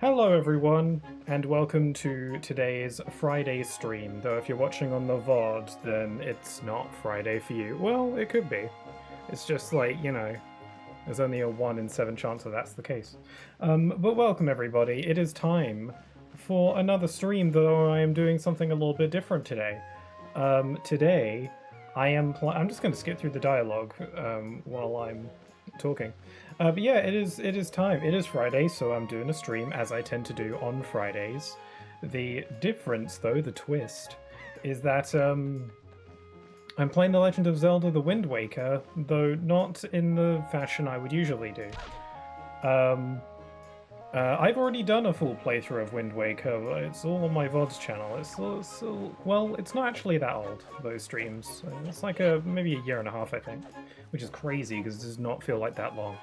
Hello everyone, and welcome to today's Friday stream, though if you're watching on the VOD, then it's not Friday for you. Well, it could be. It's just like, there's only a 1 in 7 chance that that's the case. But welcome everybody, it is time for another stream, though I am doing something a little bit different today. Today, I'm just going to skip through the dialogue while I'm talking. But yeah, it is time. It is Friday, so I'm doing a stream as I tend to do on Fridays. The difference, though, the twist, is that I'm playing The Legend of Zelda: The Wind Waker, though not in the fashion I would usually do. I've already done a full playthrough of Wind Waker. It's all on my VODs channel. Well, it's not actually that old, those streams. It's like maybe a year and a half, I think, which is crazy because it does not feel like that long.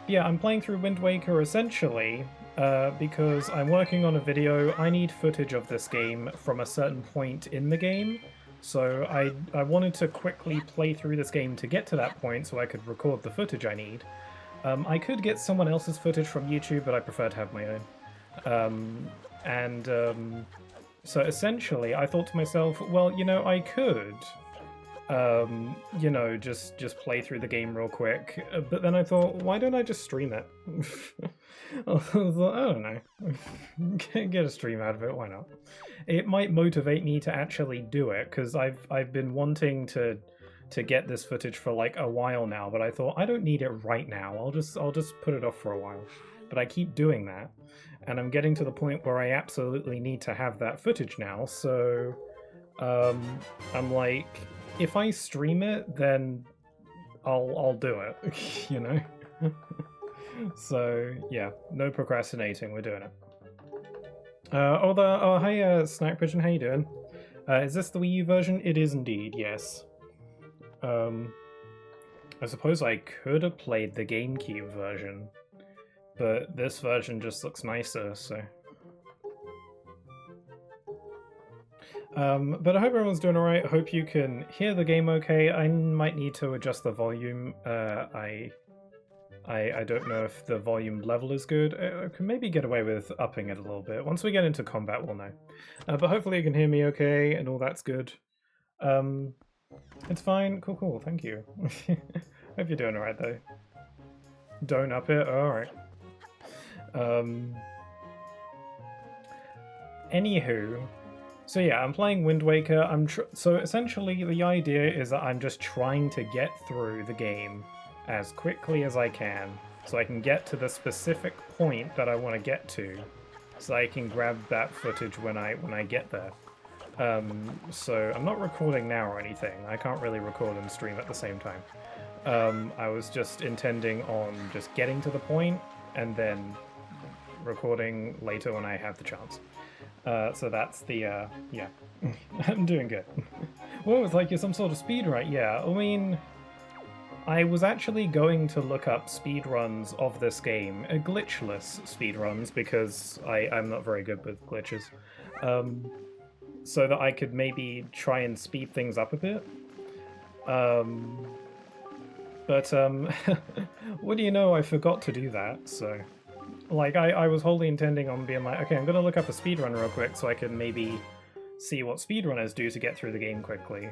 Yeah, I'm playing through Wind Waker essentially because I'm working on a video. I need footage of this game from a certain point in the game. So I wanted to quickly play through this game to get to that point so I could record the footage I need. I could get someone else's footage from YouTube, but I prefer to have my own. So essentially, I thought to myself, well, I could, just play through the game real quick. But then I thought, why don't I just stream it? I don't know. Get a stream out of it, why not? It might motivate me to actually do it, because I've been wanting to get this footage for like a while now, but I thought I don't need it right now. I'll just put it off for a while. But I keep doing that, and I'm getting to the point where I absolutely need to have that footage now. So I'm like, if I stream it, then I'll do it, So yeah, no procrastinating. We're doing it. Hey, Snack Pigeon, how you doing? Is this the Wii U version? It is indeed, yes. I suppose I could have played the GameCube version, but this version just looks nicer, so... But I hope everyone's doing alright. I hope you can hear the game okay. I might need to adjust the volume. I don't know if the volume level is good. I can maybe get away with upping it a little bit. Once we get into combat, we'll know. But hopefully you can hear me okay, and all that's good. It's fine. Cool. Thank you. Hope you're doing alright, though. Don't up it? Alright. Anywho. So yeah, I'm playing Wind Waker. So essentially, the idea is that I'm just trying to get through the game as quickly as I can, so I can get to the specific point that I want to get to, so I can grab that footage when I get there. So I'm not recording now or anything. I can't really record and stream at the same time. I was just intending on just getting to the point and then recording later when I have the chance. So that's the, yeah. I'm doing good. Well, it's like you're some sort of speedrun. Yeah, I mean, I was actually going to look up speedruns of this game, glitchless speedruns, because I'm not very good with glitches. So that I could maybe try and speed things up a bit. But what do you know, I forgot to do that, so... Like, I was wholly intending on being like, okay, I'm gonna look up a speedrun real quick so I can maybe see what speedrunners do to get through the game quickly.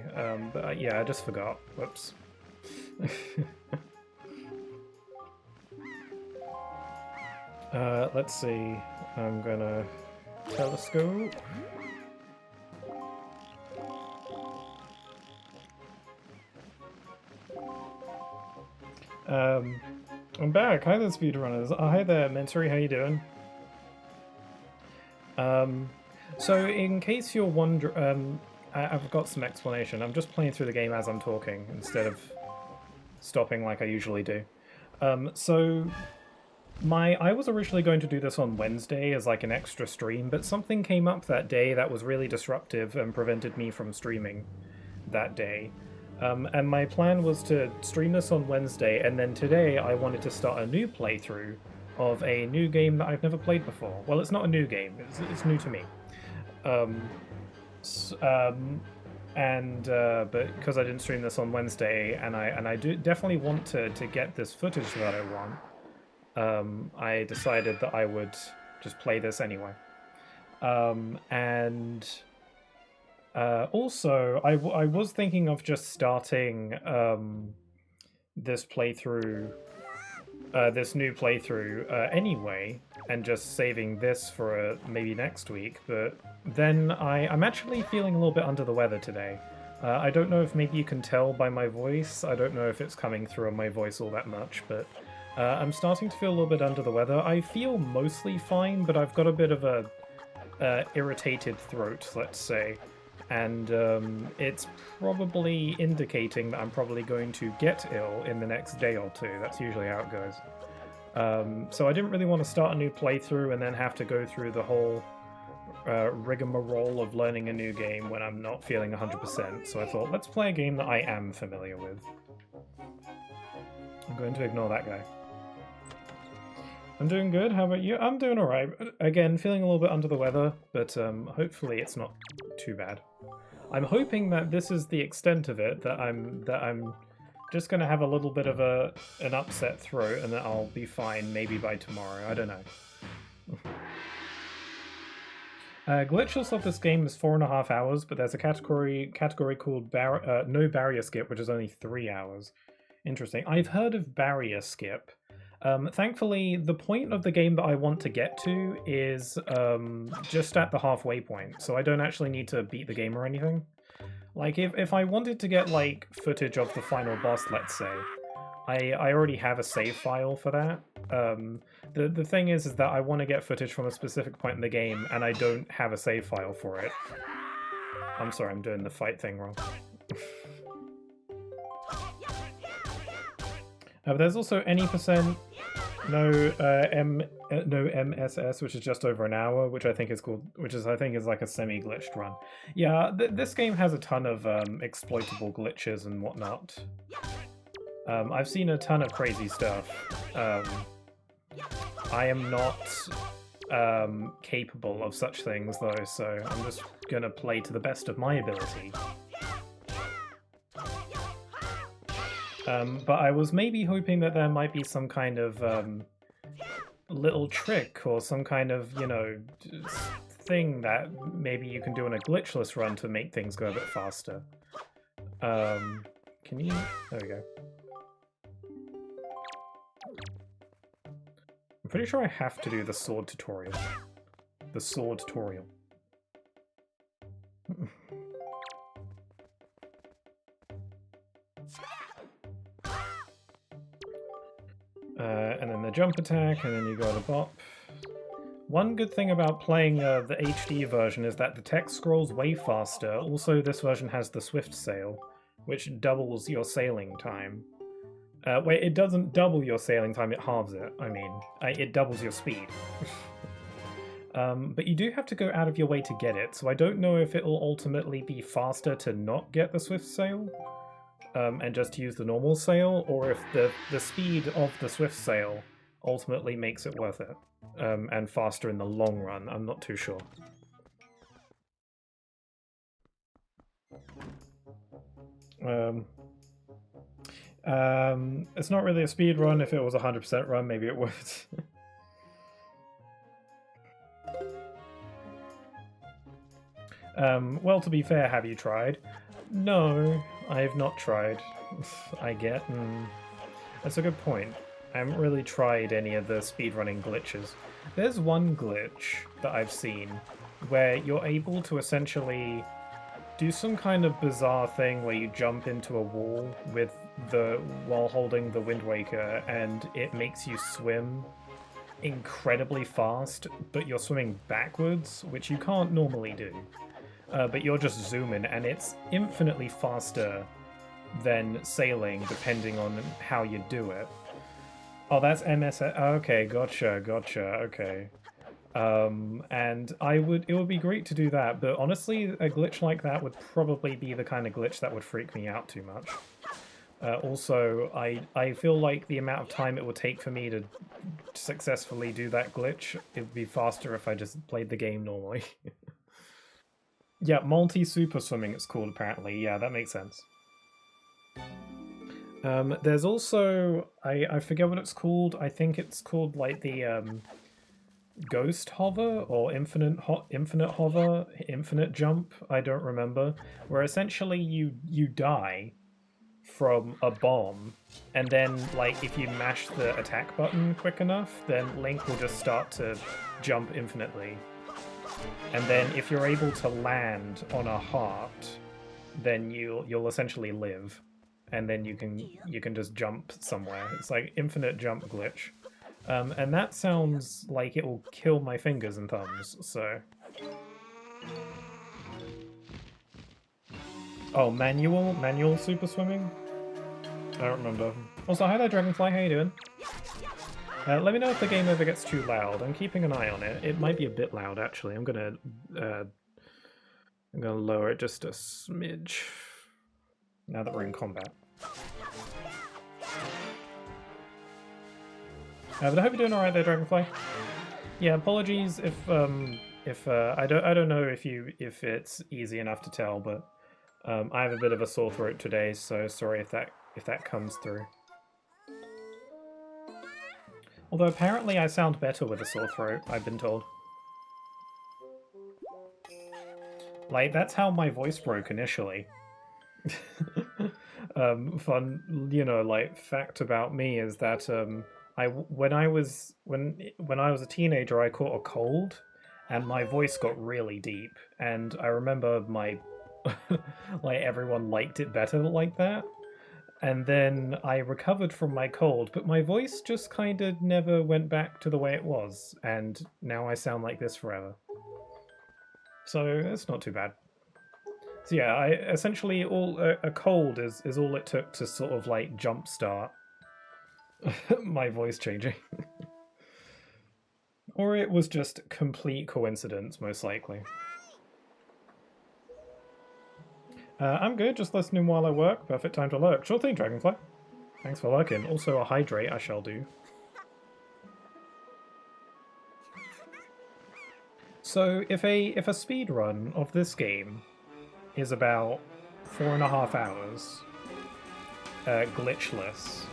But yeah, I just forgot. Whoops. Let's see. I'm gonna telescope. I'm back. Hi there, speedrunners. Hi there, Mentory. How you doing? So in case you're wondering, I've got some explanation. I'm just playing through the game as I'm talking instead of stopping like I usually do. So I was originally going to do this on Wednesday as like an extra stream, but something came up that day that was really disruptive and prevented me from streaming that day. And my plan was to stream this on Wednesday, and then today I wanted to start a new playthrough of a new game that I've never played before. Well, it's not a new game, it's new to me. But because I didn't stream this on Wednesday, and I do definitely want to get this footage that I want, I decided that I would just play this anyway. And also, I was thinking of just starting this playthrough, this new playthrough anyway, and just saving this for maybe next week. But then I'm actually feeling a little bit under the weather today. I don't know if maybe you can tell by my voice. I don't know if it's coming through on my voice all that much, but I'm starting to feel a little bit under the weather. I feel mostly fine, but I've got a bit of a irritated throat, let's say. And it's probably indicating that I'm probably going to get ill in the next day or two. That's usually how it goes. So I didn't really want to start a new playthrough and then have to go through the whole rigmarole of learning a new game when I'm not feeling 100%. So I thought, let's play a game that I am familiar with. I'm going to ignore that guy. I'm doing good. How about you? I'm doing alright. Again, feeling a little bit under the weather, but hopefully it's not too bad. I'm hoping that this is the extent of it, that I'm just going to have a little bit of an upset throat and that I'll be fine maybe by tomorrow. I don't know. Glitchless of this game is 4.5 hours, but there's a category called no barrier skip, which is only 3 hours. Interesting. I've heard of barrier skip. Thankfully, the point of the game that I want to get to is just at the halfway point, so I don't actually need to beat the game or anything. Like, if I wanted to get, like, footage of the final boss, let's say, I already have a save file for that. The thing is that I want to get footage from a specific point in the game, and I don't have a save file for it. I'm sorry, I'm doing the fight thing wrong. But there's also any percent no MSS, which is just over an hour, which I think is called, I think is like a semi-glitched run. Yeah, this game has a ton of exploitable glitches and whatnot. I've seen a ton of crazy stuff. I am not capable of such things though, so I'm just gonna play to the best of my ability. But I was maybe hoping that there might be some kind of little trick or some kind of, you know, thing that maybe you can do in a glitchless run to make things go a bit faster. Can you? There we go. I'm pretty sure I have to do the sword tutorial. The sword tutorial. And then the jump attack, and then you got a bop. One good thing about playing the HD version is that the text scrolls way faster. Also, this version has the swift sail, which doubles your sailing time. Wait, it doesn't double your sailing time, it halves it. I mean, it doubles your speed. But you do have to go out of your way to get it, so I don't know if it'll ultimately be faster to not get the swift sail. And just use the normal sail, or if the speed of the swift sail ultimately makes it worth it, and faster in the long run. I'm not too sure. It's not really a speed run. If it was a 100% run, maybe it would. Well, to be fair, have you tried? No, I have not tried. I get. That's a good point. I haven't really tried any of the speedrunning glitches. There's one glitch that I've seen where you're able to essentially do some kind of bizarre thing where you jump into a wall while holding the Wind Waker, and it makes you swim incredibly fast, but you're swimming backwards, which you can't normally do. But you're just zooming, and it's infinitely faster than sailing, depending on how you do it. Oh, that's MS. Okay, gotcha, okay. And it would be great to do that, but honestly, a glitch like that would probably be the kind of glitch that would freak me out too much. Also, I feel like the amount of time it would take for me to successfully do that glitch, it would be faster if I just played the game normally. Yeah, multi-super swimming it's called, apparently. Yeah, that makes sense. There's also I forget what it's called. I think it's called like the ghost hover or infinite hover, infinite jump. I don't remember. Where essentially you die from a bomb, and then like if you mash the attack button quick enough, then Link will just start to jump infinitely. And then if you're able to land on a heart, then you'll essentially live, and then you can just jump somewhere. It's like infinite jump glitch. And that sounds like it will kill my fingers and thumbs, so... Oh, manual super swimming? I don't remember. Also, hi there, Dragonfly, how you doing? Let me know if the game ever gets too loud. I'm keeping an eye on it. It might be a bit loud, actually. I'm gonna lower it just a smidge now that we're in combat. But I hope you're doing all right there, Dragonfly. Yeah, apologies if I don't know if it's easy enough to tell, but I have a bit of a sore throat today, so sorry if that comes through. Although apparently I sound better with a sore throat, I've been told. Like, that's how my voice broke initially. Fun, you know, like, fact about me is that when I was a teenager, I caught a cold, and my voice got really deep, and I remember my like everyone liked it better like that. And then I recovered from my cold, but my voice just kind of never went back to the way it was, and now I sound like this forever. So it's not too bad. So yeah, I essentially a cold is all it took to sort of like jumpstart my voice changing. Or it was just complete coincidence, most likely. I'm good, just listening while I work. Perfect time to lurk. Sure thing, Dragonfly. Thanks for lurking. Also, a hydrate I shall do. So, if a speed run of this game is about 4.5 hours, glitchless.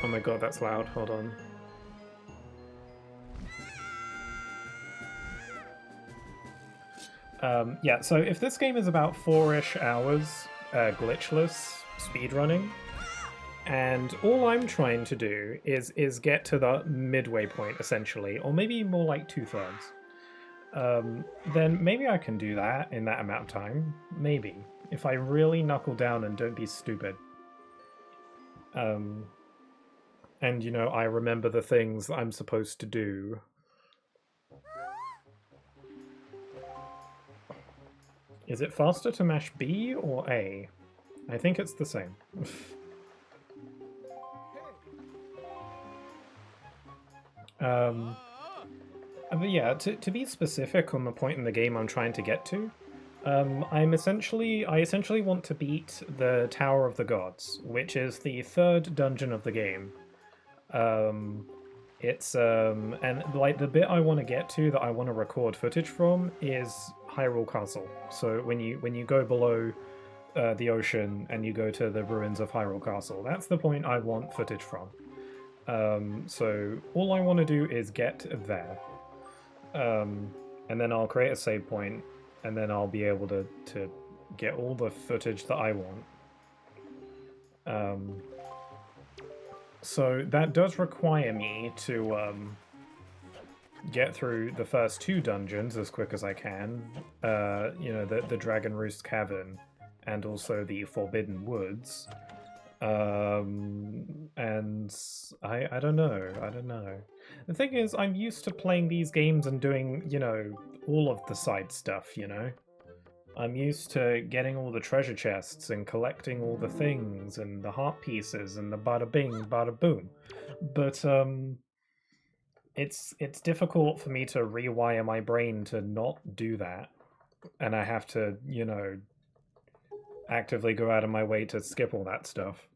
Oh my god, that's loud. Hold on. Yeah, so if this game is about 4-ish hours glitchless speedrunning, and all I'm trying to do is get to the midway point, essentially, or maybe more like 2/3, then maybe I can do that in that amount of time. Maybe. If I really knuckle down and don't be stupid. And, you know, I remember the things I'm supposed to do. Is it faster to mash B or A? I think it's the same. But yeah, to be specific on the point in the game I'm trying to get to, I essentially want to beat the Tower of the Gods, which is the 3rd dungeon of the game. And like the bit I want to get to that I want to record footage from is Hyrule Castle. So when you go below the ocean and you go to the ruins of Hyrule Castle, that's the point I want footage from. So all I want to do is get there, and then I'll create a save point, and then I'll be able to get all the footage that I want. So that does require me to get through the first 2 dungeons as quick as I can. You know, the Dragon Roost Cavern and also the Forbidden Woods. And I don't know. The thing is, I'm used to playing these games and doing, you know, all of the side stuff, you know? I'm used to getting all the treasure chests and collecting all the things and the heart pieces and the bada bing, bada boom. But it's difficult for me to rewire my brain to not do that, and I have to, you know, actively go out of my way to skip all that stuff.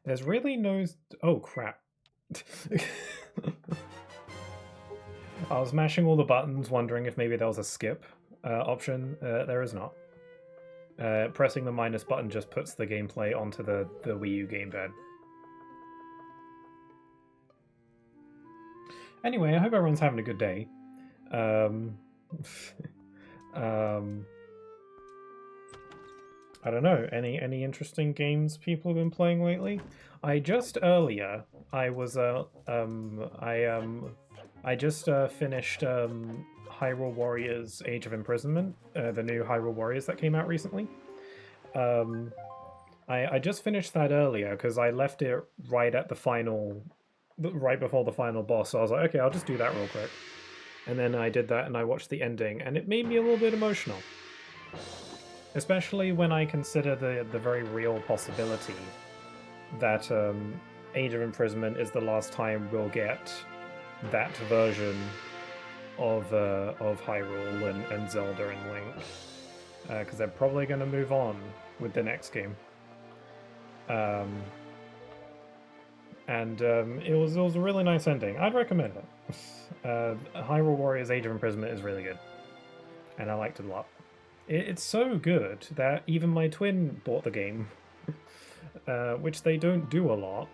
There's really no... Oh, crap. I was mashing all the buttons, wondering if maybe there was a skip. option. There is not. Pressing the minus button just puts the gameplay onto the Wii U gamepad. Anyway, I hope everyone's having a good day. I don't know. Any interesting games people have been playing lately? I just earlier I was I just finished Hyrule Warriors: Age of Imprisonment, the new Hyrule Warriors that came out recently. I just finished that earlier because I left it right at the final, right before the final boss. So I was like, okay, I'll just do that real quick. And then I did that and I watched the ending, and it made me a little bit emotional. Especially when I consider the very real possibility that Age of Imprisonment is the last time we'll get that version of Hyrule and Zelda and Link, because they're probably going to move on with the next game. It was a really nice ending. I'd recommend it. Hyrule Warriors: Age of Imprisonment is really good, and I liked it a lot. It's so good that even my twin bought the game, which they don't do a lot,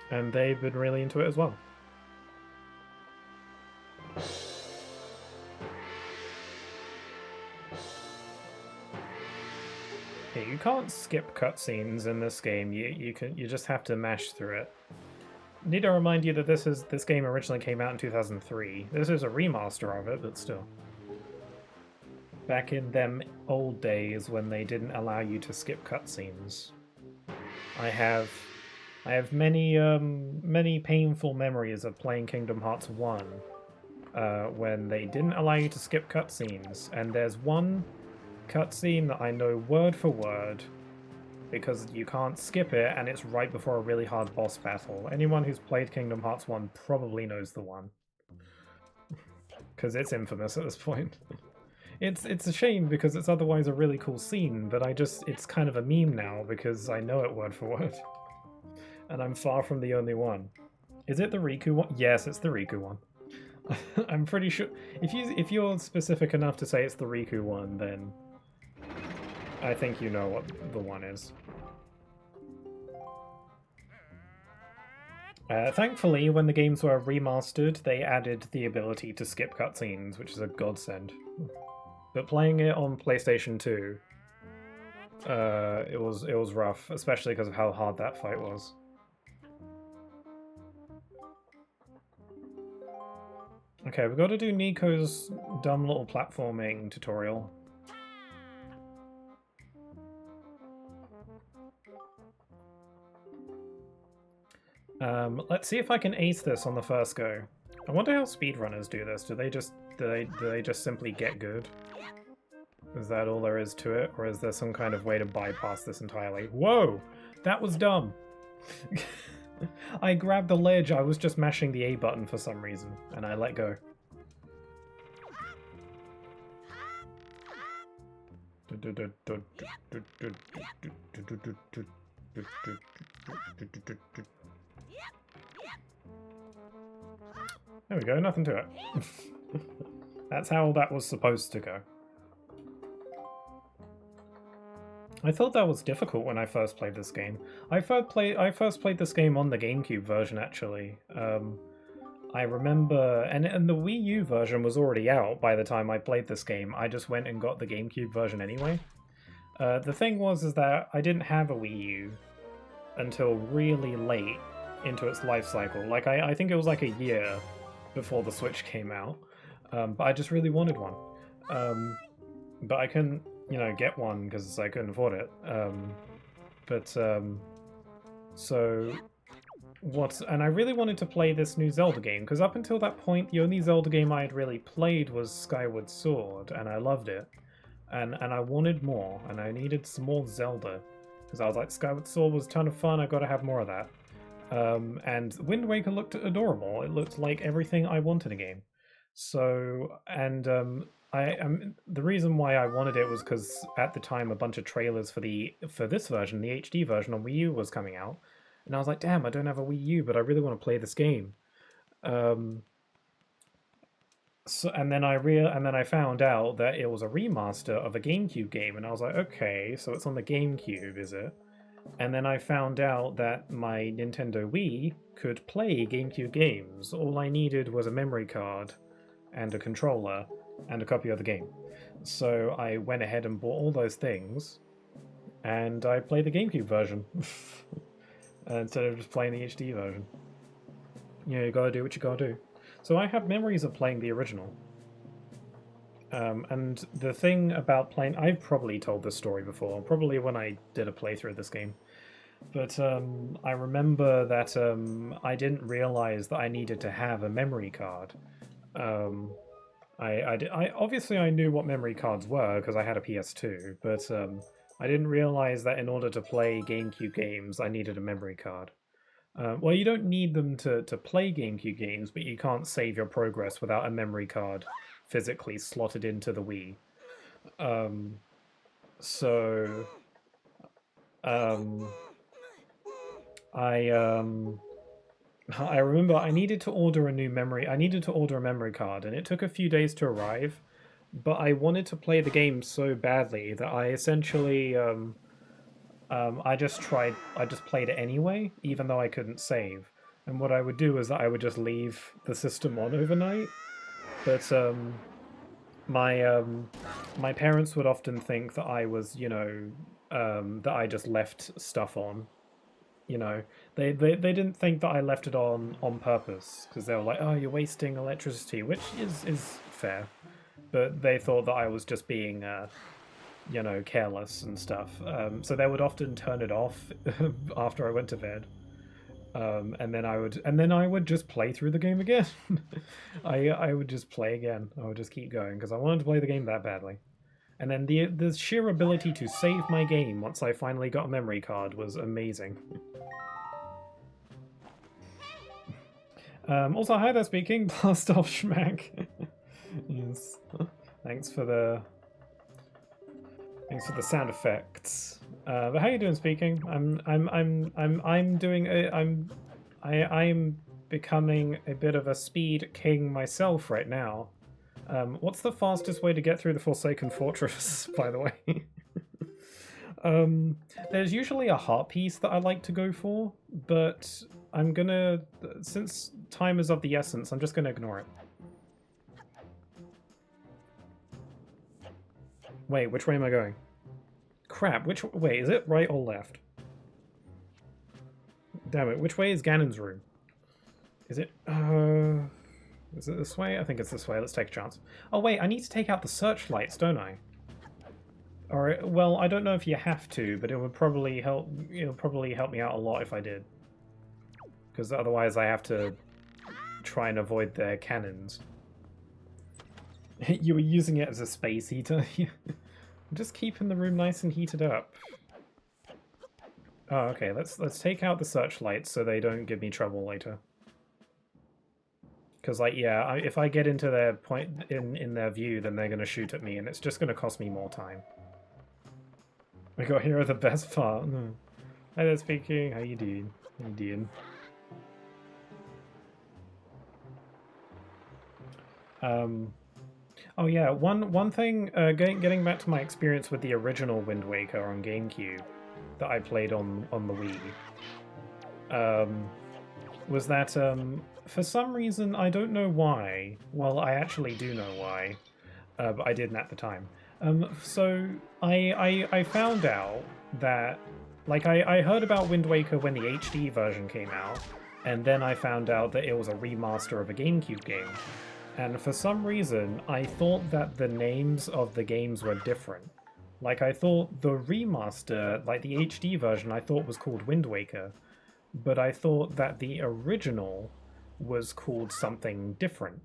and they've been really into it as well. Yeah, you can't skip cutscenes in this game. You just have to mash through it. Need to remind you that this game originally came out in 2003. This is a remaster of it, but still. Back in them old days when they didn't allow you to skip cutscenes. I have many painful memories of playing Kingdom Hearts 1 when they didn't allow you to skip cutscenes, and there's one cutscene that I know word for word because you can't skip it, and it's right before a really hard boss battle. Anyone who's played Kingdom Hearts 1 probably knows the one, because it's infamous at this point. It's a shame because it's otherwise a really cool scene, but it's kind of a meme now because I know it word for word. And I'm far from the only one. Is it the Riku one? Yes, it's the Riku one. I'm pretty sure if you're specific enough to say it's the Riku one, then I think you know what the one is. Thankfully, when the games were remastered, they added the ability to skip cutscenes, which is a godsend. But playing it on PlayStation 2, it was rough, especially because of how hard that fight was. Okay, we've got to do Nico's dumb little platforming tutorial. Let's see if I can ace this on the first go. I wonder how speedrunners do this. Do they just simply get good? Is that all there is to it, or is there some kind of way to bypass this entirely? Whoa! That was dumb! I grabbed the ledge, I was just mashing the A button for some reason, and I let go. There we go, nothing to it. That's how that was supposed to go. I thought that was difficult when I first played this game. I first played this game on the GameCube version, actually. I remember, and the Wii U version was already out by the time I played this game. I just went and got the GameCube version anyway. The thing is that I didn't have a Wii U until really late into its life cycle. Like, I think it was like a year before the Switch came out. But I just really wanted one. But I couldn't, get one because I couldn't afford it. And I really wanted to play this new Zelda game, because up until that point, the only Zelda game I had really played was Skyward Sword, and I loved it. And I wanted more, and I needed some more Zelda, because I was like, Skyward Sword was a ton of fun, I gotta have more of that. And Wind Waker looked adorable. It looked like everything I wanted in a game. So, and the reason why I wanted it was because at the time a bunch of trailers for this version, the HD version on Wii U, was coming out, and I was like, damn, I don't have a Wii U, but I really want to play this game. So, and then I found out that it was a remaster of a GameCube game, and I was like, okay, so it's on the GameCube, is it? And then I found out that my Nintendo Wii could play GameCube games. All I needed was a memory card and a controller and a copy of the game. So I went ahead and bought all those things, and I played the GameCube version instead of just playing the HD version. You know, you gotta do what you gotta do. So I have memories of playing the original. And the thing about playing... I've probably told this story before, probably when I did a playthrough of this game. But I remember that I didn't realize that I needed to have a memory card. Obviously I knew what memory cards were because I had a PS2, but I didn't realize that in order to play GameCube games, I needed a memory card. Well, you don't need them to play GameCube games, but you can't save your progress without a memory card physically slotted into the Wii. I remember I needed to order a memory card, and it took a few days to arrive, but I wanted to play the game so badly that I essentially I just played it anyway, even though I couldn't save. And what I would do is that I would just leave the system on overnight. But my parents would often think that I was, that I just left stuff on. You know, they didn't think that I left it on purpose, because they were like, "Oh, you're wasting electricity," which is fair. But they thought that I was just being careless and stuff. So they would often turn it off after I went to bed. And then I would just play through the game again. I would just play again. I would just keep going because I wanted to play the game that badly. And then the sheer ability to save my game once I finally got a memory card was amazing. Also, hi there, speaking. Blast off schmack. Yes. Thanks for the sound effects. But how you doing, speaking? I'm becoming a bit of a speed king myself right now. What's the fastest way to get through the Forsaken Fortress, by the way? There's usually a heart piece that I like to go for, but I'm gonna, since time is of the essence, I'm just gonna ignore it. Wait, which way am I going? Crap, wait, is it right or left? Damn it, which way is Ganon's room? Is it this way? I think it's this way. Let's take a chance. Oh wait, I need to take out the searchlights, don't I? Or, well, I don't know if you have to, but it would probably help. It'll probably help me out a lot if I did. Because otherwise I have to try and avoid their cannons. You were using it as a space heater? Just keeping the room nice and heated up. Oh, okay, let's take out the searchlights so they don't give me trouble later. Because, like, yeah, if I get into their in their view, then they're going to shoot at me, and it's just going to cost me more time. We got here at the best part. Hi there, speaking. How you doing? How you doing? Oh yeah, one thing, getting back to my experience with the original Wind Waker on GameCube that I played on the Wii, was that for some reason, I don't know why, well, I actually do know why, but I didn't at the time. So I found out that, like, I heard about Wind Waker when the HD version came out, and then I found out that it was a remaster of a GameCube game. And for some reason, I thought that the names of the games were different. Like, I thought the remaster, like the HD version, I thought was called Wind Waker, but I thought that the original was called something different.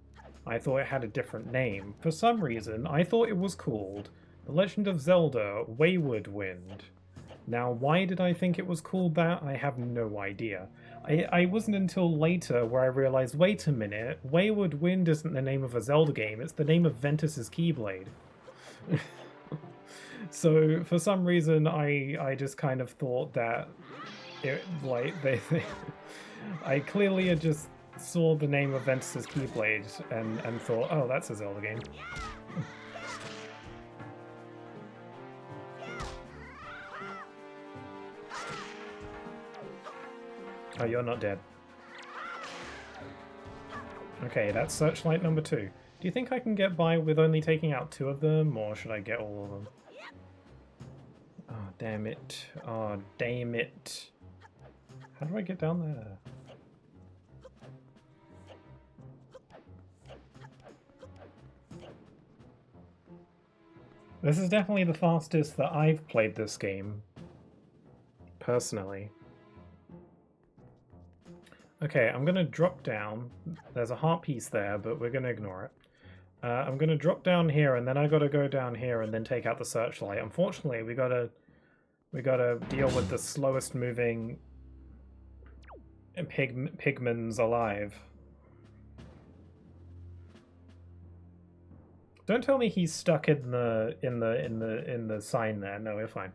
I thought it had a different name. For some reason, I thought it was called The Legend of Zelda Wayward Wind. Now, why did I think it was called that? I have no idea. I wasn't until later where I realized, wait a minute, Wayward Wind isn't the name of a Zelda game, it's the name of Ventus's Keyblade. So, for some reason, I just kind of thought that, I clearly had just saw the name of Ventus's Keyblade and thought, oh, that's a Zelda game. Oh, you're not dead. Okay, that's Searchlight number 2. Do you think I can get by with only taking out 2 of them, or should I get all of them? Oh, damn it. Oh, damn it. How do I get down there? This is definitely the fastest that I've played this game, personally. Okay, I'm gonna drop down. There's a heart piece there, but we're gonna ignore it. I'm gonna drop down here, and then I gotta go down here and then take out the searchlight. Unfortunately, we gotta deal with the slowest moving pigmans alive. Don't tell me he's stuck in the sign there. No, we're fine.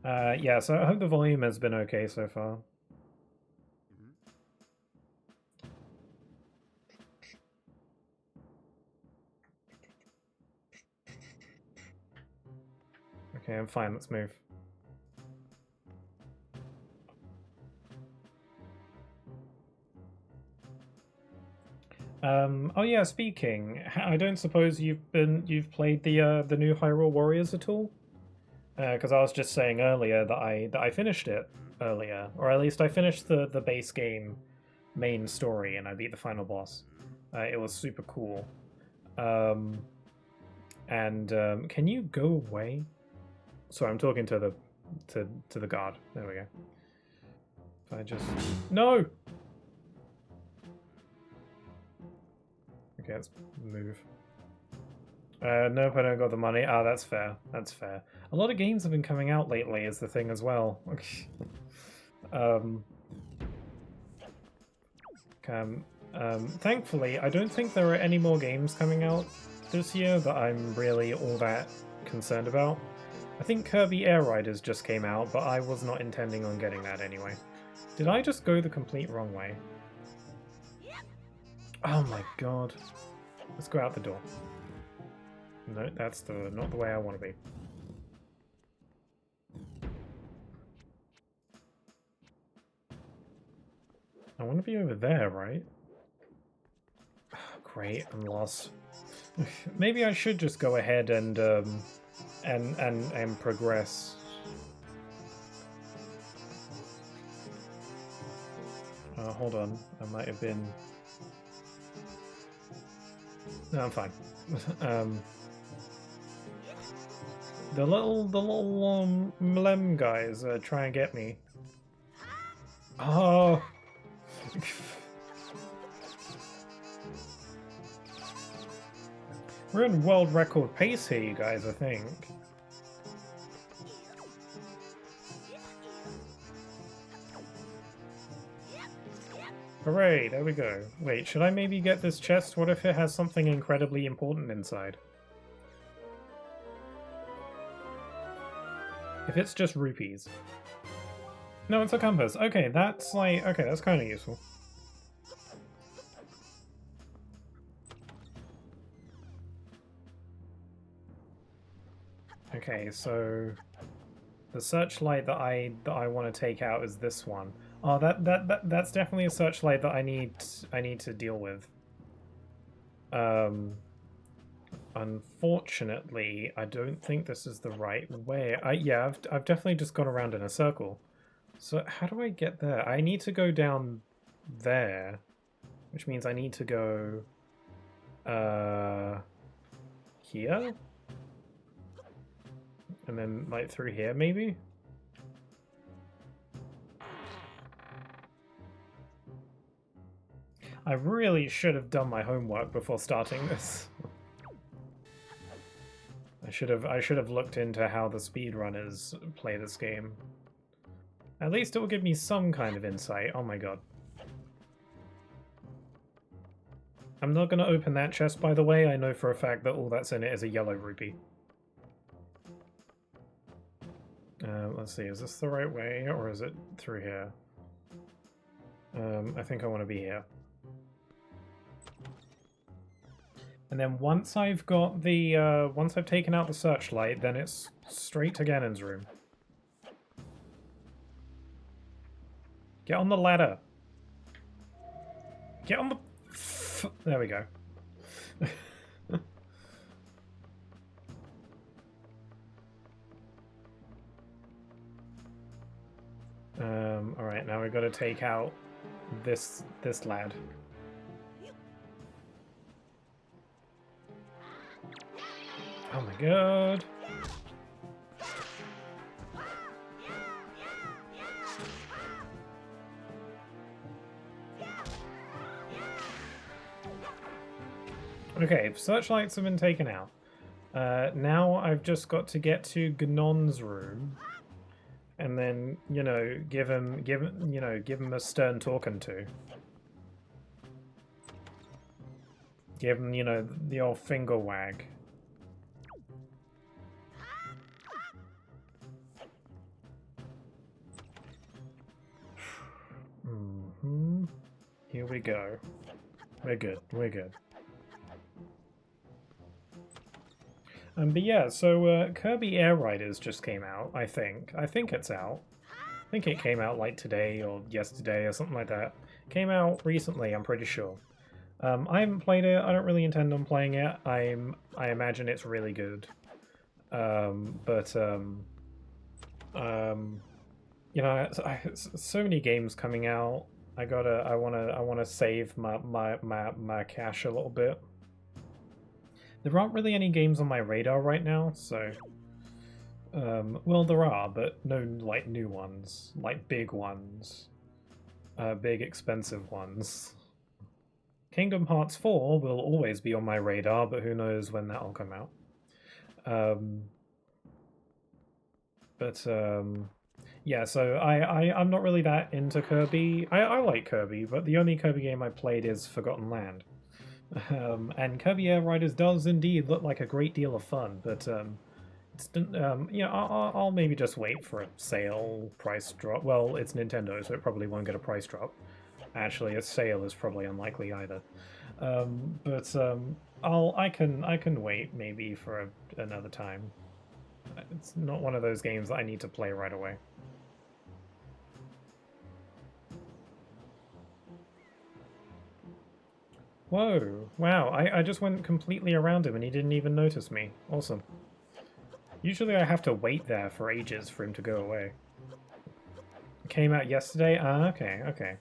Yeah, so I hope the volume has been okay so far. Okay, I'm fine. Let's move. Oh yeah, speaking, I don't suppose you've played the new Hyrule Warriors at all? Because I was just saying earlier that I finished it earlier, or at least I finished the base game main story and I beat the final boss. It was super cool. Can you go away? Sorry, I'm talking to the guard. There we go. If I just no. Okay, let's move. Nope, I don't got the money. Ah, that's fair. That's fair. A lot of games have been coming out lately is the thing as well. Thankfully, I don't think there are any more games coming out this year that I'm really all that concerned about. I think Kirby Air Riders just came out, but I was not intending on getting that anyway. Did I just go the complete wrong way? Oh my god. Let's go out the door. No, that's not the way I want to be. I want to be over there, right? Oh, great, I'm lost. Maybe I should just go ahead and progress. Hold on, I might have been. No, I'm fine. The little mlem guys try and get me. Oh. We're in world record pace here, you guys, I think. Hooray, there we go. Wait, should I maybe get this chest? What if it has something incredibly important inside? If it's just rupees. No, it's a compass. Okay, that's like... Okay, that's kind of useful. Okay, so... The searchlight that I want to take out is this one. Oh, that's definitely a searchlight that I need to deal with. Unfortunately, I don't think this is the right way. Yeah, I've definitely just gone around in a circle. So how do I get there? I need to go down there, which means I need to go here, and then like through here maybe. I really should have done my homework before starting this. I should have looked into how the speedrunners play this game. At least it will give me some kind of insight. Oh my god. I'm not going to open that chest, by the way. I know for a fact that all that's in it is a yellow rupee. Let's see, is this the right way or is it through here? I think I want to be here. And then once I've got the, once I've taken out the searchlight, then it's straight to Ganon's room. Get on the ladder. Get on the... There we go. Alright, now we've got to take out this lad. Oh my god. Okay, searchlights have been taken out. Now I've just got to get to Ganon's room, and then give him a stern talking to. Give him the old finger wag. Here we go. We're good. We're good. But yeah, so Kirby Air Riders just came out, I think. I think it's out. I think it came out like today or yesterday or something like that. Came out recently, I'm pretty sure. I haven't played it. I don't really intend on playing it. I imagine it's really good. So many games coming out. I wanna save my cash a little bit. There aren't really any games on my radar right now, so... well, there are, but no, like, new ones. Like, big ones. Big, expensive ones. Kingdom Hearts 4 will always be on my radar, but who knows when that'll come out. Yeah, so I'm not really that into Kirby. I like Kirby, but the only Kirby game I played is Forgotten Land. And Kirby Air Riders does indeed look like a great deal of fun, but I'll maybe just wait for a sale price drop. Well, it's Nintendo, so it probably won't get a price drop. Actually, a sale is probably unlikely either. I can wait maybe for another time. It's not one of those games that I need to play right away. Whoa, wow, I just went completely around him and he didn't even notice me. Awesome. Usually I have to wait there for ages for him to go away. Came out yesterday? Ah, okay, okay.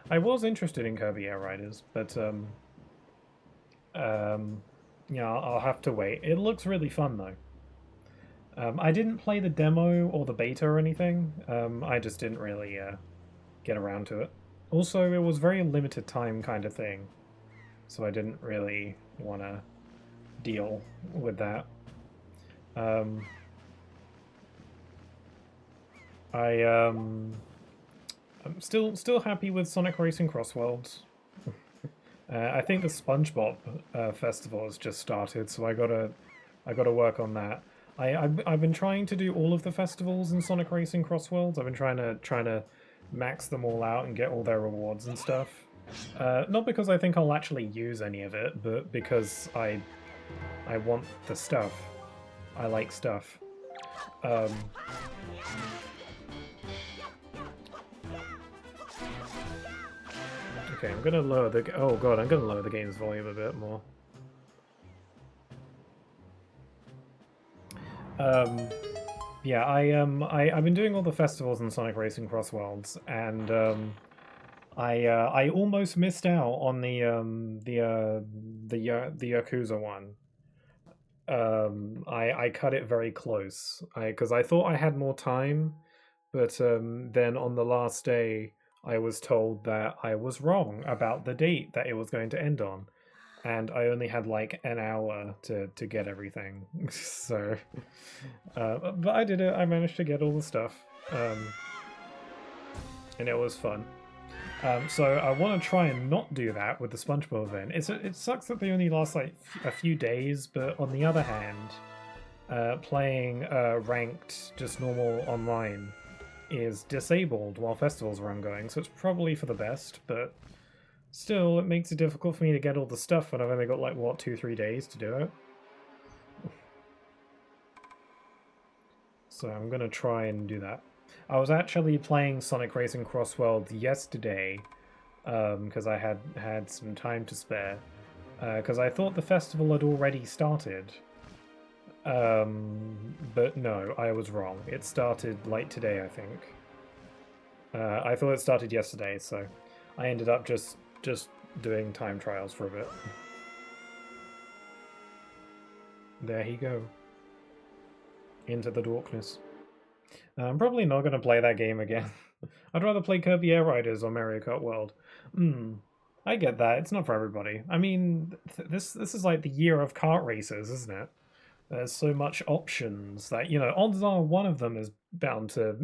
I was interested in Kirby Air Riders, but, yeah, I'll have to wait. It looks really fun, though. I didn't play the demo or the beta or anything. I just didn't really, get around to it. Also, it was very limited time kind of thing. So I didn't really want to deal with that. I'm still happy with Sonic Racing Cross Worlds. I think the SpongeBob festival has just started, so I gotta work on that. I've been trying to do all of the festivals in Sonic Racing Cross Worlds. I've been trying to max them all out and get all their rewards and stuff. Not because I think I'll actually use any of it, but because I want the stuff. I like stuff. Okay, I'm gonna lower the... Oh god, I'm gonna lower the game's volume a bit more. Yeah, I've been doing all the festivals in Sonic Racing Cross Worlds, and I almost missed out on the Yakuza one. I cut it very close, because I thought I had more time, but then on the last day I was told that I was wrong about the date that it was going to end on, and I only had like an hour to get everything. So, but I did it. I managed to get all the stuff, and it was fun. So I want to try and not do that with the SpongeBob event. It sucks that they only last like a few days, but on the other hand, playing ranked, just normal online is disabled while festivals are ongoing, so it's probably for the best, but still, it makes it difficult for me to get all the stuff when I've only got, like, what, 2-3 days to do it? So I'm gonna try and do that. I was actually playing Sonic Racing Cross Worlds yesterday, because I had some time to spare, because I thought the festival had already started. But no, I was wrong. It started late today, I think. I thought it started yesterday, so I ended up just doing time trials for a bit. There he go. Into the darkness. I'm probably not going to play that game again. I'd rather play Kirby Air Riders or Mario Kart World. I get that. It's not for everybody. I mean, this is like the year of kart races, isn't it? There's so much options that, you know, odds are one of them is bound to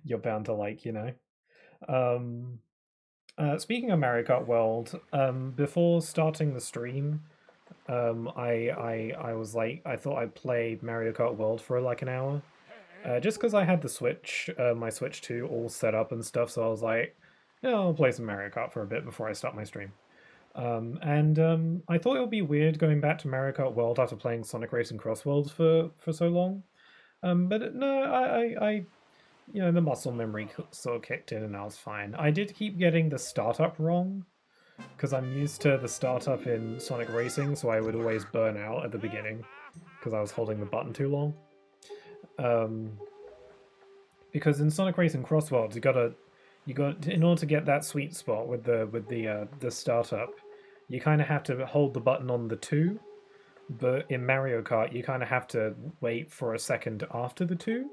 you're bound to like, you know. Speaking of Mario Kart World, before starting the stream, I was like, I thought I'd play Mario Kart World for like an hour, just because I had the Switch, my Switch 2 all set up and stuff. So I was like, yeah, I'll play some Mario Kart for a bit before I start my stream. I thought it would be weird going back to Mario Kart World after playing Sonic Racing Cross Worlds for so long. But no, I you know, the muscle memory sort of kicked in and I was fine. I did keep getting the startup wrong, because I'm used to the startup in Sonic Racing, so I would always burn out at the beginning because I was holding the button too long. Because in Sonic Racing Cross Worlds, you got in order to get that sweet spot with the startup, you kind of have to hold the button on the 2, but in Mario Kart, you kind of have to wait for a second after the 2.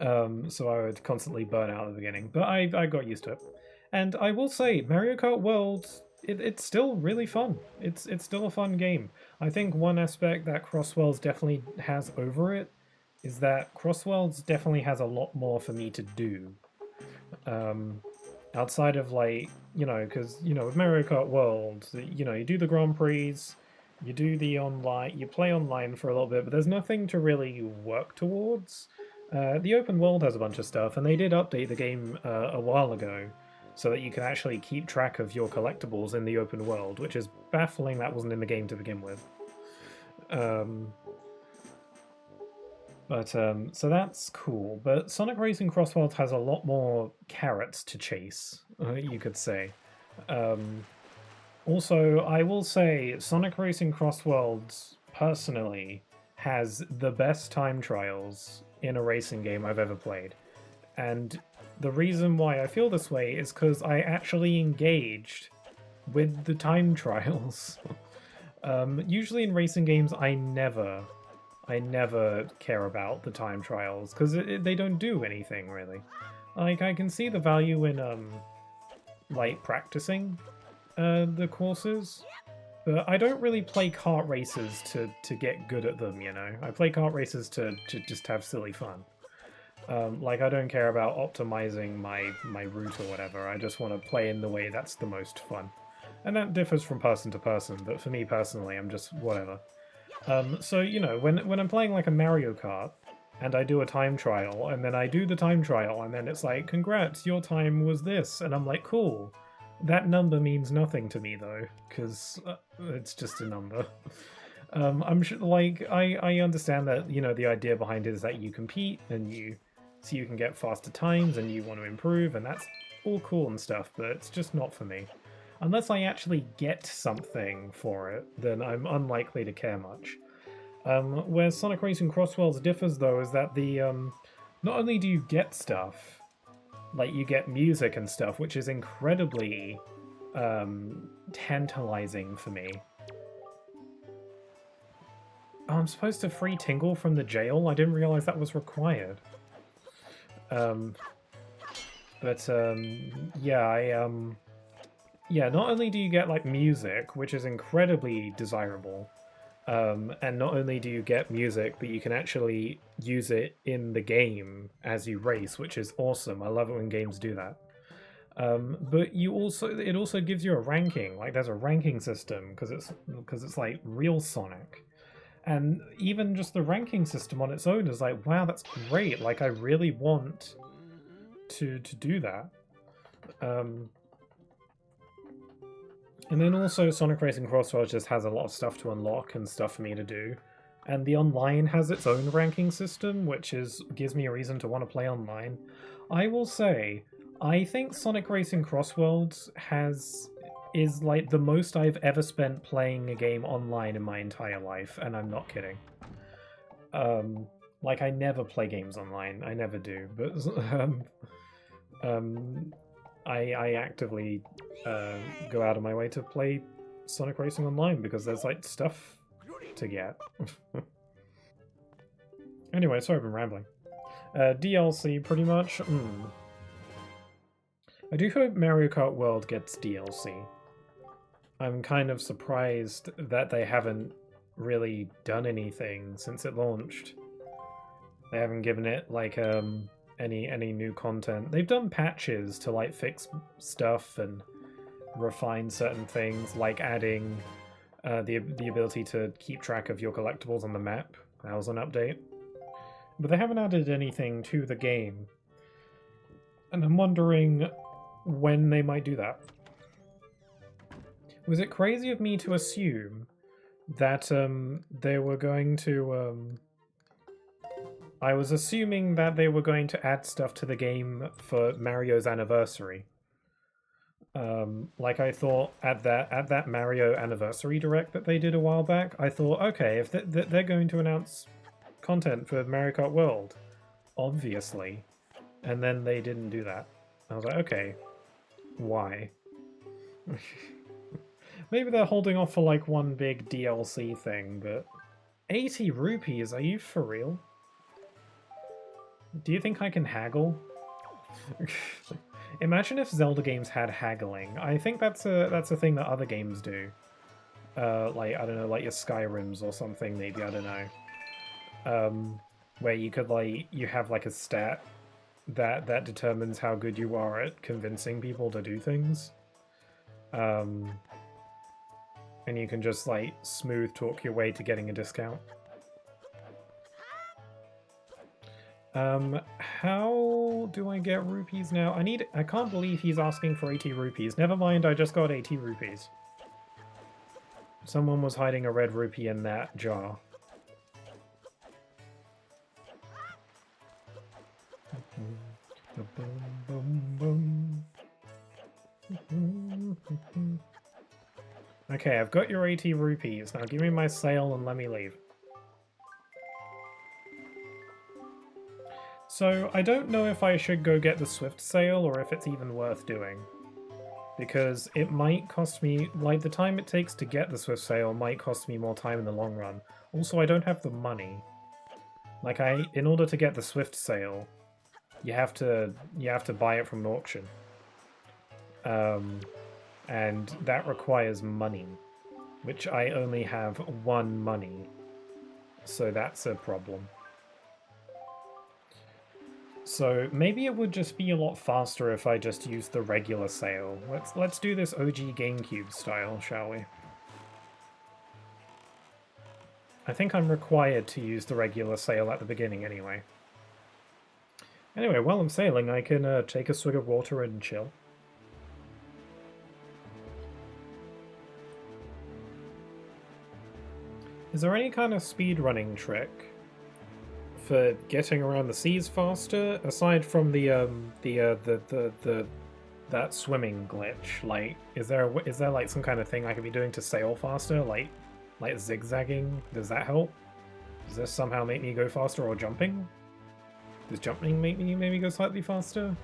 So I would constantly burn out at the beginning, but I got used to it. And I will say, Mario Kart World, it's still really fun. It's still a fun game. I think one aspect that Cross Worlds definitely has over it is that Cross Worlds definitely has a lot more for me to do. Outside of, like, you know, because, you know, with Mario Kart World, you know, you do the Grand Prix, you do the online, you play online for a little bit, but there's nothing to really work towards. The open world has a bunch of stuff, and they did update the game a while ago, so that you can actually keep track of your collectibles in the open world, which is baffling that wasn't in the game to begin with. So that's cool. But Sonic Racing Cross Worlds has a lot more carrots to chase, you could say. Also, I will say Sonic Racing Cross Worlds, personally, has the best time trials in a racing game I've ever played. And the reason why I feel this way is because I actually engaged with the time trials. Usually in racing games, I never care about the time trials because they don't do anything really. Like, I can see the value in like practicing the courses, but I don't really play kart races to get good at them. You know, I play kart races to just have silly fun. Like, I don't care about optimizing my route or whatever. I just want to play in the way that's the most fun. And that differs from person to person, but for me personally, I'm just whatever. So, you know, when I'm playing like a Mario Kart, and I do a time trial, and then I do the time trial, and then it's like, congrats, your time was this, and I'm like, cool. That number means nothing to me, though, because it's just a number. I'm sure, like, I understand that, you know, the idea behind it is that you compete, and so you can get faster times, and you want to improve, and that's all cool and stuff, but it's just not for me. Unless I actually get something for it, then I'm unlikely to care much. Where Sonic Racing Cross Worlds differs, though, is that not only do you get stuff, like you get music and stuff, which is incredibly tantalizing for me. Oh, I'm supposed to free Tingle from the jail? I didn't realize that was required. Yeah, not only do you get, like, music, which is incredibly desirable, and not only do you get music, but you can actually use it in the game as you race, which is awesome. I love it when games do that. But it also gives you a ranking. Like, there's a ranking system because it's like real Sonic. And even just the ranking system on its own is like, wow, that's great. Like, I really want to do that. And then also Sonic Racing Crossroads just has a lot of stuff to unlock and stuff for me to do. And the online has its own ranking system, which gives me a reason to want to play online. I will say, I think Sonic Racing Crossworlds is like the most I've ever spent playing a game online in my entire life, and I'm not kidding. Like, I never play games online. I never do, but I actively go out of my way to play Sonic Racing Online because there's like stuff to get. Anyway, sorry I've been rambling. DLC pretty much. I do hope Mario Kart World gets DLC. I'm kind of surprised that they haven't really done anything since it launched. They haven't given it like any new content. They've done patches to like fix stuff and refine certain things, like adding the ability to keep track of your collectibles on the map. That was an update. But they haven't added anything to the game. And I'm wondering when they might do that. Was it crazy of me to assume that they were going to... I was assuming that they were going to add stuff to the game for Mario's anniversary. Like I thought at that Mario anniversary direct that they did a while back, I thought, okay, if they're going to announce content for Mario Kart World, obviously, and then they didn't do that. I was like, okay, why? Maybe they're holding off for like one big DLC thing, but 80 rupees? Are you for real? Do you think I can haggle? Imagine if Zelda games had haggling. I think that's a thing that other games do. Like, I don't know, like your Skyrims or something, maybe, I don't know. Where you could, like, you have, like, a stat that determines how good you are at convincing people to do things. And you can just, like, smooth talk your way to getting a discount. How do I get rupees now? I can't believe he's asking for 80 rupees. Never mind, I just got 80 rupees. Someone was hiding a red rupee in that jar. Okay, I've got your 80 rupees. Now give me my sale and let me leave. So, I don't know if I should go get the Swift sale or if it's even worth doing. Because it might cost me, like, the time it takes to get the Swift sale might cost me more time in the long run. Also, I don't have the money. Like, in order to get the Swift sale, you have to buy it from an auction. And that requires money, which I only have 1 money. So that's a problem. So maybe it would just be a lot faster if I just used the regular sale. Let's do this OG GameCube style, shall we? I think I'm required to use the regular sale at the beginning anyway. Anyway, while I'm sailing, I can take a swig of water and chill. Is there any kind of speedrunning trick for getting around the seas faster, aside from that swimming glitch? Like, is there like some kind of thing I could be doing to sail faster, like zigzagging? Does that help? Does this somehow make me go faster, or jumping? Does jumping make me maybe go slightly faster?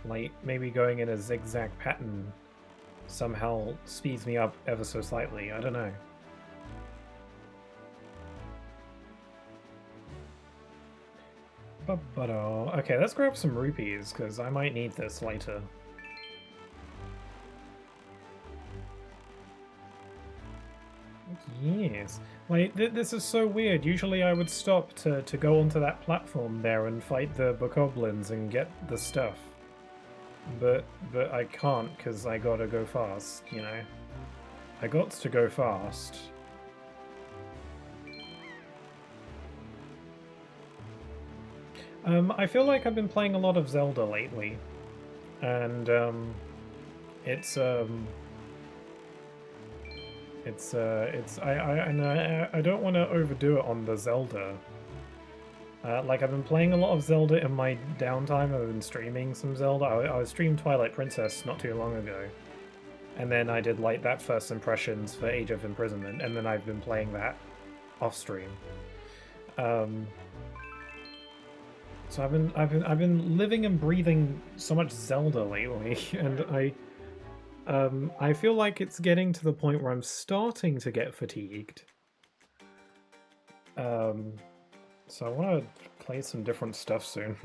Like, maybe going in a zigzag pattern somehow speeds me up ever so slightly, I don't know. Okay, let's grab some rupees, because I might need this later. Yes. Like, this is so weird. Usually I would stop to go onto that platform there and fight the bokoblins and get the stuff. But I can't, because I gotta go fast, you know? I got to go fast. I feel like I've been playing a lot of Zelda lately, and it's I don't want to overdo it on the Zelda. Like I've been playing a lot of Zelda in my downtime. I've been streaming some Zelda. I streamed Twilight Princess not too long ago, and then I did like that first impressions for Age of Imprisonment, and then I've been playing that off stream. So I've been living and breathing so much Zelda lately, and I feel like it's getting to the point where I'm starting to get fatigued. So I want to play some different stuff soon.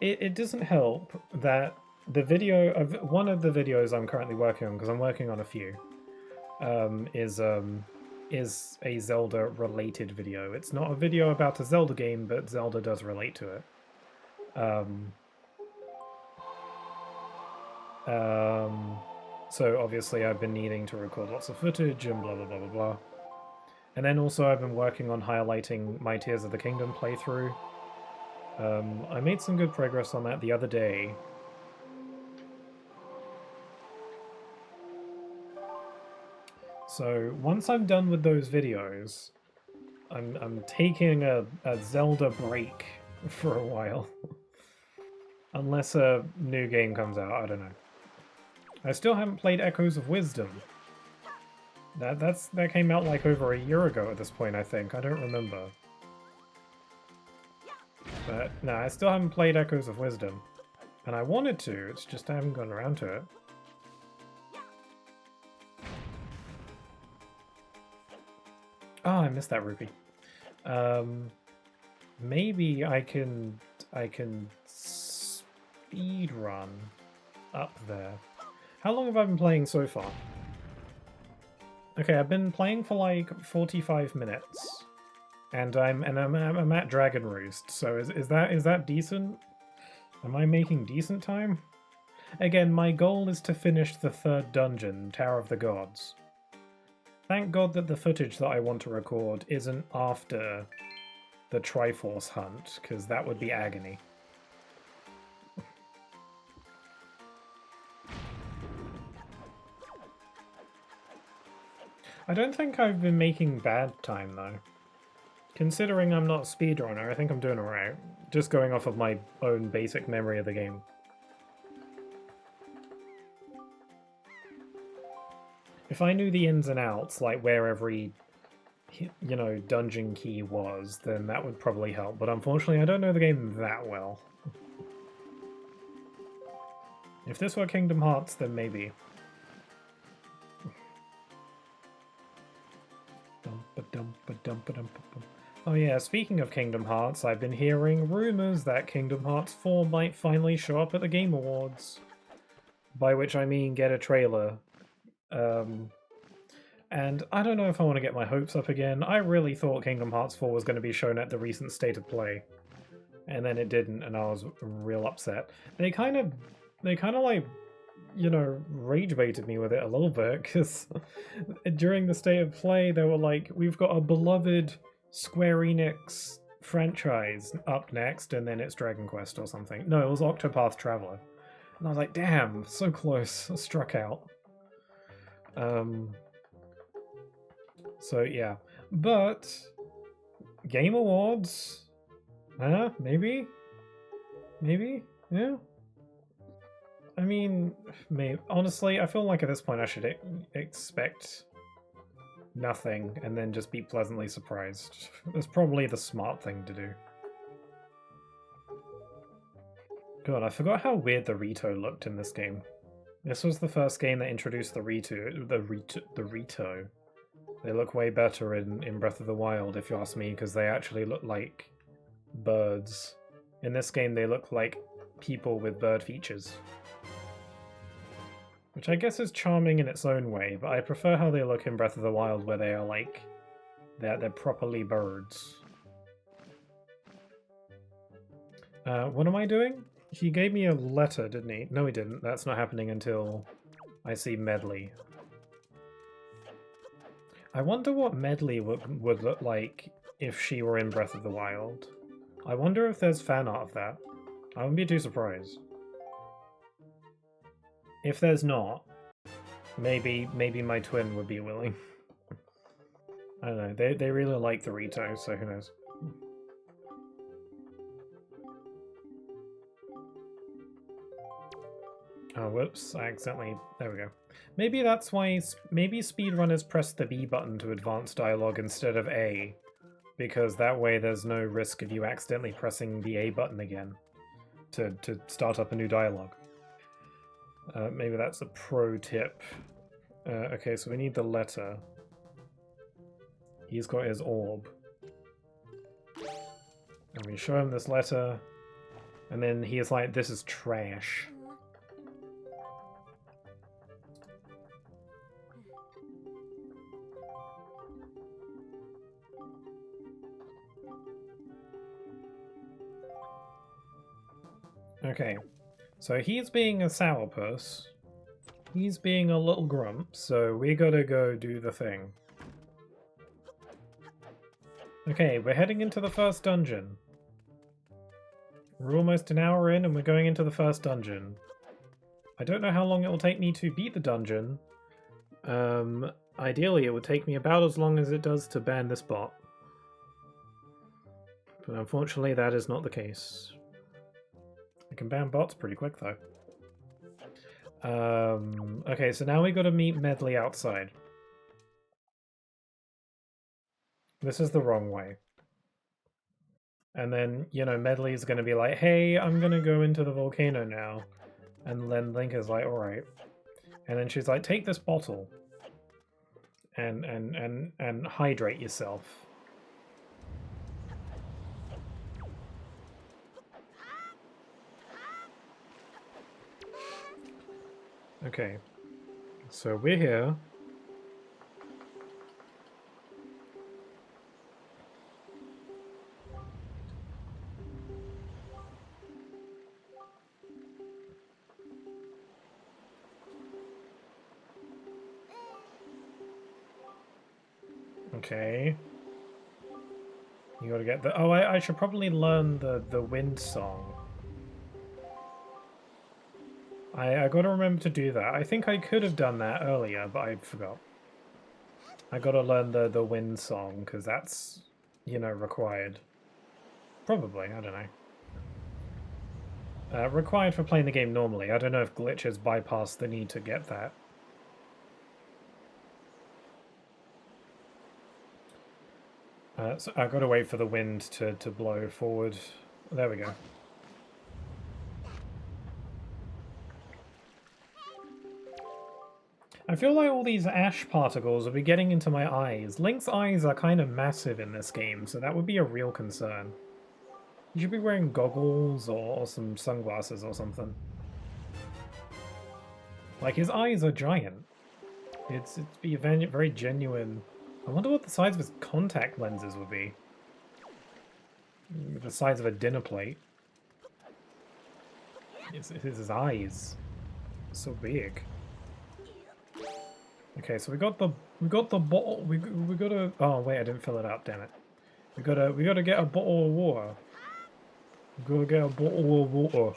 It doesn't help that the video of one of the videos I'm currently working on, because I'm working on a few, is a Zelda related video. It's not a video about a Zelda game, but Zelda does relate to it. So obviously I've been needing to record lots of footage and blah blah blah blah blah. And then also I've been working on highlighting my Tears of the Kingdom playthrough. I made some good progress on that the other day. So once I'm done with those videos, I'm taking a Zelda break for a while. Unless a new game comes out, I don't know. I still haven't played Echoes of Wisdom. That came out like over a year ago at this point, I think. I don't remember. But no, I still haven't played Echoes of Wisdom. And I wanted to, it's just I haven't gone around to it. Oh, I missed that rupee. Maybe I can speed run up there. How long have I been playing so far? Okay, I've been playing for like 45 minutes, and I'm at Dragon Roost. So is that decent? Am I making decent time? Again, my goal is to finish the 3rd dungeon, Tower of the Gods. Thank God that the footage that I want to record isn't after the Triforce hunt, because that would be agony. I don't think I've been making bad time, though. Considering I'm not a speedrunner, I think I'm doing alright. Just going off of my own basic memory of the game. If I knew the ins and outs, like where every, you know, dungeon key was, then that would probably help. But unfortunately, I don't know the game that well. If this were Kingdom Hearts, then maybe. Oh yeah, speaking of Kingdom Hearts, I've been hearing rumours that Kingdom Hearts 4 might finally show up at the Game Awards. By which I mean get a trailer. And I don't know if I want to get my hopes up again. I really thought Kingdom Hearts 4 was going to be shown at the recent State of Play. And then it didn't, and I was real upset. They kind of like, you know, rage baited me with it a little bit, because during the State of Play, they were like, we've got a beloved Square Enix franchise up next, and then it's Dragon Quest or something. No, it was Octopath Traveler. And I was like, damn, so close. I struck out. So yeah. But Game Awards? Maybe? Maybe? Yeah? I mean, maybe. Honestly, I feel like at this point I should expect nothing and then just be pleasantly surprised. That's probably the smart thing to do. God, I forgot how weird the Rito looked in this game. This was the first game that introduced the Rito. They look way better in Breath of the Wild, if you ask me, because they actually look like birds. In this game, they look like people with bird features. Which I guess is charming in its own way, but I prefer how they look in Breath of the Wild, where they are like... They're properly birds. What am I doing? He gave me a letter, didn't he? No, he didn't. That's not happening until I see Medley. I wonder what Medley would look like if she were in Breath of the Wild. I wonder if there's fan art of that. I wouldn't be too surprised. If there's not, maybe my twin would be willing. I don't know. They really like the Rito, so who knows. Oh, whoops, I accidentally... There we go. Maybe that's why... Maybe speedrunners press the B button to advance dialogue instead of A, because that way there's no risk of you accidentally pressing the A button again to start up a new dialogue. Maybe that's a pro tip. Okay, so we need the letter. He's got his orb. And we show him this letter, and then he is like, this is trash. Okay, so he's being a sourpuss. He's being a little grump, so we gotta go do the thing. Okay, we're heading into the first dungeon. We're almost an hour in and we're going into the first dungeon. I don't know how long it will take me to beat the dungeon. Ideally it would take me about as long as it does to ban this bot. But unfortunately that is not the case. I can ban bots pretty quick though. Okay, so now we gotta meet Medley outside. This is the wrong way. And then, you know, Medley's gonna be like, hey, I'm gonna go into the volcano now. And then Link is like, alright. And then she's like, take this bottle. And hydrate yourself. Okay, so we're here. Okay. You gotta get the... Oh, I should probably learn the wind song. I gotta remember to do that. I think I could have done that earlier, but I forgot. I gotta learn the wind song, because that's, you know, required. Probably, I don't know. Required for playing the game normally. I don't know if glitches bypass the need to get that. So I've got to wait for the wind to blow forward. There we go. I feel like all these ash particles will be getting into my eyes. Link's eyes are kind of massive in this game, so that would be a real concern. You should be wearing goggles or some sunglasses or something. Like, his eyes are giant. It's be very genuine. I wonder what the size of his contact lenses would be. The size of a dinner plate. It's his eyes. So big. Okay, so we got the bottle. We gotta. Oh wait, I didn't fill it up. Damn it. We gotta get a bottle of water. We gotta get a bottle of water.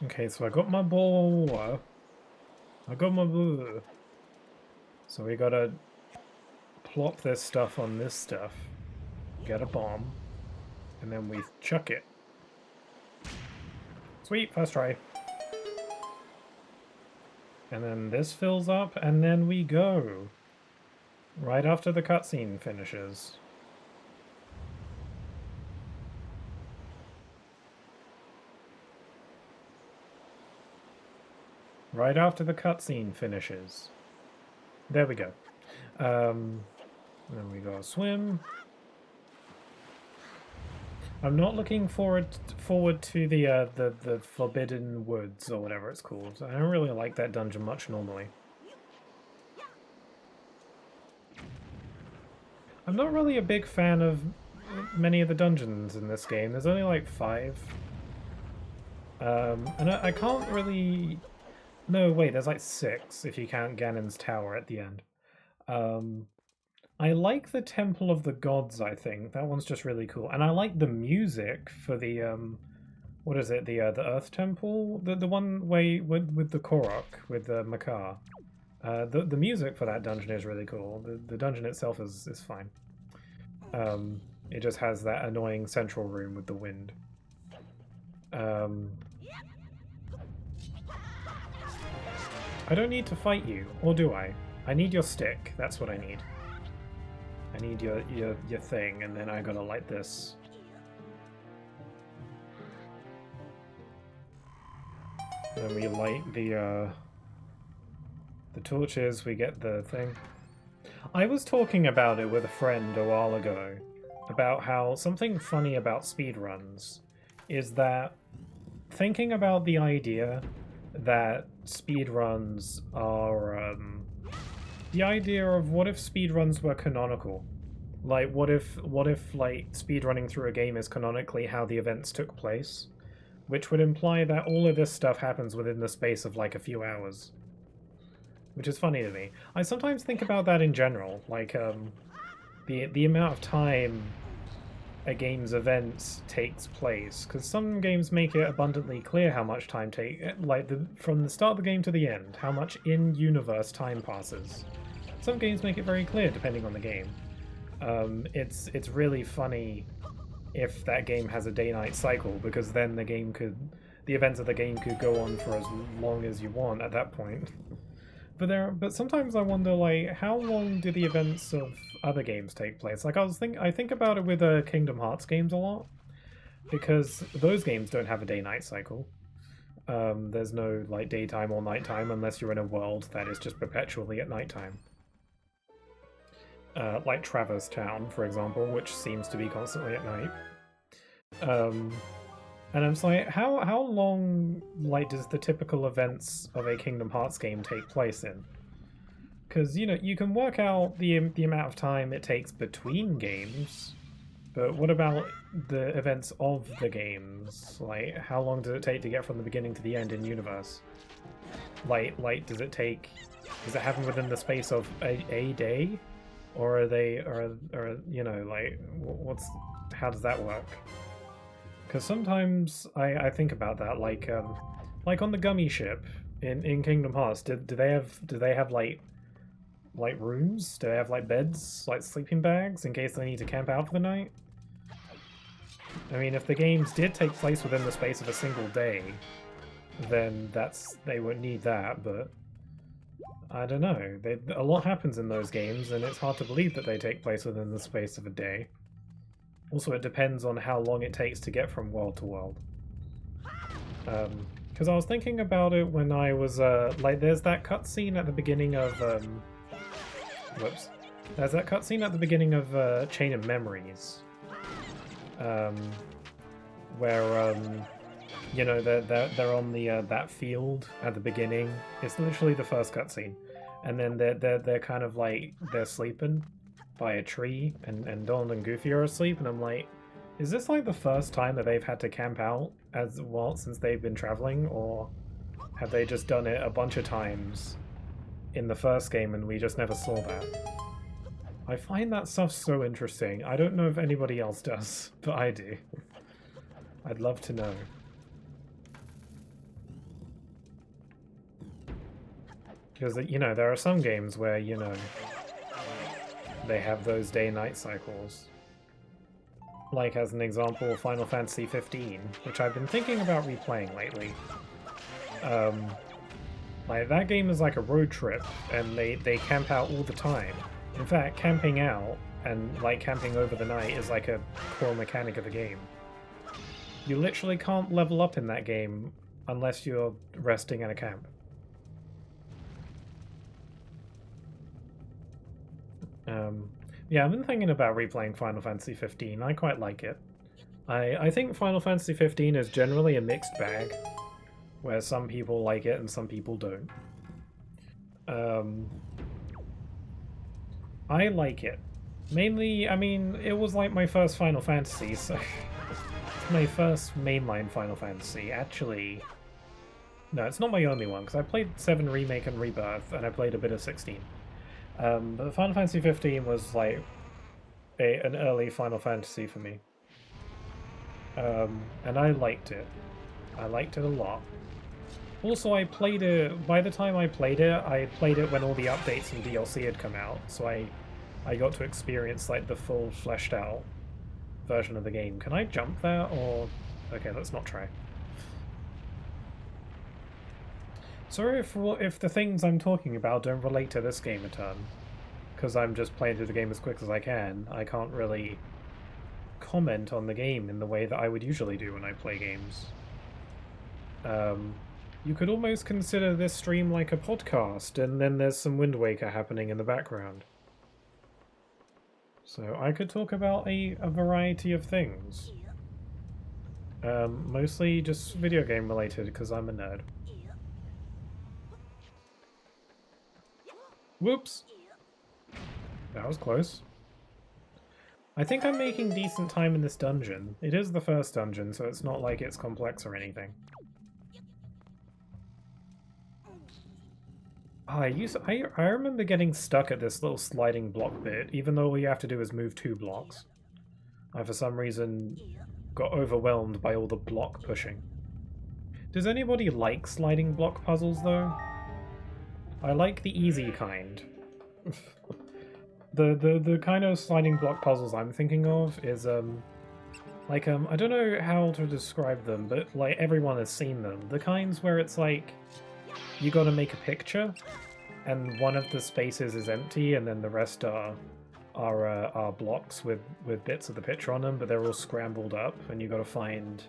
Okay, so I got my bottle of water. I got my blue. So we gotta plop this stuff on this stuff. Get a bomb. And then we chuck it. Sweet, first try. And then this fills up, and then we go. Right after the cutscene finishes. Right after the cutscene finishes. There we go. Then we go swim. I'm not looking forward to the Forbidden Woods or whatever it's called. I don't really like that dungeon much normally. I'm not really a big fan of many of the dungeons in this game. There's only like 5. And I can't really... No, wait, there's like 6 if you count Ganon's tower at the end. I like the Temple of the Gods, I think. That one's just really cool. And I like the music for the, what is it, the Earth Temple? The one way with the Korok, with the Makar. The music for that dungeon is really cool. The dungeon itself is fine. It just has that annoying central room with the wind. I don't need to fight you, or do I? I need your stick. That's what I need. I need your thing, and then I gotta light this. Then we light the torches, we get the thing. I was talking about it with a friend a while ago, about how something funny about speedruns is that thinking about the idea that speedruns are the idea of what if speedruns were canonical? Like what if like speedrunning through a game is canonically how the events took place? Which would imply that all of this stuff happens within the space of like a few hours. Which is funny to me. I sometimes think about that in general, like the amount of time a game's event takes place, because some games make it abundantly clear how much time from the start of the game to the end, how much in-universe time passes. Some games make it very clear depending on the game. It's really funny if that game has a day-night cycle, because then the events of the game could go on for as long as you want at that point. But sometimes I wonder, like, how long do the events of other games take place? Like, I think about it with Kingdom Hearts games a lot, because those games don't have a day-night cycle. There's no like daytime or nighttime unless you're in a world that is just perpetually at nighttime. Like Traverse Town, for example, which seems to be constantly at night. And I'm just like, how long like does the typical events of a Kingdom Hearts game take place in? Because you can work out the amount of time it takes between games, but what about the events of the games? Like, how long does it take to get from the beginning to the end in universe? Like does it happen within the space of a day, or how does that work? Because sometimes I think about that, like on the gummy ship in Kingdom Hearts, do they have like rooms? Do they have like beds, like sleeping bags, in case they need to camp out for the night? I mean, if the games did take place within the space of a single day, then they would need that. But I don't know. A lot happens in those games, and it's hard to believe that they take place within the space of a day. Also, it depends on how long it takes to get from world to world. Because I was thinking about it when I was, there's that cutscene at the beginning of, whoops. There's that cutscene at the beginning of Chain of Memories. Where, they're on that field at the beginning. It's literally the first cutscene. And then they're kind of like, they're sleeping by a tree, and Donald and Goofy are asleep, and I'm like, is this like the first time that they've had to camp out since they've been traveling, or have they just done it a bunch of times in the first game and we just never saw that? I find that stuff so interesting. I don't know if anybody else does, but I do. I'd love to know. Because, there are some games where, they have those day-night cycles. Like, as an example, Final Fantasy 15, which I've been thinking about replaying lately. Like, that game is like a road trip, and they camp out all the time. In fact, camping out and, like, camping over the night is like a core mechanic of the game. You literally can't level up in that game unless you're resting at a camp. Yeah, I've been thinking about replaying Final Fantasy 15. I quite like it. I think Final Fantasy 15 is generally a mixed bag, where some people like it and some people don't. I like it. Mainly, I mean, it was like my first Final Fantasy, so It's my first mainline Final Fantasy. Actually, no, it's not my only one, because I played 7 Remake and Rebirth, and I played a bit of 16. But Final Fantasy 15 was like an early Final Fantasy for me. And I liked it. I liked it a lot. Also, I played it, by the time I played it when all the updates and DLC had come out, so I got to experience like the full fleshed out version of the game. Can I jump there, or... Okay, let's not try. Sorry if the things I'm talking about don't relate to this game a ton, because I'm just playing through the game as quick as I can. I can't really comment on the game in the way that I would usually do when I play games. You could almost consider this stream like a podcast, and then there's some Wind Waker happening in the background. So I could talk about a variety of things. Mostly just video game related, because I'm a nerd. Whoops! That was close. I think I'm making decent time in this dungeon. It is the first dungeon, so it's not like it's complex or anything. I remember getting stuck at this little sliding block bit, even though all you have to do is move 2 blocks. I, for some reason, got overwhelmed by all the block pushing. Does anybody like sliding block puzzles, though? I like the easy kind. The kind of sliding block puzzles I'm thinking of is, I don't know how to describe them, but, like, everyone has seen them. The kinds where it's like, you gotta make a picture, and one of the spaces is empty, and then the rest are blocks with bits of the picture on them, but they're all scrambled up, and you gotta find,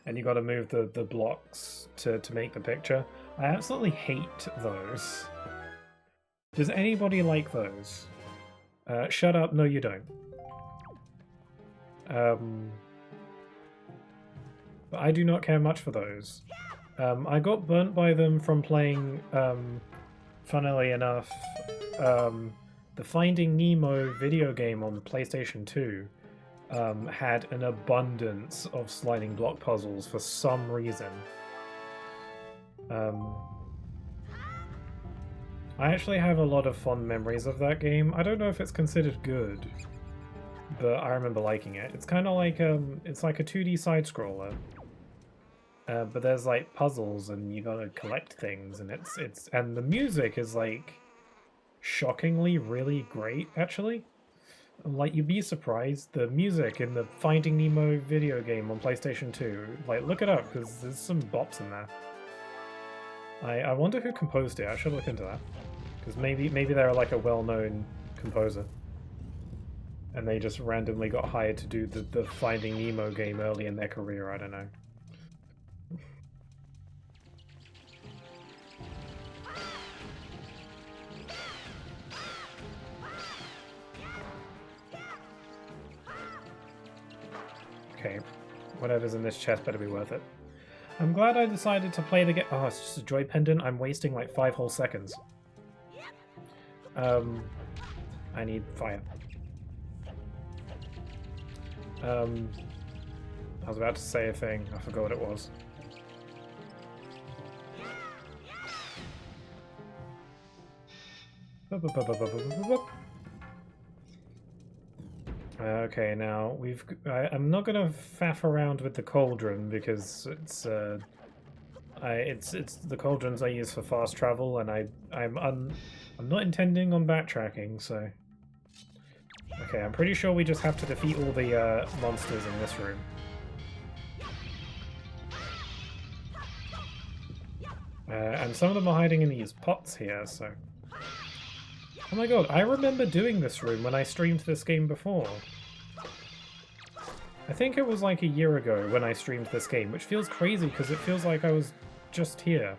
and you gotta move the blocks to make the picture. I absolutely hate those. Does anybody like those? Shut up, no you don't. But I do not care much for those. I got burnt by them from playing, funnily enough, the Finding Nemo video game on the PlayStation 2 had an abundance of sliding block puzzles for some reason. I actually have a lot of fond memories of that game. I don't know if it's considered good, but I remember liking it. It's kind of like it's like a 2D side-scroller, but there's like puzzles and you gotta collect things, and and the music is like shockingly really great actually. Like, you'd be surprised, the music in the Finding Nemo video game on PlayStation 2. Like, look it up because there's some bops in there. I wonder who composed it. I should look into that. Because maybe they're like a well-known composer. And they just randomly got hired to do the Finding Nemo game early in their career, I don't know. Okay, whatever's in this chest better be worth it. I'm glad I decided to play the game. Oh, it's just a joy pendant. I'm wasting like 5 whole seconds. I need fire. I was about to say a thing. I forgot what it was. Okay, now I'm not gonna faff around with the cauldron because it's the cauldrons I use for fast travel, and I'm not intending on backtracking, so. Okay, I'm pretty sure we just have to defeat all the monsters in this room. And some of them are hiding in these pots here, so. Oh my god, I remember doing this room when I streamed this game before. I think it was like a year ago when I streamed this game, which feels crazy because it feels like I was just here.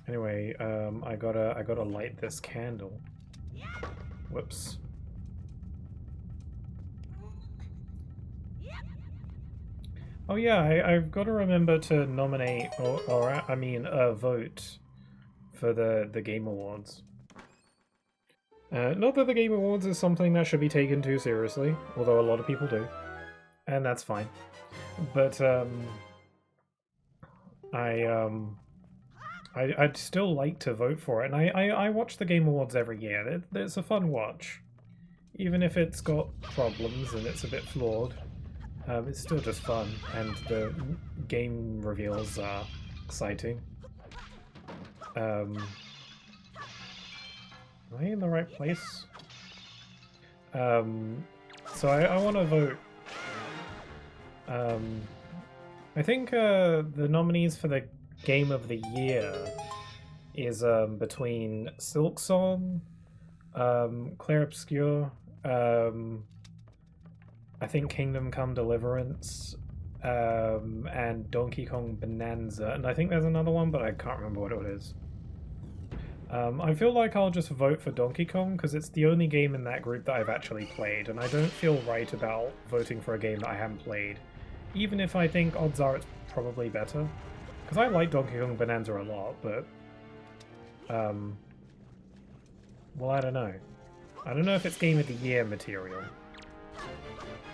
Anyway, I gotta light this candle. Whoops. Oh yeah, I've got to remember to nominate, or vote for the Game Awards. Not that the Game Awards is something that should be taken too seriously, although a lot of people do, and that's fine. But I'd still like to vote for it, and I watch the Game Awards every year. It's a fun watch, even if it's got problems and it's a bit flawed. It's still just fun, and the game reveals are exciting. Am I in the right place? So I want to vote. I think the nominees for the Game of the Year is between Silksong, Clair Obscur, I think Kingdom Come Deliverance, and Donkey Kong Bonanza, and I think there's another one, but I can't remember what it is. I feel like I'll just vote for Donkey Kong because it's the only game in that group that I've actually played, and I don't feel right about voting for a game that I haven't played, even if I think odds are it's probably better. Because I like Donkey Kong Bonanza a lot, but well, I don't know. I don't know if it's Game of the Year material.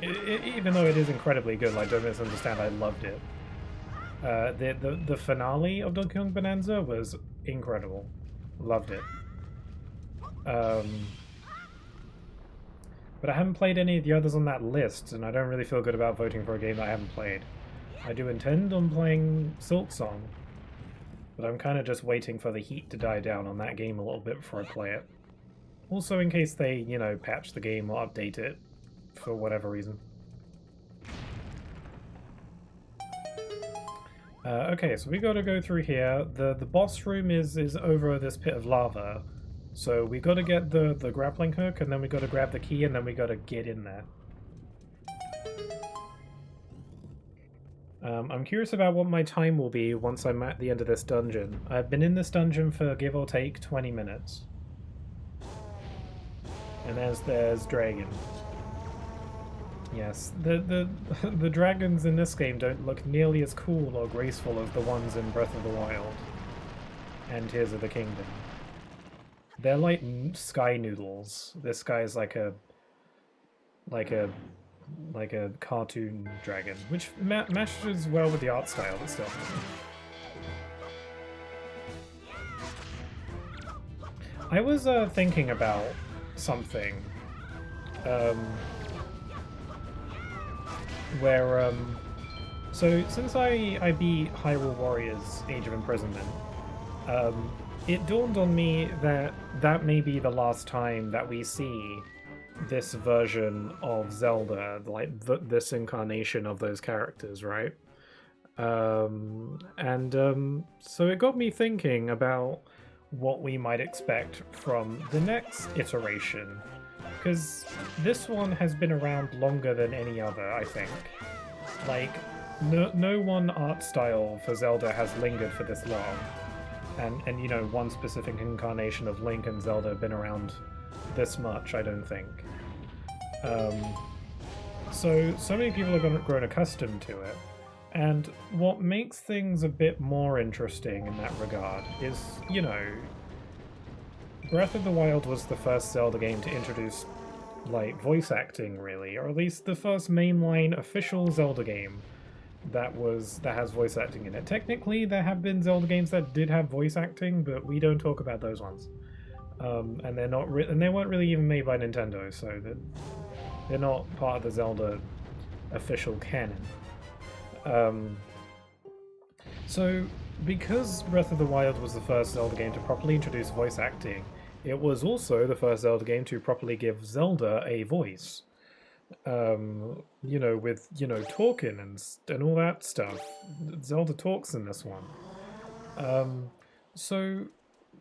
Even though it is incredibly good, like, don't misunderstand, I loved it. The finale of Donkey Kong Bonanza was incredible. Loved it. But I haven't played any of the others on that list, and I don't really feel good about voting for a game that I haven't played. I do intend on playing Silksong, but I'm kind of just waiting for the heat to die down on that game a little bit before I play it. Also in case they, you know, patch the game or update it for whatever reason. Okay, so we gotta go through here. The boss room is over this pit of lava. So we gotta get the grappling hook, and then we gotta grab the key, and then we gotta get in there. I'm curious about what my time will be once I'm at the end of this dungeon. I've been in this dungeon for give or take 20 minutes. And there's dragon. Yes, the dragons in this game don't look nearly as cool or graceful as the ones in Breath of the Wild and Tears of the Kingdom. They're like sky noodles. This guy's like a cartoon dragon, which matches well with the art style, but still. I was thinking about something. Where, so since I beat Hyrule Warriors Age of Imprisonment, it dawned on me that that may be the last time that we see this version of Zelda, like this incarnation of those characters, right? So it got me thinking about what we might expect from the next iteration. Because this one has been around longer than any other, I think. Like, no one art style for Zelda has lingered for this long. And you know, one specific incarnation of Link and Zelda have been around this much, I don't think. So many people have grown accustomed to it. And what makes things a bit more interesting in that regard is, you know, Breath of the Wild was the first Zelda game to introduce, like, voice acting, really, or at least the first mainline official Zelda game that has voice acting in it. Technically, there have been Zelda games that did have voice acting, but we don't talk about those ones. And they're not, and they weren't really even made by Nintendo, so they're not part of the Zelda official canon. So, because Breath of the Wild was the first Zelda game to properly introduce voice acting, it was also the first Zelda game to properly give Zelda a voice. You know, with, you know, talking and all that stuff. Zelda talks in this one. So,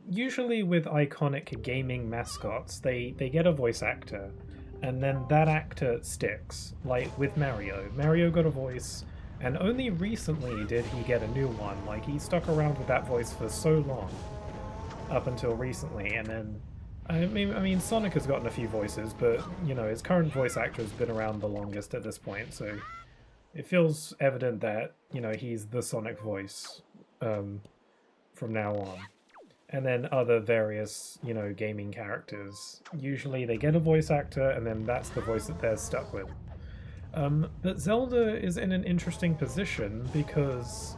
usually with iconic gaming mascots, they get a voice actor, and then that actor sticks. Like with Mario. Mario got a voice, and only recently did he get a new one. Like, he stuck around with that voice for so long. Up until recently, and then... I mean, Sonic has gotten a few voices, but, you know, his current voice actor has been around the longest at this point, so... It feels evident that, you know, he's the Sonic voice, from now on. and then other various, you know, gaming characters. Usually they get a voice actor, and then that's the voice that they're stuck with. But Zelda is in an interesting position because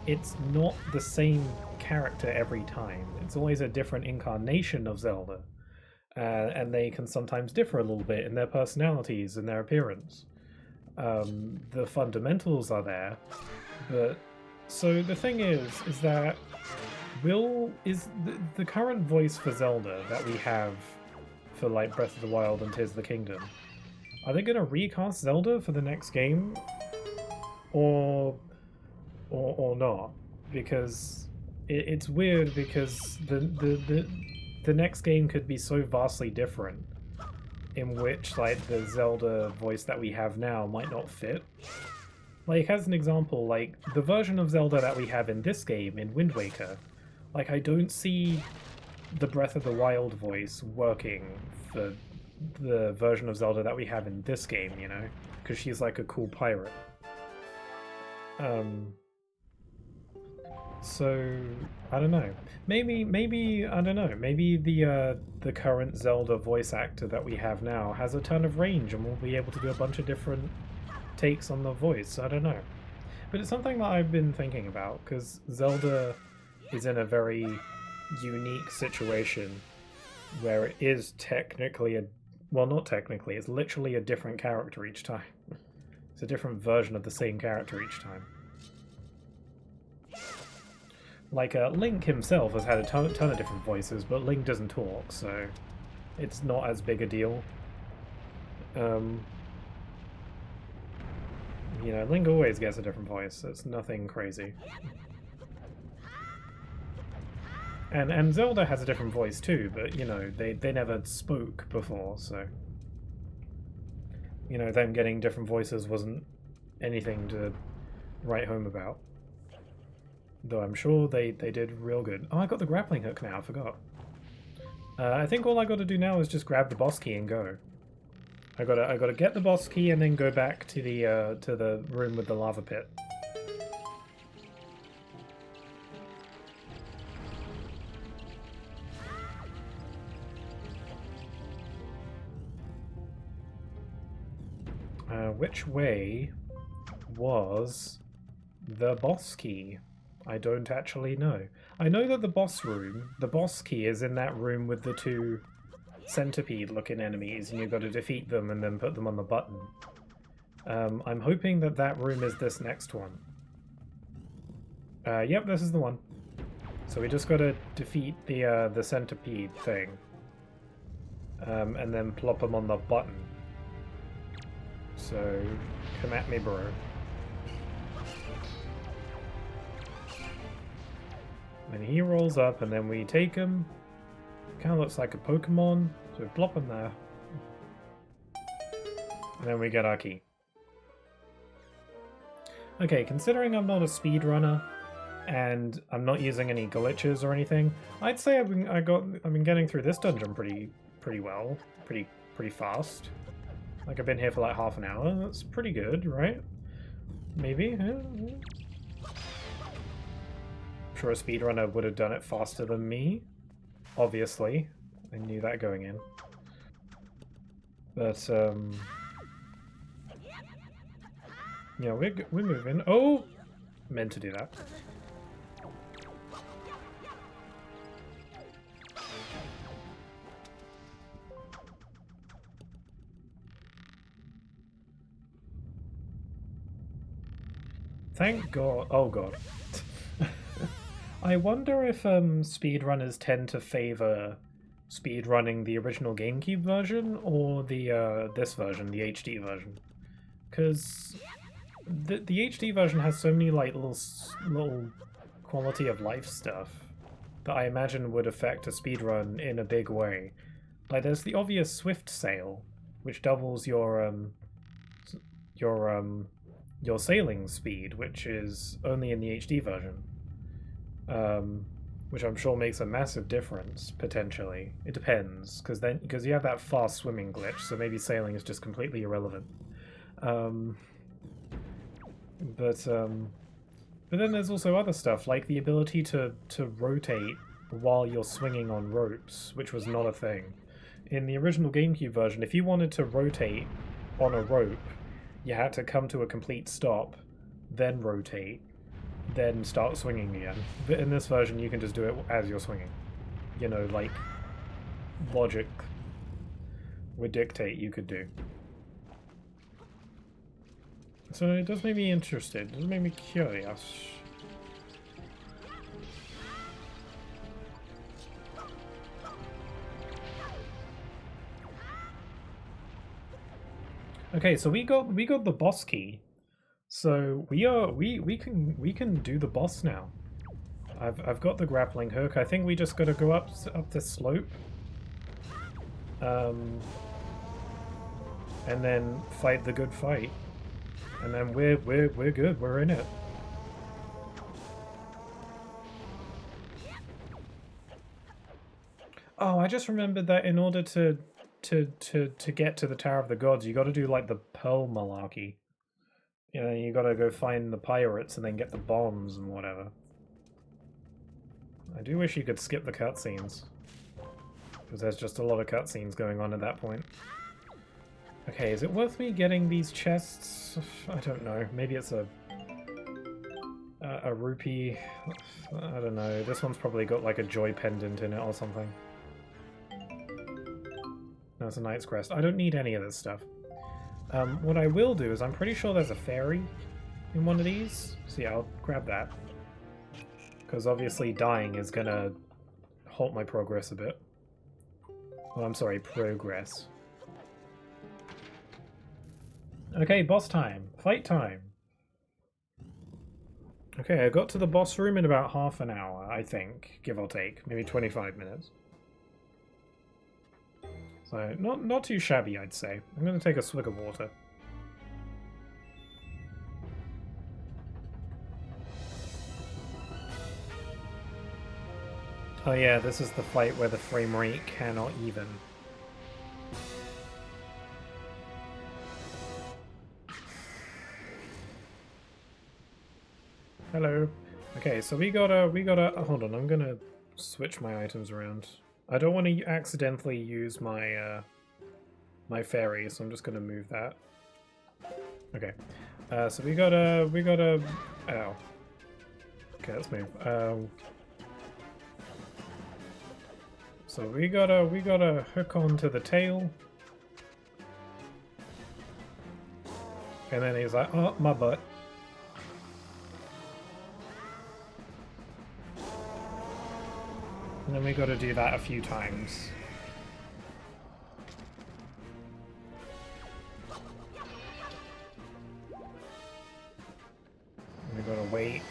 it's not the same character every time. It's always a different incarnation of Zelda. And they can sometimes differ a little bit in their personalities and their appearance. The fundamentals are there, but so the thing is that the current voice for Zelda that we have for like Breath of the Wild and Tears of the Kingdom, are they going to recast Zelda for the next game, or not? Because it's weird because the next game could be so vastly different, in which like the Zelda voice that we have now might not fit. Like, as an example, like the version of Zelda that we have in this game, in Wind Waker, like I don't see the Breath of the Wild voice working for the version of Zelda that we have in this game, you know, because she's like a cool pirate. So I don't know. Maybe I don't know. Maybe the current Zelda voice actor that we have now has a ton of range, and we'll be able to do a bunch of different takes on the voice. I don't know. But it's something that I've been thinking about because Zelda is in a very unique situation where it is technically well, not technically, it's literally a different character each time. It's a different version of the same character each time. Like, Link himself has had a ton of different voices, but Link doesn't talk, so it's not as big a deal. You know, Link always gets a different voice, it's nothing crazy. And Zelda has a different voice too, but, you know, they never spoke before, so... You know, them getting different voices wasn't anything to write home about. Though I'm sure they did real good. Oh, I got the grappling hook now, I forgot. I think all I gotta do now is just grab the boss key and go. I gotta get the boss key and then go back to the room with the lava pit. Which way was the boss key? I don't actually know. I know that the boss key is in that room with the two centipede-looking enemies, and you've got to defeat them and then put them on the button. I'm hoping that that room is this next one. Yep, this is the one. So we just got to defeat the centipede thing, and then plop them on the button. So come at me, bro. And he rolls up, and then we take him. Kind of looks like a Pokemon, so we plop him there. And then we get our key. Okay, considering I'm not a speedrunner, and I'm not using any glitches or anything, I'd say I've been getting through this dungeon pretty well, pretty fast. Like, I've been here for like half an hour. That's pretty good, right? Maybe. I'm sure a speedrunner would have done it faster than me. Obviously. I knew that going in. But, yeah, we're moving. Oh! Meant to do that. Thank God. Oh God. I wonder if speedrunners tend to favor speedrunning the original GameCube version or the this version, the HD version. Because the HD version has so many like little quality of life stuff that I imagine would affect a speedrun in a big way. Like there's the obvious Swift sail, which doubles your sailing speed, which is only in the HD version. Which I'm sure makes a massive difference, potentially. It depends, because you have that fast swimming glitch, so maybe sailing is just completely irrelevant. But then there's also other stuff, like the ability to rotate while you're swinging on ropes, which was not a thing. In the original GameCube version, if you wanted to rotate on a rope, you had to come to a complete stop, then rotate, then start swinging again. But in this version, you can just do it as you're swinging. You know, like logic would dictate you could do. So it does make me interested, it does make me curious. Okay, so we got the boss key. So we can do the boss now. I've got the grappling hook. I think we just got to go up the slope. And then fight the good fight. And then we're good. We're in it. Oh, I just remembered that in order to get to the Tower of the Gods, you got to do like the Pearl Malarkey. You know, you got to go find the pirates and then get the bombs and whatever. I do wish you could skip the cutscenes, because there's just a lot of cutscenes going on at that point. Okay, is it worth me getting these chests? I don't know. Maybe it's a rupee. I don't know. This one's probably got like a joy pendant in it or something. No, it's a Knight's Crest. I don't need any of this stuff. What I will do is I'm pretty sure there's a fairy in one of these. So yeah, I'll grab that. Because obviously dying is gonna halt my progress a bit. Oh, I'm sorry, progress. Okay, boss time. Fight time. Okay, I got to the boss room in about half an hour, I think, give or take. Maybe 25 minutes. So, not too shabby, I'd say. I'm going to take a swig of water. Oh yeah, this is the fight where the frame rate cannot even. Hello. Okay, so we gotta hold on, I'm gonna switch my items around. I don't want to accidentally use my my fairy, so I'm just gonna move that. Okay. So we gotta ow. Okay, let's move. So we gotta hook onto the tail. And then he's like, oh, my butt. And then we got to do that a few times. And we got to wait.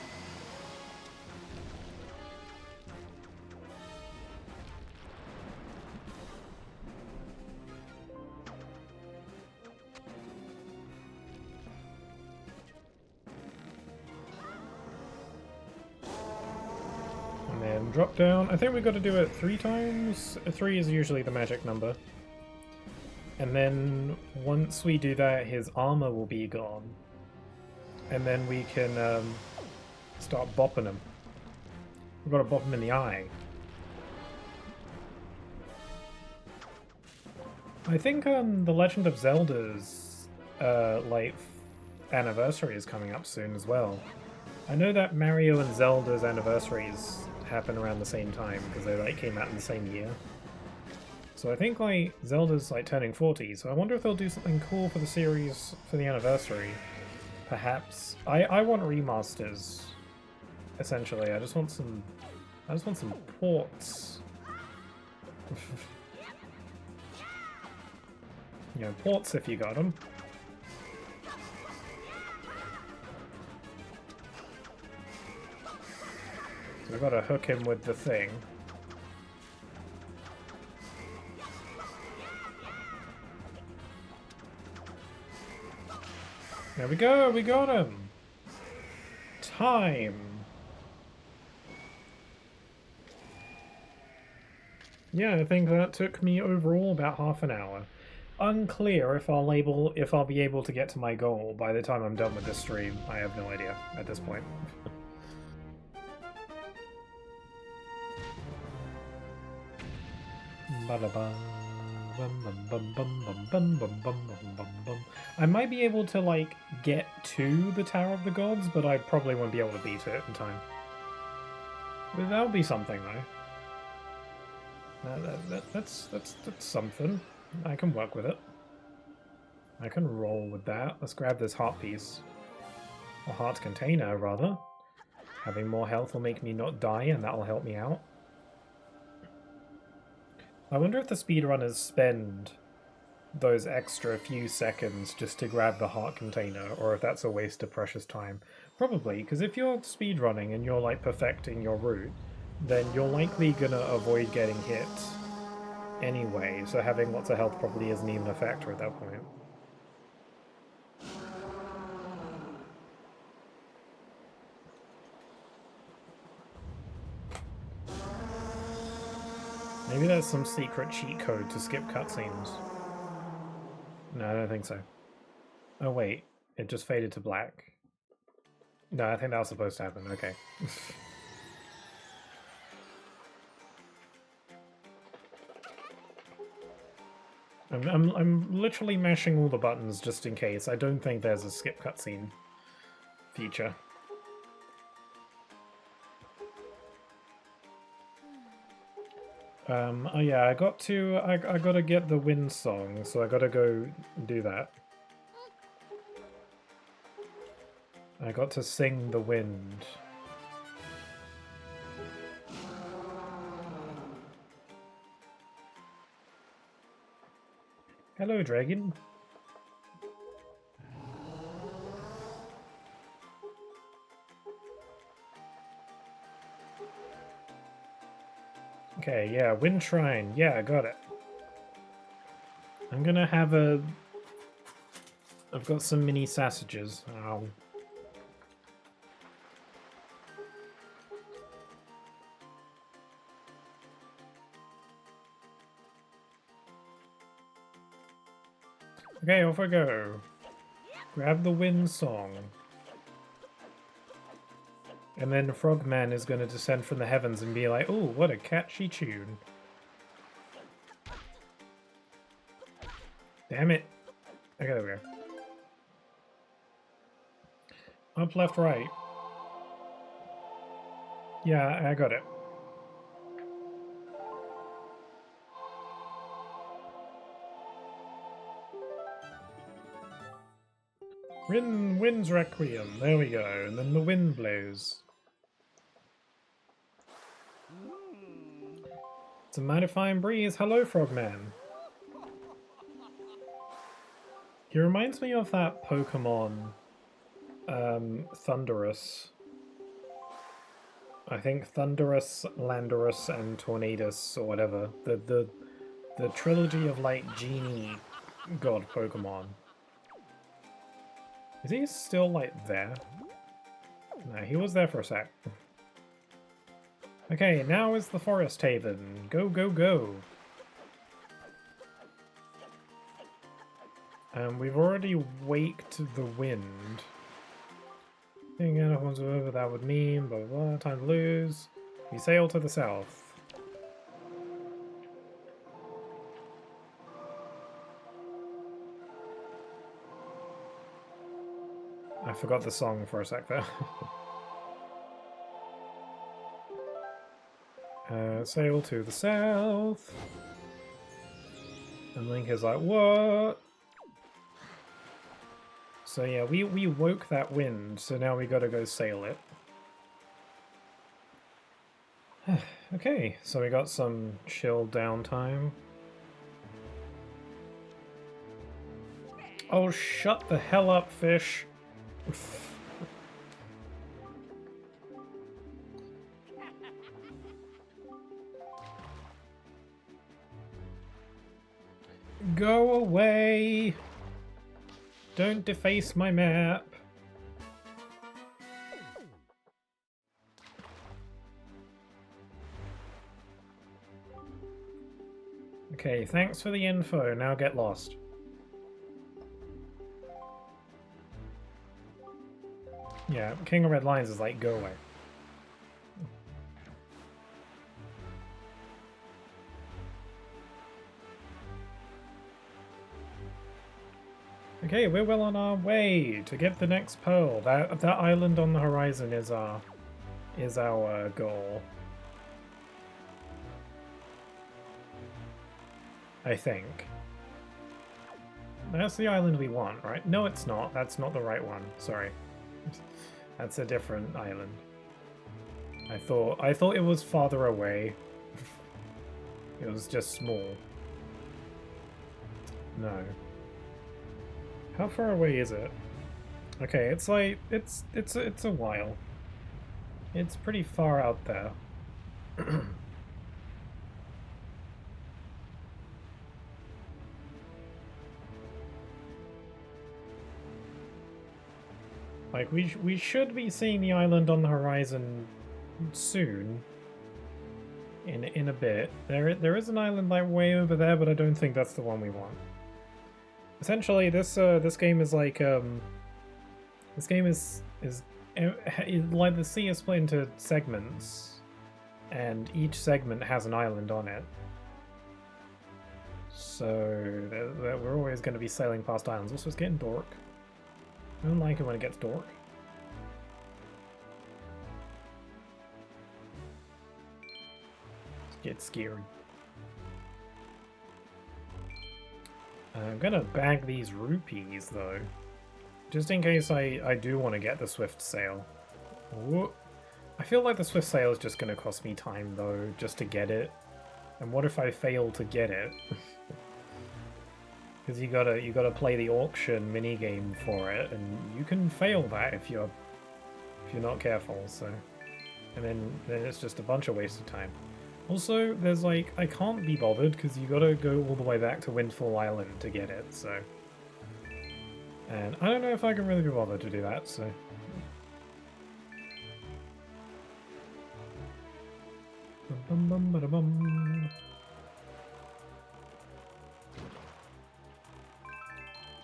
Drop down. I think we've got to do it 3 times. 3 is usually the magic number. And then once we do that, his armor will be gone. And then we can start bopping him. We've got to bop him in the eye. I think The Legend of Zelda's like anniversary is coming up soon as well. I know that Mario and Zelda's anniversaries happen around the same time because they like came out in the same year. So I think like Zelda's like turning 40, so I wonder if they'll do something cool for the series for the anniversary. Perhaps. I want remasters. Essentially, I just want some ports. You know, ports if you got them. We've got to hook him with the thing. There we go, we got him! Time! Yeah, I think that took me overall about half an hour. Unclear if I'll be able to get to my goal by the time I'm done with this stream. I have no idea at this point. I might be able to, like, get to the Tower of the Gods, but I probably won't be able to beat it in time. But that'll be something, though. That's something. I can work with it. I can roll with that. Let's grab this heart piece. A heart container, rather. Having more health will make me not die, and that'll help me out. I wonder if the speedrunners spend those extra few seconds just to grab the heart container, or if that's a waste of precious time. Probably, because if you're speedrunning and you're like perfecting your route, then you're likely gonna avoid getting hit anyway, so having lots of health probably isn't even a factor at that point. Maybe there's some secret cheat code to skip cutscenes. No, I don't think so. Oh wait, it just faded to black. No, I think that was supposed to happen, okay. I'm literally mashing all the buttons just in case. I don't think there's a skip cutscene feature. Oh yeah, I gotta get the wind song, so I gotta go do that. I got to sing the wind. Hello, dragon. Okay, yeah, Wind Shrine. Yeah, I got it. I'm gonna have a... I've got some mini sausages. Oh. Okay, off I go. Grab the wind song. And then Frogman is going to descend from the heavens and be like, "Oh, what a catchy tune." Damn it. Okay, there we go. Up, left, right. Yeah, I got it. Wind's Requiem. There we go. And then the wind blows. It's a mighty fine breeze. Hello, Frogman. He reminds me of that Pokemon, Thundurus. I think Thundurus, Landorus, and Tornadus, or whatever. The trilogy of, like, genie god Pokemon. Is he still, like, there? No, he was there for a sec. Okay, now is the Forest Haven. Go, go, go! We've already waked the wind. Thinking out of whatever that would mean, blah, blah, blah, time to lose. We sail to the south. I forgot the song for a sec there. Sail to the south. And Link is like, what? So yeah, we woke that wind, so now we gotta go sail it. Okay, so we got some chill downtime. Oh, shut the hell up, fish! Go away! Don't deface my map! Okay, thanks for the info, now get lost. Yeah, King of Red Lions is like, go away. Okay, we're well on our way to get the next pearl. That island on the horizon is our goal. I think. That's the island we want, right? No, it's not. That's not the right one. Sorry. That's a different island. I thought it was farther away. It was just small. No. How far away is it? Okay, it's like it's a while. It's pretty far out there. Like we should be seeing the island on the horizon soon. In a bit. There is an island like way over there, but I don't think that's the one we want. Essentially, this game is like this game is like the sea is split into segments, and each segment has an island on it. So we're always going to be sailing past islands. Also, it's getting dark. I don't like it when it gets dark. It gets scary. I'm gonna bag these rupees though, just in case I do want to get the swift sail. Ooh. I feel like the swift sail is just gonna cost me time though, just to get it. And what if I fail to get it? Because you gotta play the auction minigame for it, and you can fail that if you're not careful. So, and then it's just a bunch of wasted time. Also, there's like I can't be bothered because you gotta go all the way back to Windfall Island to get it. So, and I don't know if I can really be bothered to do that. So. Bum, bum, bum, bum.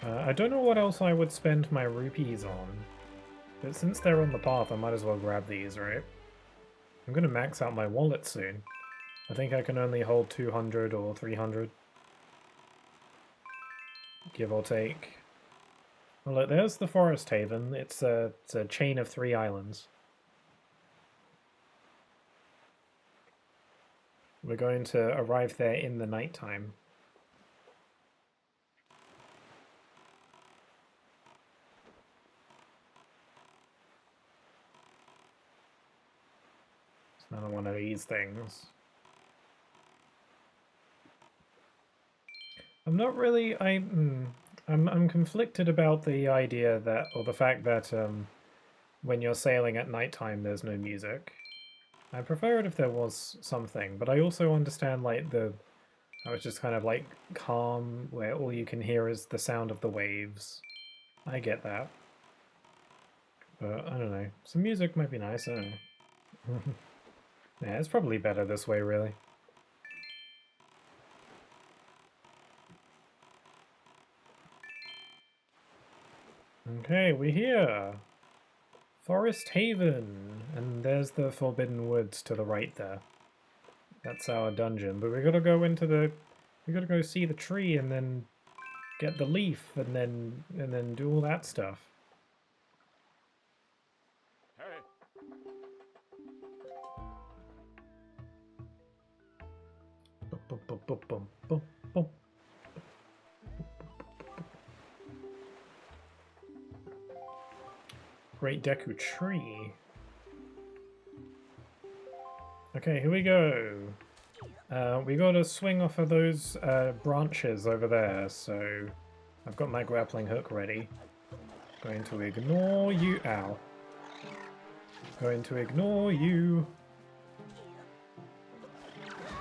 I don't know what else I would spend my rupees on, but since they're on the path, I might as well grab these, right? I'm gonna max out my wallet soon. I think I can only hold 200 or 300. Give or take. Well, look, there's the Forest Haven. It's a chain of 3 islands. We're going to arrive there in the nighttime. It's another one of these things. I'm not really. I'm conflicted about the idea that, or the fact that when you're sailing at nighttime, there's no music. I prefer it if there was something, but I also understand like I was just kind of like calm, where all you can hear is the sound of the waves. I get that, but I don't know. Some music might be nice. I don't know. Yeah, it's probably better this way, really. Okay, we're here. Forest Haven, and there's the Forbidden Woods to the right there. That's our dungeon, but we gotta go we gotta go see the tree and then get the leaf and then do all that stuff. Great Deku Tree. Okay, here we go. We gotta swing off of those branches over there, so I've got my grappling hook ready. Going to ignore you. Ow. Going to ignore you.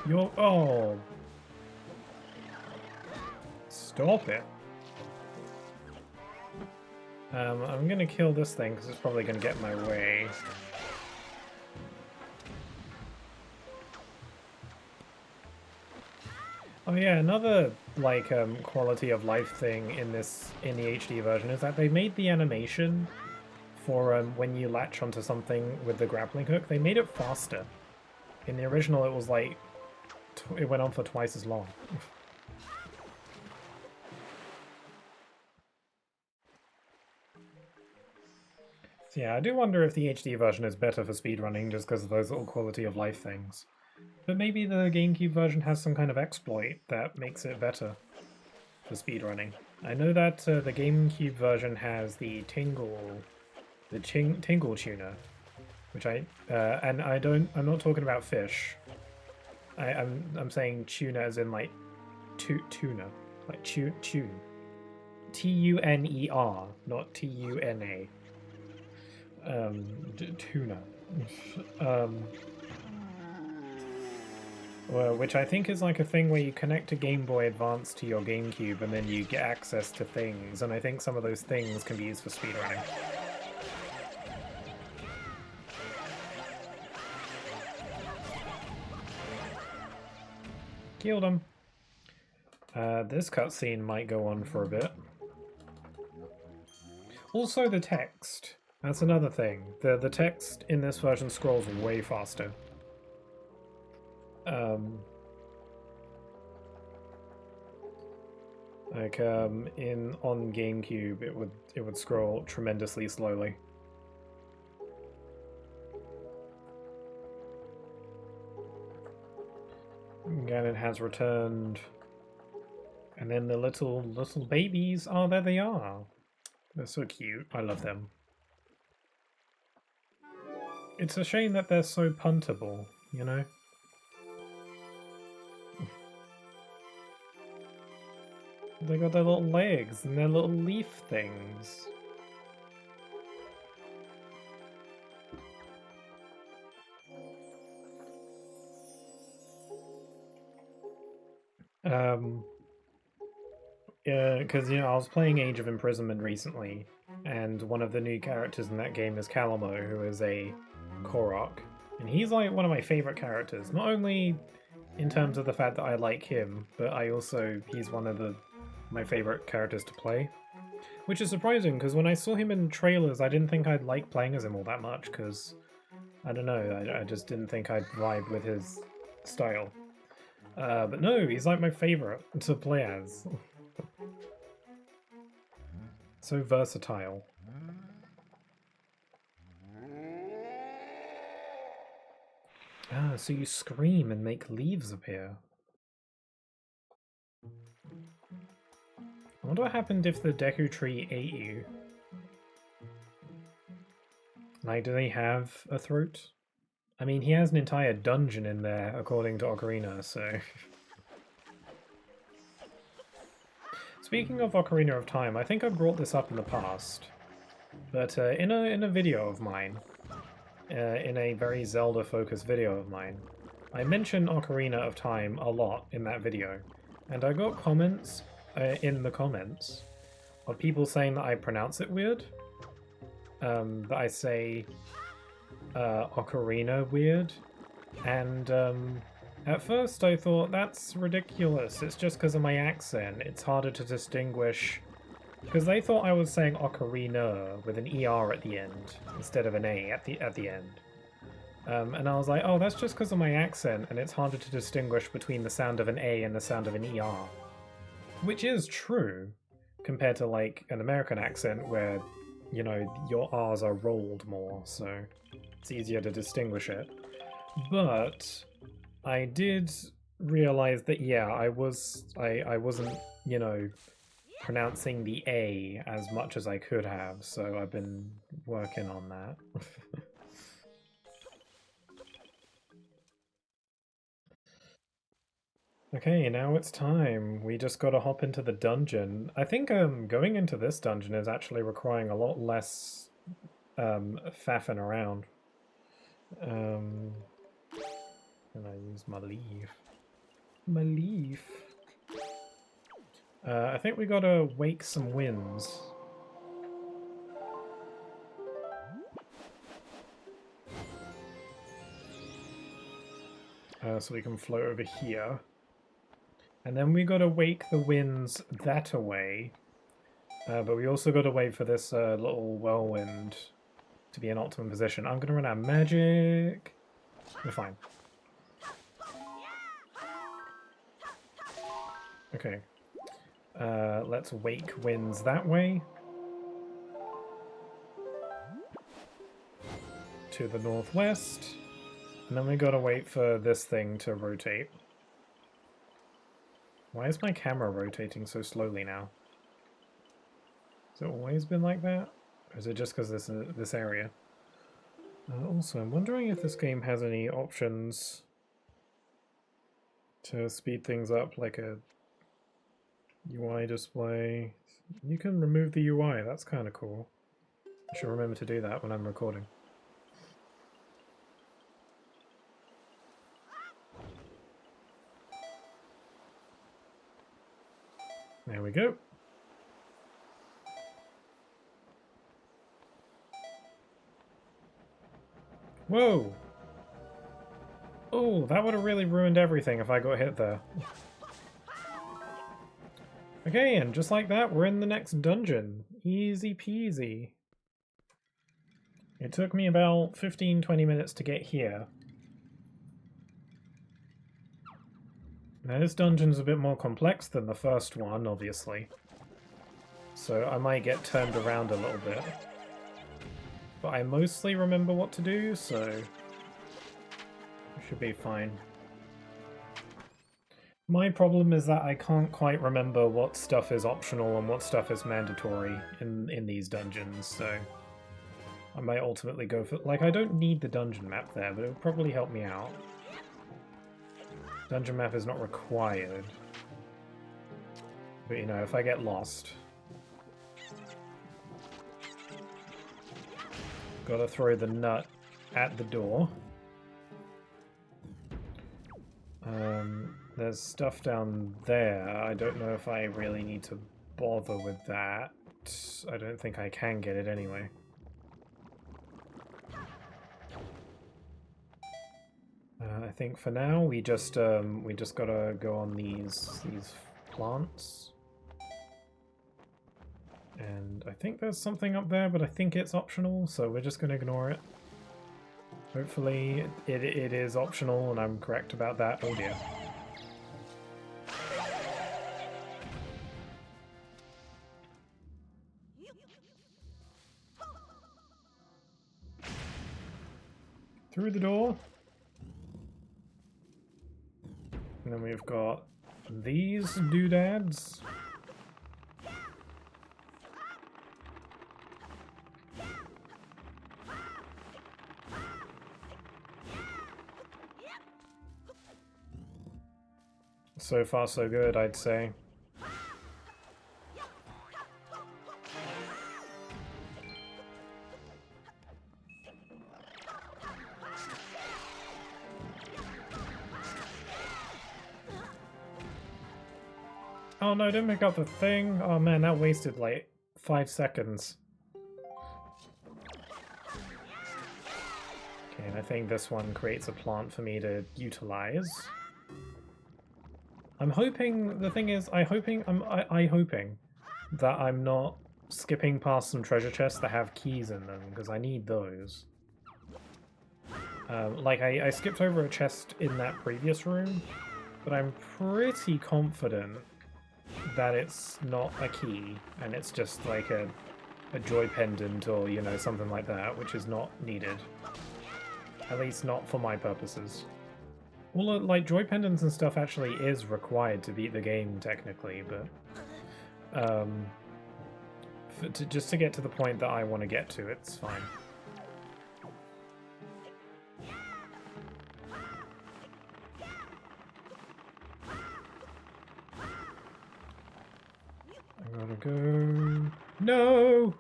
You're. Oh. Stop it. I'm gonna kill this thing because it's probably gonna get in my way. Oh yeah, another like quality of life thing in the HD version is that they made the animation for when you latch onto something with the grappling hook. They made it faster. In the original, it was like it went on for twice as long. So yeah, I do wonder if the HD version is better for speedrunning just because of those little quality of life things. But maybe the GameCube version has some kind of exploit that makes it better for speedrunning. I know that the GameCube version has the tingle tuner, which I'm not talking about fish. I'm saying tuna as in like tuna, like tune, Tuner, not Tuna. Tuna. um, which I think is like a thing where you connect a Game Boy Advance to your GameCube and then you get access to things, and I think some of those things can be used for speedrunning. Killed him. This cutscene might go on for a bit. Also the text. That's another thing. The text in this version scrolls way faster. On GameCube it would scroll tremendously slowly. Again, it has returned. And then the little babies, oh, there they are. They're so cute. I love them. It's a shame that they're so puntable, you know? They got their little legs and their little leaf things. Because, I was playing Age of Imprisonment recently, and one of the new characters in that game is Calamo, who is a Korok. And he's like one of my favorite characters, not only in terms of the fact that I like him, but he's one of my favorite characters to play. Which is surprising, because when I saw him in trailers, I didn't think I'd like playing as him all that much, because, I don't know, I just didn't think I'd vibe with his style. But no, he's like my favorite to play as. So versatile. Ah, so you scream and make leaves appear. I wonder what happened if the Deku Tree ate you. Like, do they have a throat? I mean, he has an entire dungeon in there, according to Ocarina, so... Speaking of Ocarina of Time, I think I brought this up in the past, but in a video of mine, in a very Zelda-focused video of mine, I mentioned Ocarina of Time a lot in that video, and I got comments in the comments of people saying that I pronounce it weird, that I say Ocarina weird, and at first I thought that's ridiculous, it's just because of my accent, it's harder to distinguish, because they thought I was saying Ocarina with an ER at the end instead of an A at the end. And I was like, oh, that's just because of my accent, and it's harder to distinguish between the sound of an A and the sound of an ER. Which is true, compared to like an American accent where, your R's are rolled more, so it's easier to distinguish it. But I did realize that, yeah, I wasn't, pronouncing the A as much as I could have, so I've been working on that. Okay, now it's time. We just gotta hop into the dungeon. I think going into this dungeon is actually requiring a lot less faffing around. Can I use my leaf? My leaf. I think we gotta wake some winds. So we can float over here. And then we gotta wake the winds that away. But we also gotta wait for this little whirlwind to be in optimum position. I'm gonna run out of magic. We're fine. Okay. Let's wake winds that way. to the northwest. And then we gotta wait for this thing to rotate. Why is my camera rotating so slowly now? Has it always been like that? Or is it just because this area? Also, I'm wondering if this game has any options to speed things up, like a UI display. You can remove the UI, that's kind of cool. I should remember to do that when I'm recording. There we go. Whoa! Oh, that would have really ruined everything if I got hit there. Okay, and just like that, we're in the next dungeon. Easy peasy. It took me about 15-20 minutes to get here. Now this dungeon's a bit more complex than the first one, obviously. So I might get turned around a little bit. But I mostly remember what to do, so it should be fine. My problem is that I can't quite remember what stuff is optional and what stuff is mandatory in these dungeons, so I might ultimately go for... Like, I don't need the dungeon map there, but it would probably help me out. Dungeon map is not required. But, you know, if I get lost... Gotta throw the nut at the door. There's stuff down there. I don't know if I really need to bother with that. I don't think I can get it anyway. I think for now we just gotta go on these plants. And I think there's something up there, but I think it's optional, so we're just gonna ignore it. Hopefully it is optional and I'm correct about that. Oh dear. Through the door. And then we've got these doodads. So far so good, I'd say. Oh no, don't pick up the thing. Oh man, that wasted like 5 seconds. Okay, and I think this one creates a plant for me to utilize. I'm hoping, the thing is, I'm hoping that I'm not skipping past some treasure chests that have keys in them, because I need those. Like, I skipped over a chest in that previous room, but I'm pretty confident that it's not a key, and it's just like a joy pendant or, you know, something like that, which is not needed. At least not for my purposes. Well, like, joy pendants and stuff actually is required to beat the game, technically, but... just to get to the point that I want to get to, it's fine. I gotta go... No!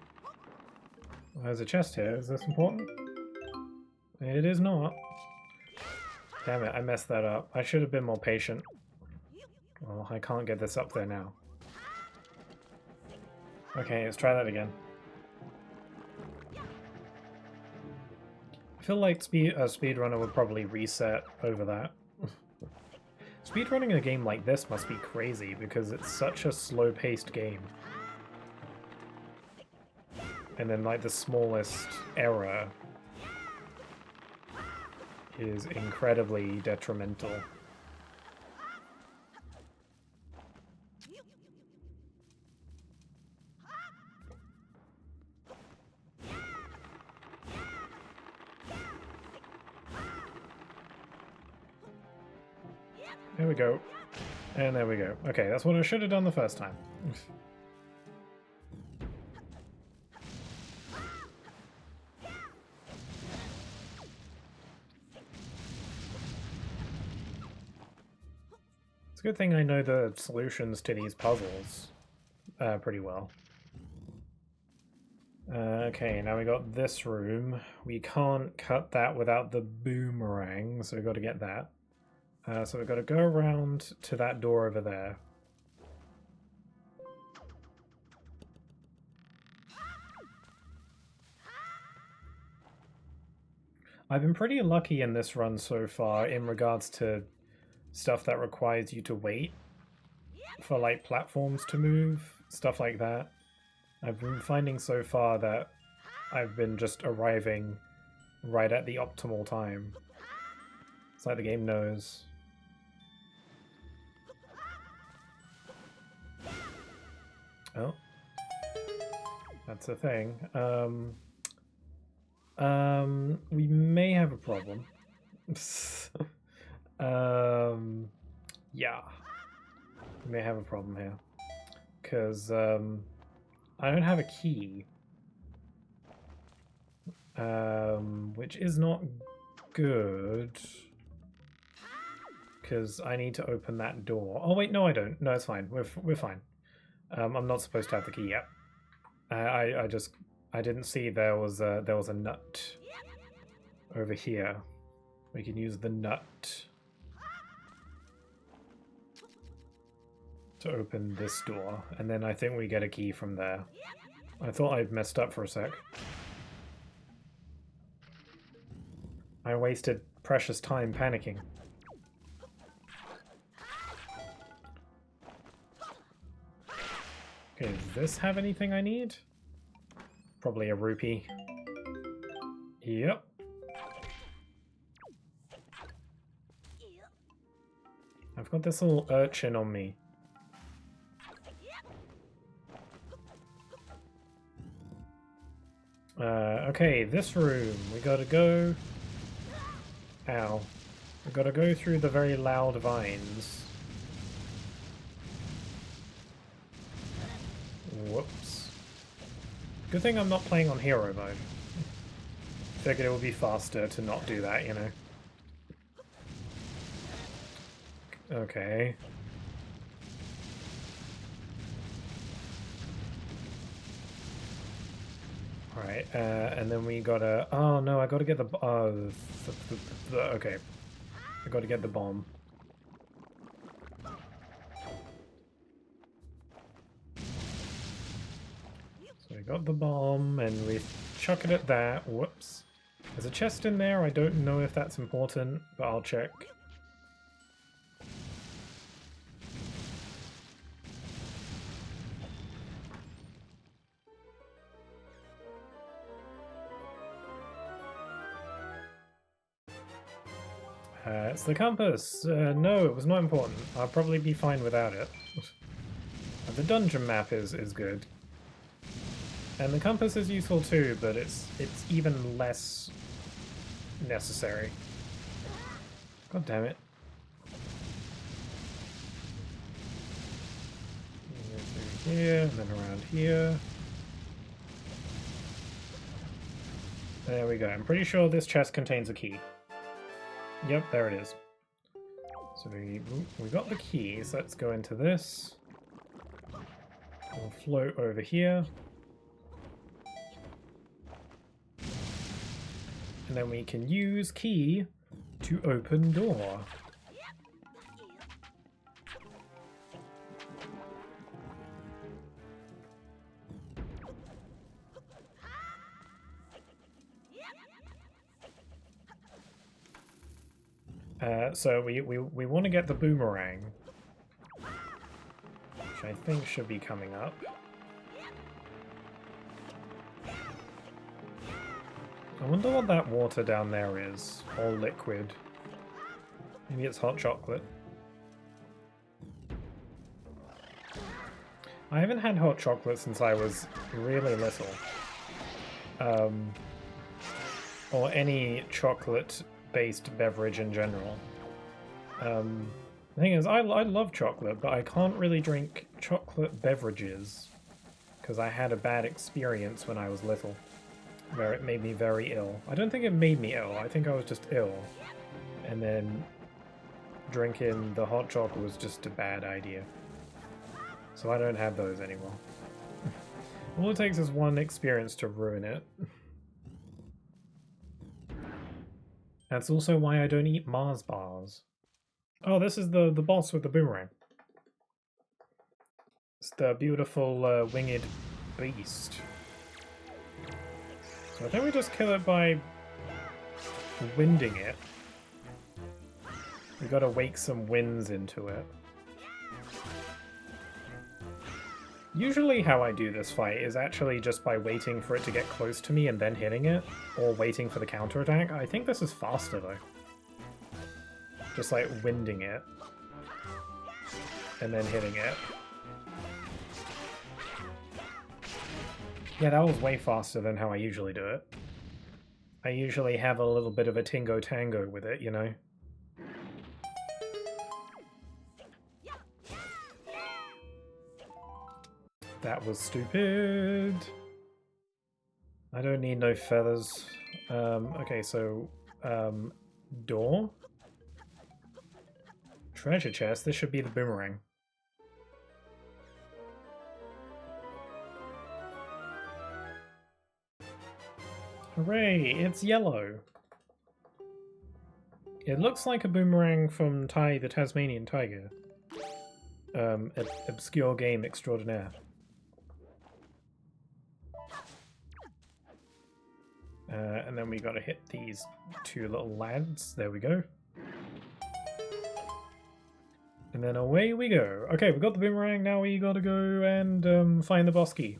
Well, there's a chest here. Is this important? It is not. Damn it, I messed that up. I should have been more patient. Well, I can't get this up there now. Okay, let's try that again. I feel like a speedrunner would probably reset over that. Speedrunning a game like this must be crazy because it's such a slow-paced game. And then, like, the smallest error is incredibly detrimental. There we go. And there we go. Okay, that's what I should have done the first time. It's a good thing I know the solutions to these puzzles pretty well. Okay, now we got this room. We can't cut that without the boomerang, so we've got to get that. So we've got to go around to that door over there. I've been pretty lucky in this run so far in regards to stuff that requires you to wait for like platforms to move, stuff like that. I've been finding so far that I've been just arriving right at the optimal time. It's like the game knows. Oh. That's a thing. We may have a problem. Yeah. We may have a problem here. Because, I don't have a key. Which is not good. Because I need to open that door. Oh wait, no I don't. No, it's fine. We're fine. I'm not supposed to have the key yet. I didn't see there was a nut over here. We can use the nut to open this door, and then I think we get a key from there. I thought I'd messed up for a sec. I wasted precious time panicking. Okay, does this have anything I need? Probably a rupee. Yep. I've got this little urchin on me. Okay, this room. We gotta go... Ow. We gotta go through the very loud vines. Whoops. Good thing I'm not playing on hero mode. Figured it would be faster to not do that, you know. Okay. Alright, and then we gotta... Oh no, I gotta get the... okay. I gotta get the bomb. So we got the bomb, and we chuck it at that. Whoops. There's a chest in there. I don't know if that's important, but I'll check. It's the compass. No, it was not important. I'll probably be fine without it. The dungeon map is good. And the compass is useful too, but it's even less necessary. God damn it. Go through here, and then around here. There we go. I'm pretty sure this chest contains a key. Yep, there it is. So we got the key, so let's go into this. We'll float over here. And then we can use key to open door. So we want to get the boomerang, which I think should be coming up. I wonder what that water down there is, all liquid. Maybe it's hot chocolate. I haven't had hot chocolate since I was really little. Or any chocolate-based beverage in general. The thing is, I love chocolate, but I can't really drink chocolate beverages because I had a bad experience when I was little, where it made me very ill. I don't think it made me ill, I think I was just ill. And then drinking the hot chocolate was just a bad idea. So I don't have those anymore. All it takes is one experience to ruin it. That's also why I don't eat Mars bars. Oh, this is the boss with the boomerang. It's the beautiful winged beast. So I think we just kill it by winding it. We gotta wake some winds into it. Usually how I do this fight is actually just by waiting for it to get close to me and then hitting it, or waiting for the counterattack. I think this is faster though. Just like winding it, and then hitting it. Yeah, that was way faster than how I usually do it. I usually have a little bit of a tingo tango with it, you know? That was stupid. I don't need no feathers. Okay, so, door? Treasure chest, this should be the boomerang. Hooray, it's yellow. It looks like a boomerang from Ty the Tasmanian Tiger. Obscure game extraordinaire. And then we gotta hit these two little lads. There we go. And then away we go. Okay, we got the boomerang, now we gotta go and find the boss key.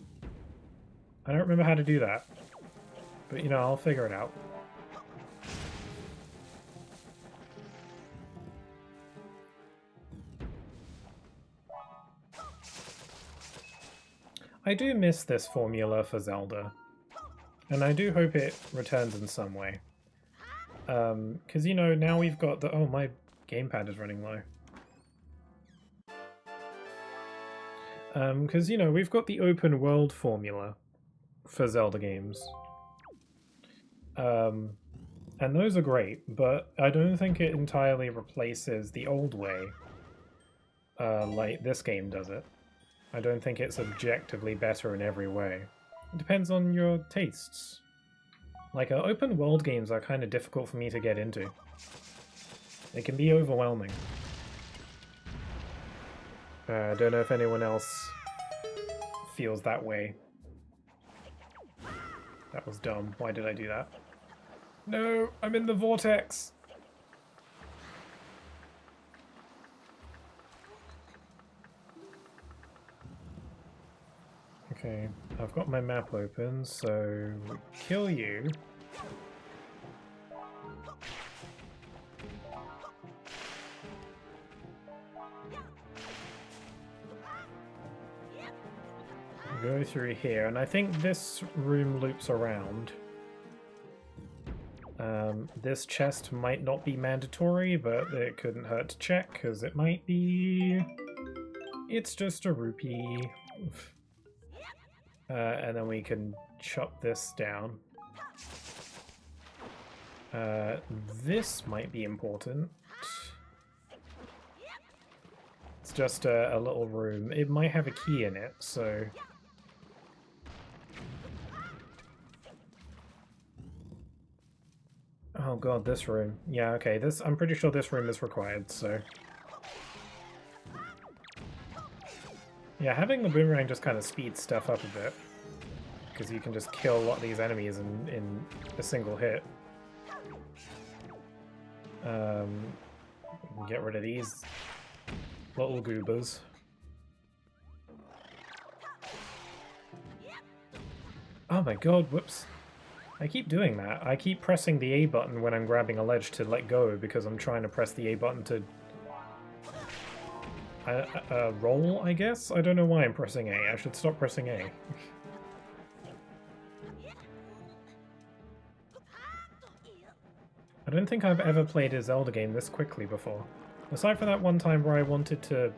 I don't remember how to do that. But, you know, I'll figure it out. I do miss this formula for Zelda. And I do hope it returns in some way. Because, you know, now we've got the... Oh, my gamepad is running low. Because, you know, we've got the open world formula for Zelda games. And those are great, but I don't think it entirely replaces the old way, like this game does it. I don't think it's objectively better in every way. It depends on your tastes. Like, open world games are kind of difficult for me to get into. They can be overwhelming. I don't know if anyone else feels that way. That was dumb. Why did I do that? No, I'm in the vortex! Okay, I've got my map open, so kill you. Go through here, and I think this room loops around. This chest might not be mandatory, but it couldn't hurt to check, because it might be... It's just a rupee. And then we can chop this down. This might be important. It's just a little room. It might have a key in it, so... Oh god, this room. Yeah, okay, this I'm pretty sure this room is required, so... Yeah, having the boomerang just kind of speeds stuff up a bit. Because you can just kill a lot of these enemies in a single hit. Get rid of these little goobers. Oh my god, whoops. I keep doing that. I keep pressing the A button when I'm grabbing a ledge to let go because I'm trying to press the A button to roll, I guess? I don't know why I'm pressing A. I should stop pressing A. I don't think I've ever played a Zelda game this quickly before. Aside from that one time where I wanted to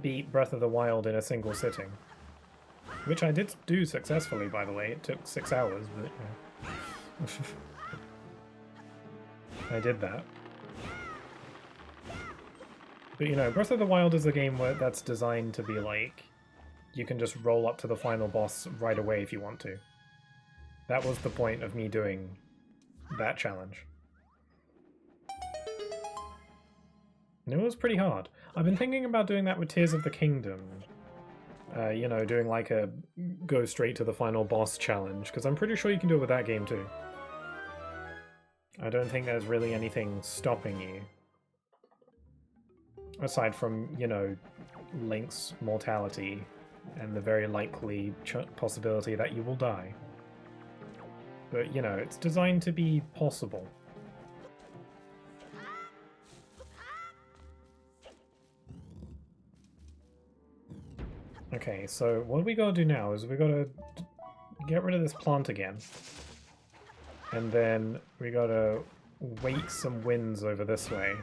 beat Breath of the Wild in a single sitting. Which I did do successfully, by the way. It took 6 hours, but yeah. I did that. But you know, Breath of the Wild is a game that's designed to be like, you can just roll up to the final boss right away if you want to. That was the point of me doing that challenge. And it was pretty hard. I've been thinking about doing that with Tears of the Kingdom. You know, doing like a go straight to the final boss challenge, because I'm pretty sure you can do it with that game too. I don't think there's really anything stopping you. Aside from, you know, Link's mortality and the very likely possibility that you will die. But, you know, it's designed to be possible. Okay, so what we gotta do now is we gotta get rid of this plant again. And then we gotta wake some winds over this way.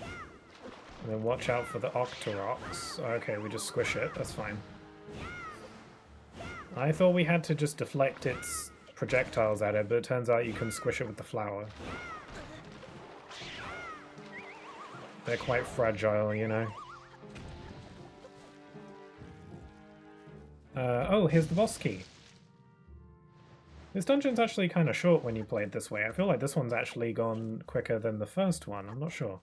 And then watch out for the Octoroks. Okay, we just squish it, that's fine. I thought we had to just deflect its projectiles at it, but it turns out you can squish it with the flower. They're quite fragile, you know. Oh, here's the boss key. This dungeon's actually kind of short when you play it this way. I feel like this one's actually gone quicker than the first one, I'm not sure.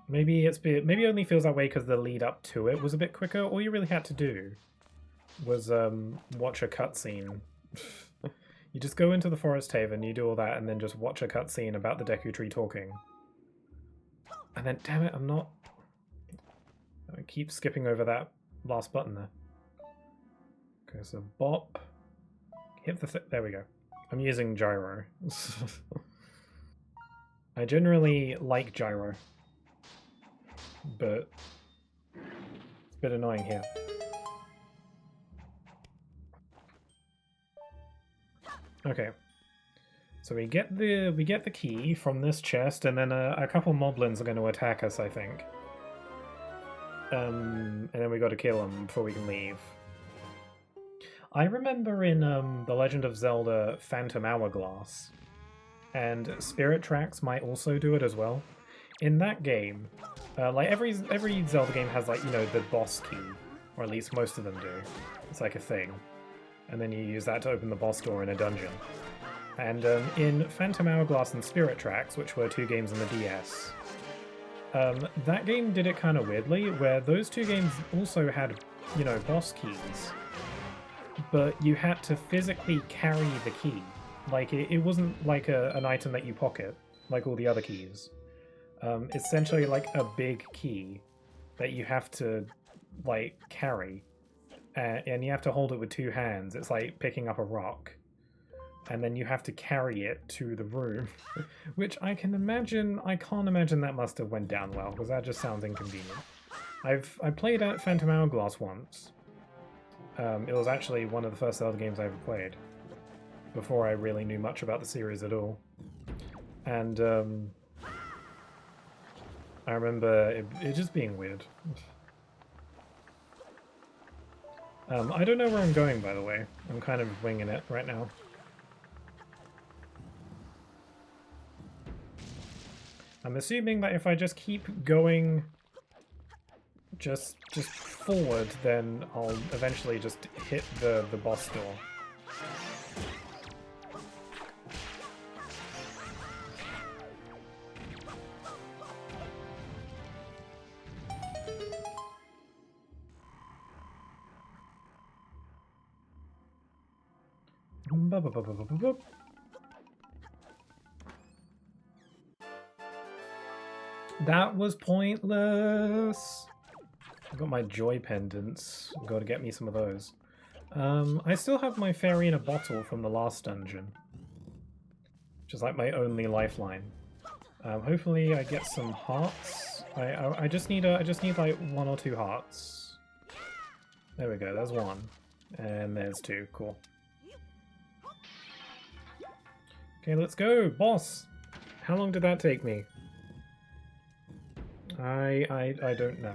Maybe maybe it only feels that way because the lead up to it was a bit quicker. All you really had to do was watch a cutscene. You just go into the Forest Haven, you do all that, and then just watch a cutscene about the Deku Tree talking. And then, damn it, I keep skipping over that last button there. Okay, so bop. Hit the there we go. I'm using gyro. I generally like gyro, but it's a bit annoying here. Okay, so we get the key from this chest, and then a couple moblins are going to attack us, I think. And then we got to kill them before we can leave. I remember in The Legend of Zelda Phantom Hourglass, and Spirit Tracks might also do it as well. In that game, like every Zelda game has, like, you know, the boss key, or at least most of them do. It's like a thing. And then you use that to open the boss door in a dungeon. And in Phantom Hourglass and Spirit Tracks, which were 2 games on the DS, that game did it kind of weirdly, where those 2 games also had, you know, boss keys, but you had to physically carry the key. Like, it wasn't like an item that you pocket, like all the other keys. It's essentially like a big key that you have to, like, carry. And you have to hold it with 2 hands. It's like picking up a rock. And then you have to carry it to the room. Which I can't imagine that must have went down well, because that just sounds inconvenient. I played at Phantom Hourglass once. It was actually one of the first Zelda games I ever played, before I really knew much about the series at all. And I remember it just being weird. I don't know where I'm going, by the way. I'm kind of winging it right now. I'm assuming that if I just keep going just forward, then I'll eventually just hit the boss door. That was pointless. I got my joy pendants. Got to get me some of those. I still have my fairy in a bottle from the last dungeon, which is like my only lifeline. Hopefully I get some hearts. I just need like 1 or 2 hearts. There we go. There's 1, and there's 2. Cool. Okay, let's go, boss. How long did that take me? I don't know.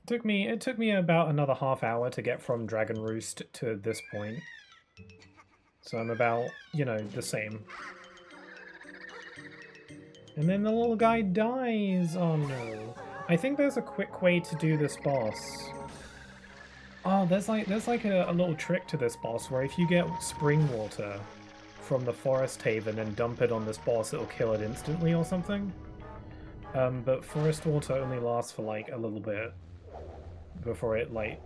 It took me about another half hour to get from Dragon Roost to this point. So I'm about, you know, the same. And then the little guy dies. Oh no. I think there's a quick way to do this boss. Oh, there's like a little trick to this boss where if you get spring water from the forest haven and dump it on this boss, it'll kill it instantly or something. But forest water only lasts for like a little bit before it like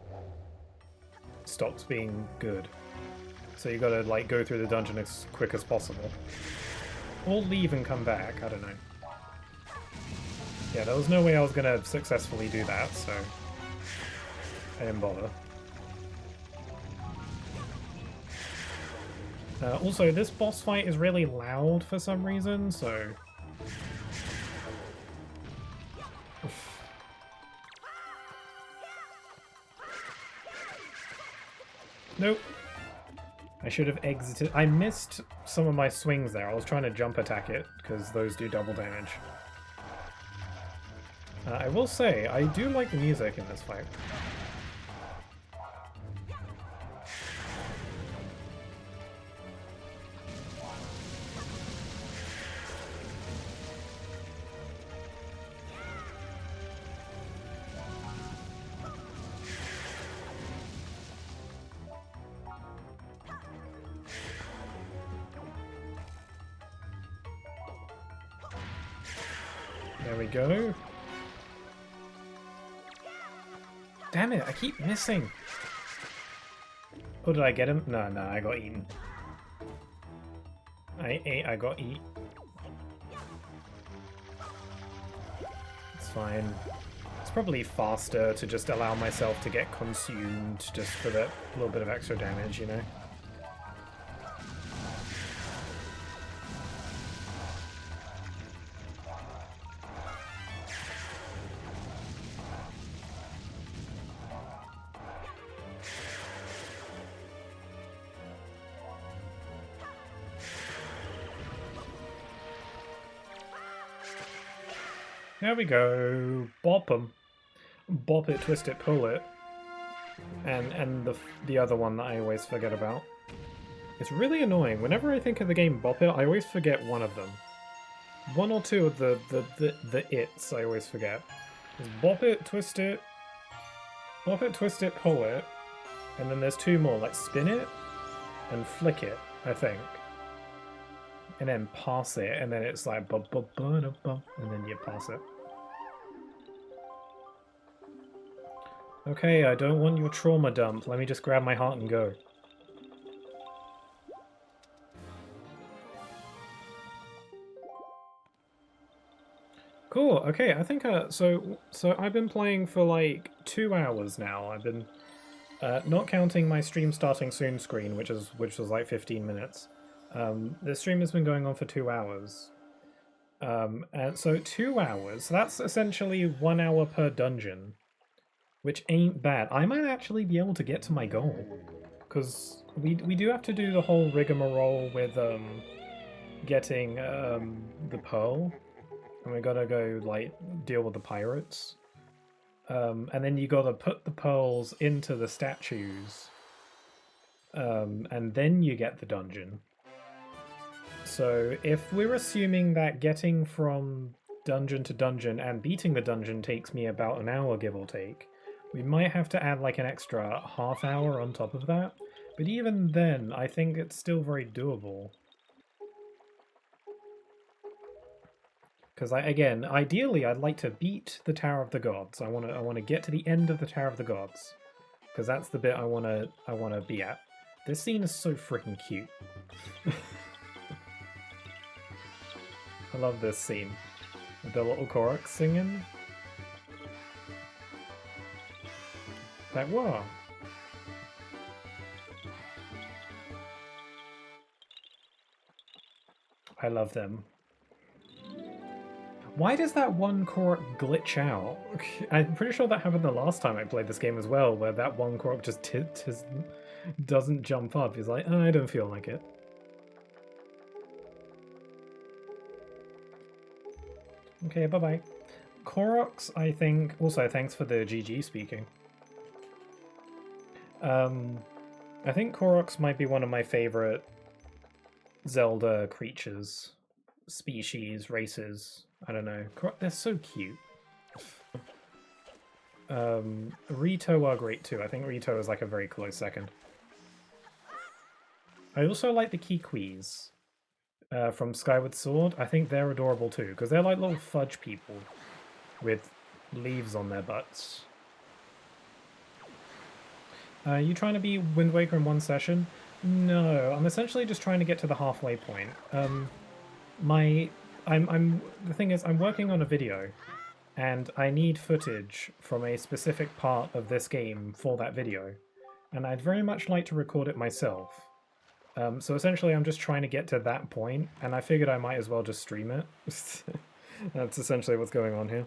stops being good. So you gotta like go through the dungeon as quick as possible. Or leave and come back, I don't know. Yeah, there was no way I was gonna successfully do that, so I didn't bother. Also, this boss fight is really loud for some reason, so... Oof. Nope. I should have exited. I missed some of my swings there. I was trying to jump attack it, because those do double damage. I will say, I do like the music in this fight. There we go. Damn it, I keep missing. Oh, did I get him? No, no, I got eaten. I got eat. It's fine. It's probably faster to just allow myself to get consumed just for that little bit of extra damage, you know? There we go. Bop 'em. Bop it, twist it, pull it. And the other one that I always forget about. It's really annoying. Whenever I think of the game Bop It, I always forget one of them. One or two of the its I always forget. It's bop it, twist it, pull it, and then there's two more, like spin it and flick it, I think. And then pass it, and then it's like bum bum bum bum, and then you pass it. Okay, I don't want your trauma dump. Let me just grab my heart and go. Cool. Okay, I think so I've been playing for like 2 hours now. I've been not counting my stream starting soon screen, which was like 15 minutes. The stream has been going on for 2 hours. And so 2 hours, that's essentially 1 hour per dungeon, which ain't bad. I might actually be able to get to my goal, because we do have to do the whole rigmarole with getting the pearl, and we gotta go like deal with the pirates, and then you gotta put the pearls into the statues, and then you get the dungeon. So if we're assuming that getting from dungeon to dungeon and beating the dungeon takes me about an hour, give or take, we might have to add like an extra half hour on top of that. But even then, I think it's still very doable. Because again, ideally, I'd like to beat the Tower of the Gods. I want to get to the end of the Tower of the Gods, because that's the bit I want to be at. This scene is so freaking cute. I love this scene. With the little Korok singing. Like, whoa. I love them. Why does that one Korok glitch out? I'm pretty sure that happened the last time I played this game as well, where that one Korok just doesn't jump up. He's like, oh, I don't feel like it. Okay, bye-bye. Koroks, I think... Also, thanks for the GG speaking. I think Koroks might be one of my favorite Zelda creatures, species, races. I don't know. They're so cute. Rito are great too. I think Rito is like a very close second. I also like the Kikwis from Skyward Sword. I think they're adorable too, because they're like little fudge people with leaves on their butts. You trying to be Wind Waker in one session? No, I'm essentially just trying to get to the halfway point. The thing is, I'm working on a video, and I need footage from a specific part of this game for that video, and I'd very much like to record it myself. So essentially, I'm just trying to get to that point, and I figured I might as well just stream it. That's essentially what's going on here.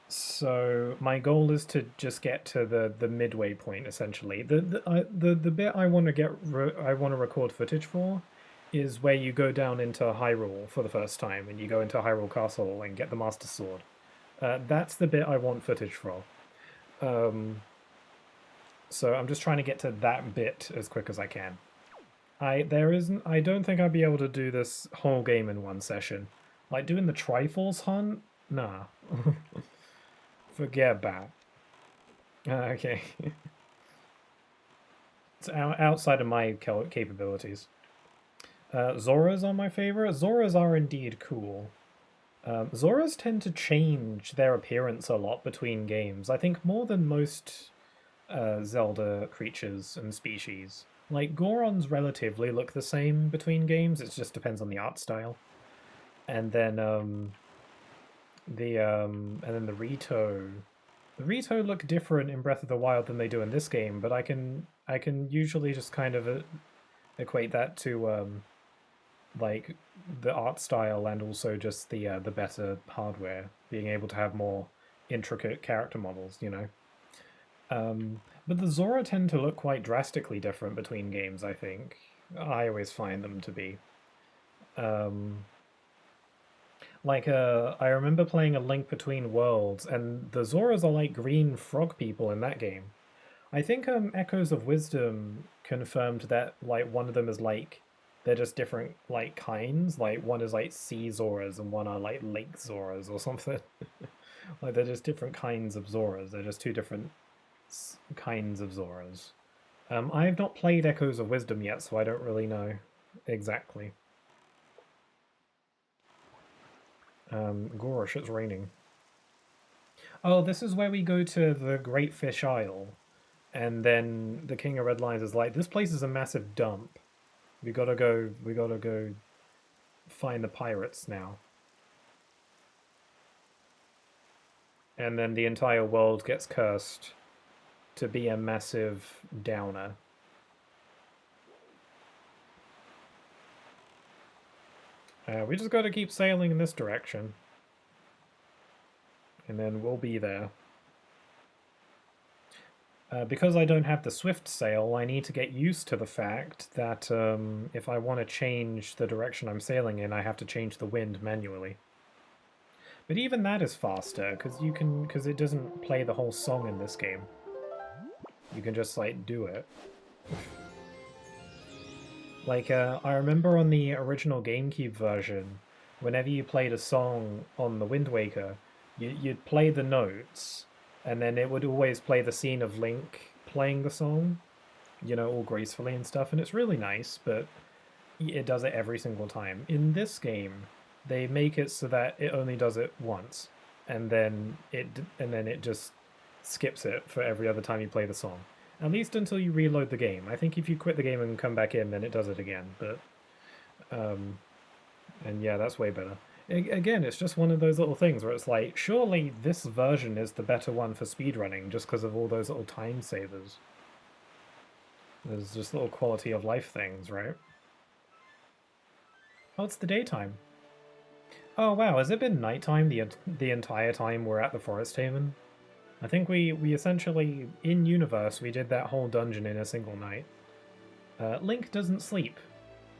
So my goal is to just get to the midway point, essentially. The bit I want to record footage for is where you go down into Hyrule for the first time, and you go into Hyrule Castle and get the Master Sword. That's the bit I want footage for. So I'm just trying to get to that bit as quick as I can. I don't think I'd be able to do this whole game in one session. Like doing the Triforce hunt? Nah. Forget that. Okay. It's outside of my capabilities. Zoras are my favorite. Zoras are indeed cool. Zoras tend to change their appearance a lot between games. I think more than most Zelda creatures and species. Like, Gorons relatively look the same between games, it just depends on the art style. And then, the Rito. The Rito look different in Breath of the Wild than they do in this game, but I can usually just kind of equate that to, like, the art style and also just the better hardware, being able to have more intricate character models, you know? But the Zora tend to look quite drastically different between games, I think. I always find them to be. I remember playing A Link Between Worlds, and the Zoras are like green frog people in that game. I think Echoes of Wisdom confirmed that like one of them is like they're just different like kinds. Like one is like sea Zoras and one are like lake Zoras or something. Like they're just different kinds of Zoras. They're just two different kinds of Zoras. I have not played Echoes of Wisdom yet, so I don't really know exactly. Gosh, it's raining. Oh, this is where we go to the Great Fish Isle. And then the King of Red Lions is like, this place is a massive dump. We gotta go find the pirates now. And then the entire world gets cursed to be a massive downer. We just gotta keep sailing in this direction. And then we'll be there. Because I don't have the swift sail, I need to get used to the fact that if I want to change the direction I'm sailing in, I have to change the wind manually. But even that is faster, because it doesn't play the whole song in this game. You can just, like, do it. Like, I remember on the original GameCube version, whenever you played a song on the Wind Waker, you'd play the notes, and then it would always play the scene of Link playing the song, you know, all gracefully and stuff, and it's really nice, but it does it every single time. In this game, they make it so that it only does it once, and then it just skips it for every other time you play the song. At least until you reload the game. I think if you quit the game and come back in, then it does it again, but... and yeah, that's way better. Again, it's just one of those little things where it's like, surely this version is the better one for speedrunning just because of all those little time savers. There's just little quality of life things, right? Oh, it's the daytime. Oh wow, has it been nighttime the entire time we're at the Forest Haven? I think we essentially, in universe, we did that whole dungeon in a single night. Link doesn't sleep.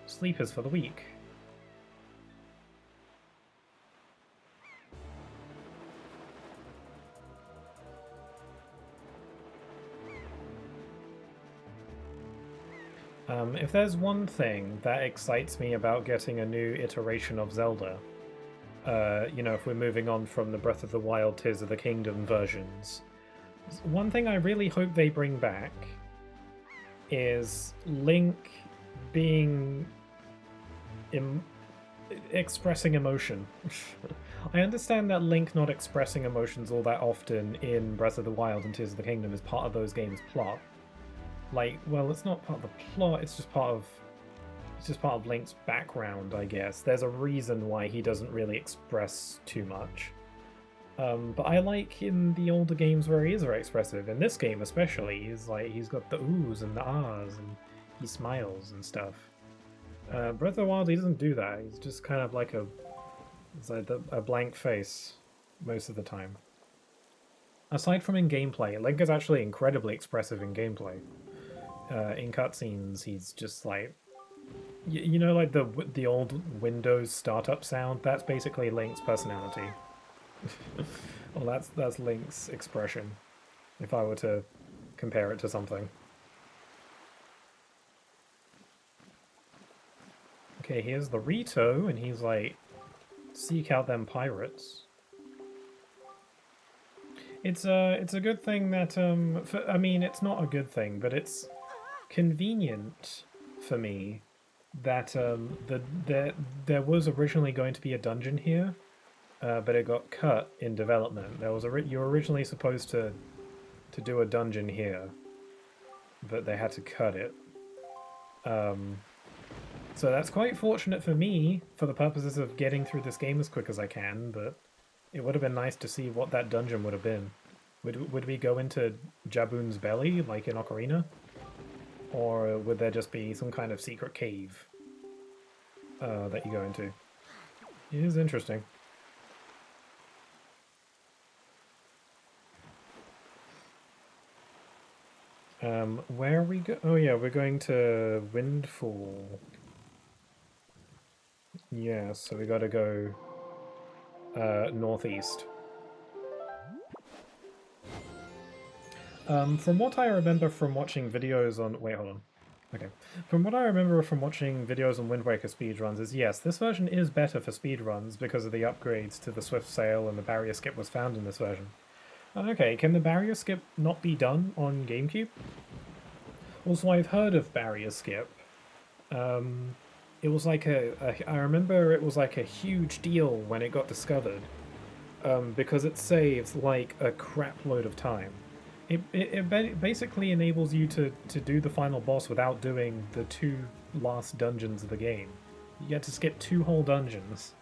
Sleep is for the weak. If there's one thing that excites me about getting a new iteration of Zelda, you know, if we're moving on from the Breath of the Wild, Tears of the Kingdom versions, one thing I really hope they bring back is Link being expressing emotion. I understand that Link not expressing emotions all that often in Breath of the Wild and Tears of the Kingdom is part of those games' plot. Like, well, it's not part of the plot, it's just part of Link's background, I guess. There's a reason why he doesn't really express too much. But I like in the older games where he is very expressive. In this game especially, he's got the oohs and the ahs and he smiles and stuff. Breath of the Wild, he doesn't do that. He's just kind of like a blank face most of the time. Aside from in gameplay, Link is actually incredibly expressive in gameplay. In cutscenes, he's just like, you know, like the old Windows startup sound. That's basically Link's personality. Well, that's Link's expression, if I were to compare it to something. Okay, here's the Rito, and he's like, seek out them pirates. It's a good thing that I mean, it's not a good thing, but it's convenient for me that there was originally going to be a dungeon here, but it got cut in development. You were originally supposed to do a dungeon here, but they had to cut it. So that's quite fortunate for me, for the purposes of getting through this game as quick as I can, but it would have been nice to see what that dungeon would have been. Would we go into Jaboon's belly, like in Ocarina? Or would there just be some kind of secret cave that you go into? It is interesting. Where are we go? Oh yeah, we're going to Windfall. Yeah, so we gotta go northeast. From what I remember from watching videos on... Wait, hold on. Okay. From what I remember from watching videos on Wind Waker speedruns is, yes, this version is better for speedruns because of the upgrades to the Swift Sail and the barrier skip was found in this version. Okay, can the barrier skip not be done on GameCube? Also, I've heard of barrier skip. It was like I remember it was like a huge deal when it got discovered. Because it saves like a crap load of time. It basically enables you to do the final boss without doing the 2 last dungeons of the game. You get to skip 2 whole dungeons.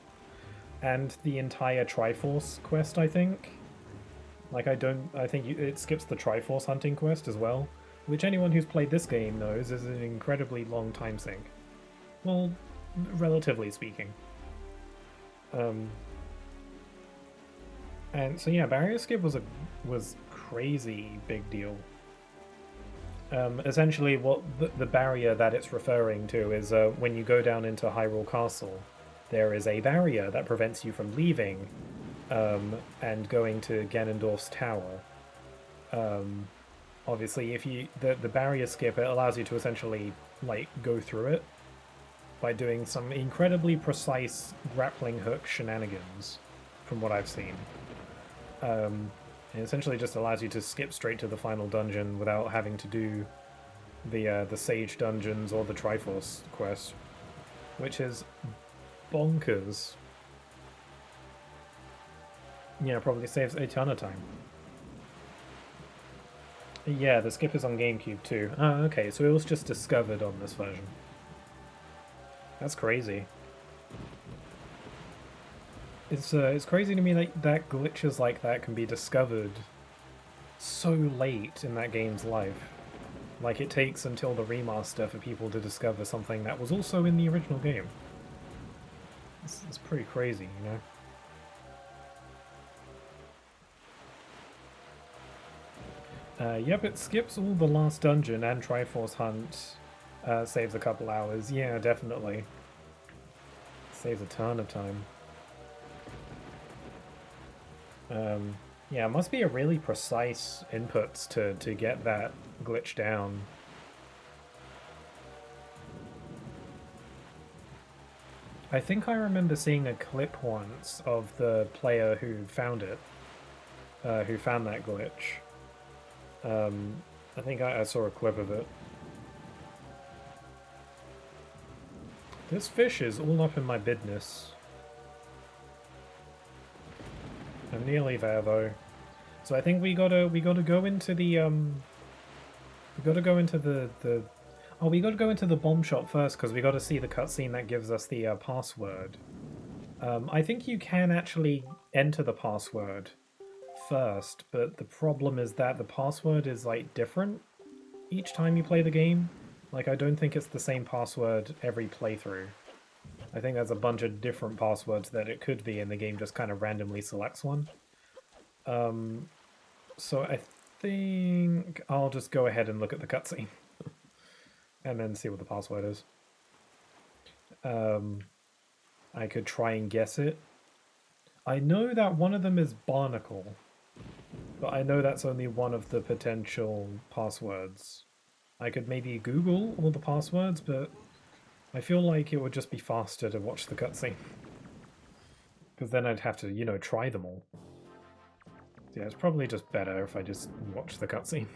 And the entire Triforce quest, I think. Like, I think it skips the Triforce hunting quest as well. Which anyone who's played this game knows is an incredibly long time sink. Well, relatively speaking. And so yeah, barrier skip was crazy big deal. Essentially, what the barrier that it's referring to is when you go down into Hyrule Castle, there is a barrier that prevents you from leaving and going to Ganondorf's tower. Obviously, if the barrier skip, it allows you to essentially like go through it by doing some incredibly precise grappling hook shenanigans, from what I've seen. It essentially just allows you to skip straight to the final dungeon without having to do the Sage dungeons or the Triforce quest, which is bonkers. Yeah, probably saves a ton of time. Yeah, the skip is on GameCube too. Oh, okay, so it was just discovered on this version. That's crazy. It's crazy to me that glitches like that can be discovered so late in that game's life. Like, it takes until the remaster for people to discover something that was also in the original game. It's pretty crazy, you know? Yep, it skips all the last dungeon and Triforce Hunt. Saves a couple hours. Yeah, definitely. Saves a ton of time. Yeah, it must be a really precise inputs to get that glitch down. I think I remember seeing a clip once of the player who found it, who found that glitch. I think I saw a clip of it. This fish is all up in my business. I'm nearly there though. So I think we gotta go into the we gotta go into the oh, we gotta go into the bomb shop first because we gotta see the cutscene that gives us the password. I think you can actually enter the password first, but the problem is that the password is like different each time you play the game. Like, I don't think it's the same password every playthrough. I think there's a bunch of different passwords that it could be, and the game just kind of randomly selects one. So I think I'll just go ahead and look at the cutscene. And then see what the password is. I could try and guess it. I know that one of them is Barnacle, but I know that's only one of the potential passwords. I could maybe Google all the passwords, but I feel like it would just be faster to watch the cutscene. Because then I'd have to, you know, try them all. So yeah, it's probably just better if I just watch the cutscene.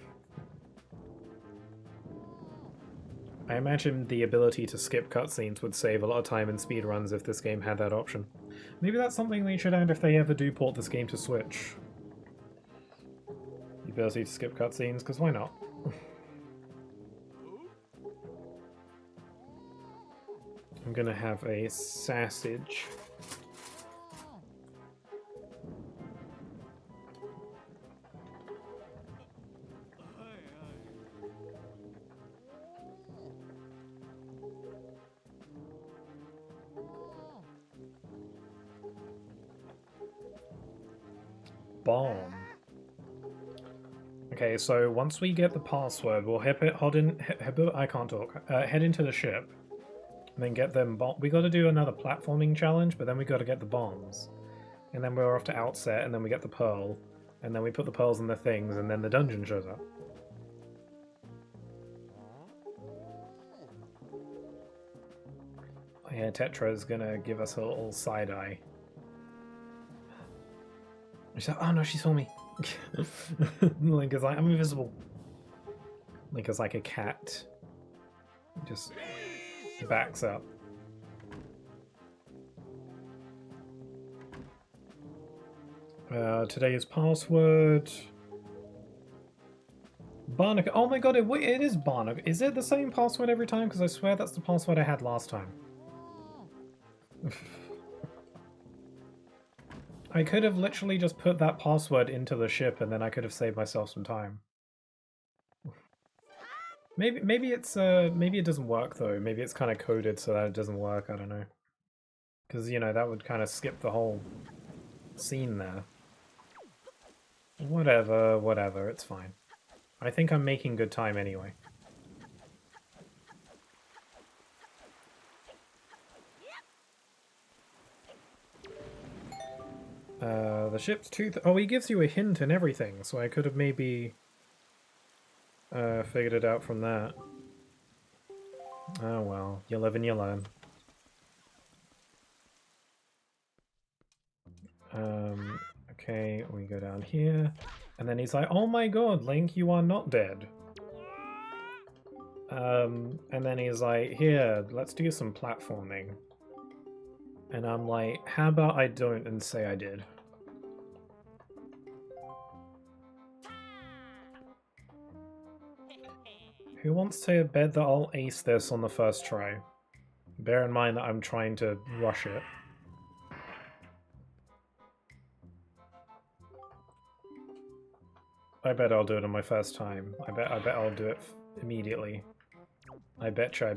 I imagine the ability to skip cutscenes would save a lot of time in speedruns if this game had that option. Maybe that's something they should add if they ever do port this game to Switch. The ability to skip cutscenes, because why not? I'm gonna have a sausage. Bomb. Okay, so once we get the password, we'll head into the ship, and then get them. We got to do another platforming challenge, but then we got to get the bombs, and then we're off to Outset, and then we get the pearl, and then we put the pearls in the things, and then the dungeon shows up. Yeah, Tetra's gonna give us a little side eye. She's like, oh no, she saw me. Link is like, I'm invisible. Link is like a cat. Just backs up. Today's password. Barnacle. Oh my god, it is Barnacle. Is it the same password every time? Because I swear that's the password I had last time. I could have literally just put that password into the ship and then I could have saved myself some time. Maybe it's maybe it doesn't work though. Maybe it's kind of coded so that it doesn't work. I don't know. Because, you know, that would kind of skip the whole scene there. Whatever, it's fine. I think I'm making good time anyway. The ship's tooth. Oh, he gives you a hint and everything, so I could have maybe figured it out from that. Oh well, you live and you learn. Okay, we go down here, and then he's like, "Oh my god, Link, you are not dead." And then he's like, "Here, let's do some platforming." And I'm like, "How about I don't and say I did?" Who wants to bet that I'll ace this on the first try? Bear in mind that I'm trying to rush it. I bet I'll do it on my first time. I bet I'll do it immediately. I betcha.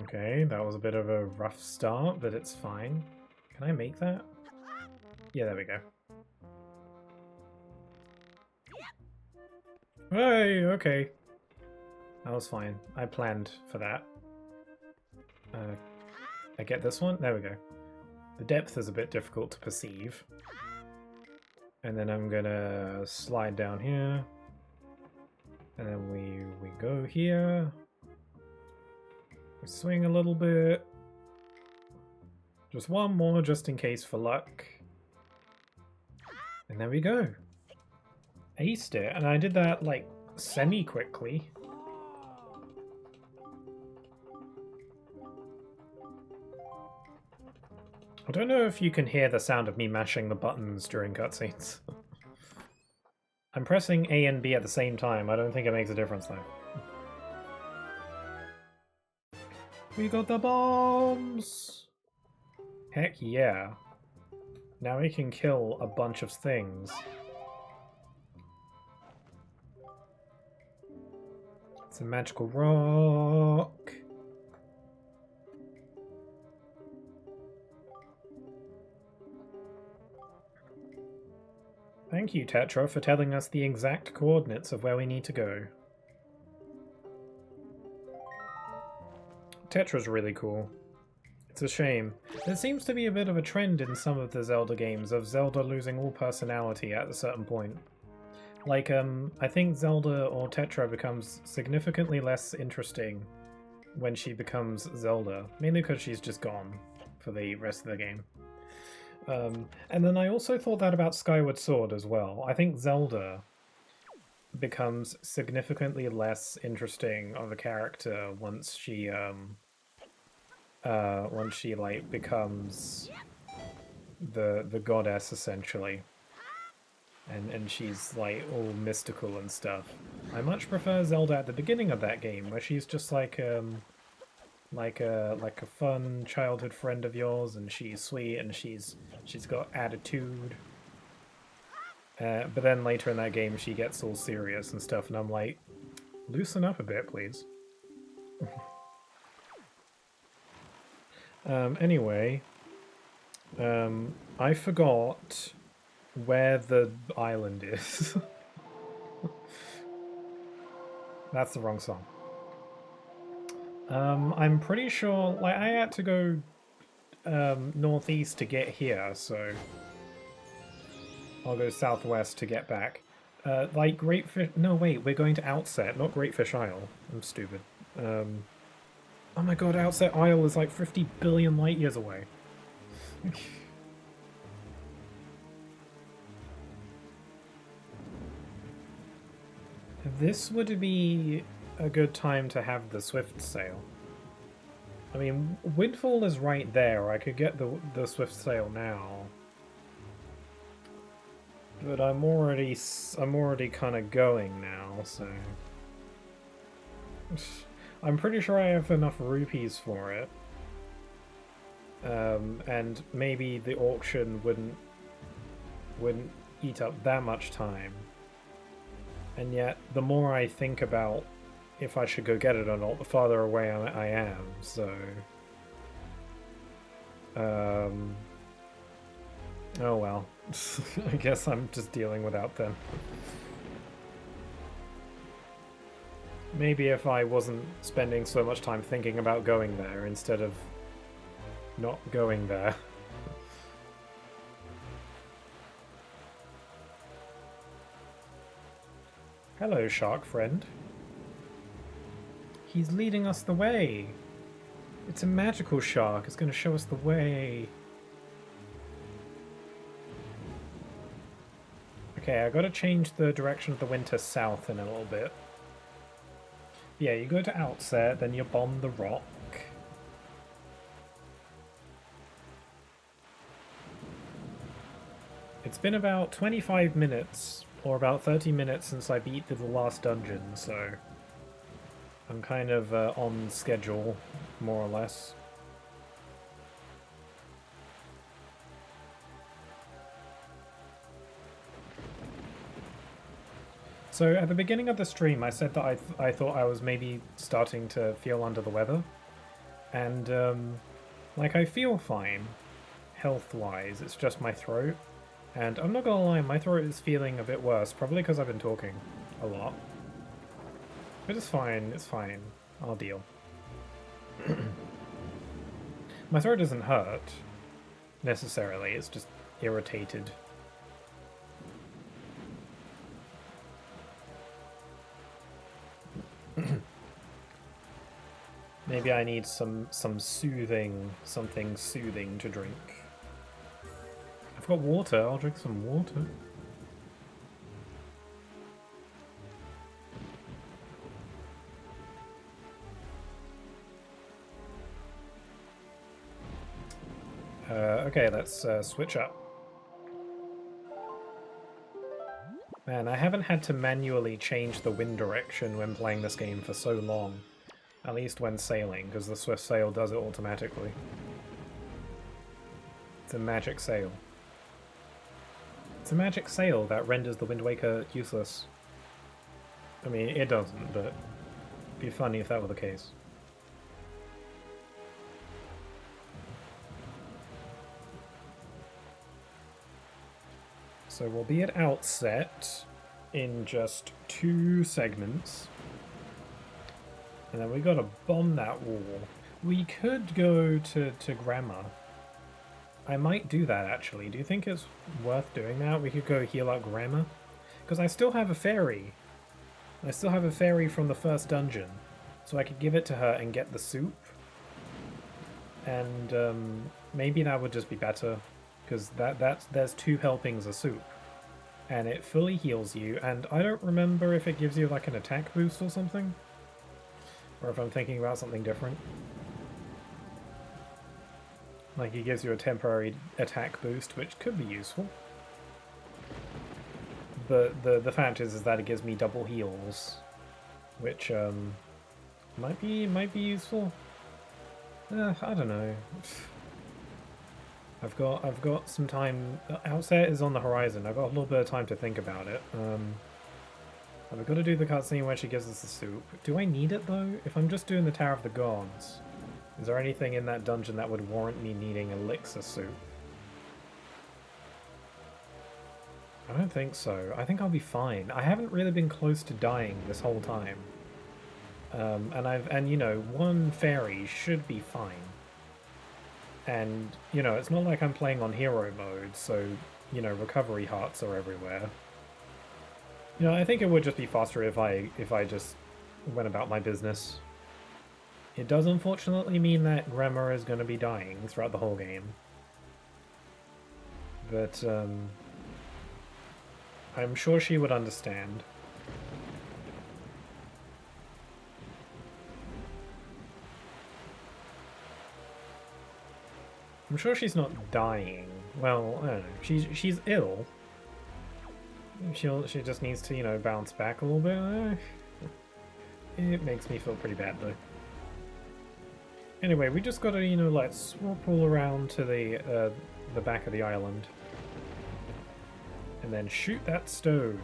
Okay, that was a bit of a rough start, but it's fine. Can I make that? Yeah, there we go. Hey, okay. That was fine. I planned for that. I get this one? There we go. The depth is a bit difficult to perceive. And then I'm gonna slide down here. And then we go here. We swing a little bit. Just one more just in case for luck. And there we go. Aced it. And I did that like semi-quickly. I don't know if you can hear the sound of me mashing the buttons during cutscenes. I'm pressing A and B at the same time. I don't think it makes a difference though. We got the bombs! Heck yeah. Now we can kill a bunch of things. It's a magical rock. Thank you, Tetra, for telling us the exact coordinates of where we need to go. Tetra's really cool. It's a shame. There seems to be a bit of a trend in some of the Zelda games of Zelda losing all personality at a certain point. Like, I think Zelda or Tetra becomes significantly less interesting when she becomes Zelda, mainly because she's just gone for the rest of the game. And then I also thought that about Skyward Sword as well. I think Zelda becomes significantly less interesting of a character once she like becomes the goddess essentially, and she's like all mystical and stuff. I much prefer Zelda at the beginning of that game, where she's just like a fun childhood friend of yours, and she's sweet and she's got attitude. But then later in that game, she gets all serious and stuff, and I'm like, loosen up a bit, please. Anyway, I forgot where the island is. That's the wrong song. I'm pretty sure, like, I had to go northeast to get here, so I'll go southwest to get back. Like Great Fish... No, wait, we're going to Outset, not Great Fish Isle. I'm stupid. Oh my god, Outset Isle is like 50 billion light years away. This would be a good time to have the Swift Sail. I mean, Windfall is right there. I could get the Swift Sail now. But I'm already kind of going now, so... I'm pretty sure I have enough rupees for it. And maybe the auction wouldn't eat up that much time. And yet, the more I think about if I should go get it or not, the farther away I am, so... Oh well. I guess I'm just dealing without them. Maybe if I wasn't spending so much time thinking about going there instead of not going there. Hello, shark friend. He's leading us the way. It's a magical shark. It's going to show us the way. Okay, I gotta change the direction of the wind to south in a little bit. Yeah, you go to Outset, then you bomb the rock. It's been about 25 minutes, or about 30 minutes since I beat the last dungeon, so I'm kind of on schedule, more or less. So at the beginning of the stream, I said that I thought I was maybe starting to feel under the weather. And, like, I feel fine, health-wise. It's just my throat. And I'm not gonna lie, my throat is feeling a bit worse, probably because I've been talking a lot. But it's fine, it's fine. I'll deal. My throat doesn't hurt, necessarily. It's just irritated. Maybe I need some soothing, something soothing to drink. I've got water, I'll drink some water. Okay, let's switch up. Man, I haven't had to manually change the wind direction when playing this game for so long. At least when sailing, because the Swift Sail does it automatically. It's a magic sail. It's a magic sail that renders the Wind Waker useless. I mean, it doesn't, but it'd be funny if that were the case. So we'll be at outset in just 2 segments. And then we gotta bomb that wall. We could go to Grammar. I might do that, actually. Do you think it's worth doing that? We could go heal up Grammar. Because I still have a fairy. I still have a fairy from the first dungeon. So I could give it to her and get the soup. And maybe that would just be better. Because there's 2 helpings of soup. And it fully heals you. And I don't remember if it gives you like an attack boost or something. Or if I'm thinking about something different. Like it gives you a temporary attack boost, which could be useful. But the fact is that it gives me double heals, which might be useful. I don't know. I've got some time. Outset is on the horizon. I've got a little bit of time to think about it. I've got to do the cutscene where she gives us the soup. Do I need it though? If I'm just doing the Tower of the Gods, is there anything in that dungeon that would warrant me needing elixir soup? I don't think so. I think I'll be fine. I haven't really been close to dying this whole time. And you know, 1 fairy should be fine. And, you know, it's not like I'm playing on hero mode, so, you know, recovery hearts are everywhere. You know, I think it would just be faster if I just went about my business. It does unfortunately mean that Grammar is going to be dying throughout the whole game. But, I'm sure she would understand. I'm sure she's not dying. Well, I don't know. She's ill. She just needs to, you know, bounce back a little bit. It makes me feel pretty bad though. Anyway, we just gotta, you know, like swap all around to the back of the island. And then shoot that stone.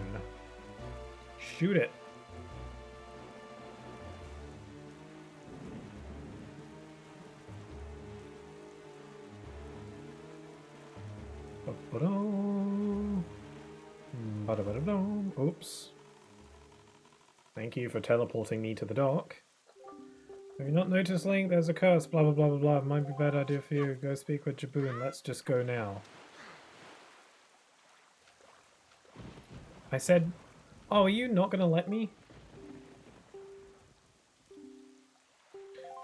Shoot it. Oops. Thank you for teleporting me to the dock. Have you not noticed, Link? There's a curse, blah blah blah blah blah. Might be a bad idea for you. Go speak with Jaboon. Let's just go now. I said, oh, are you not gonna let me?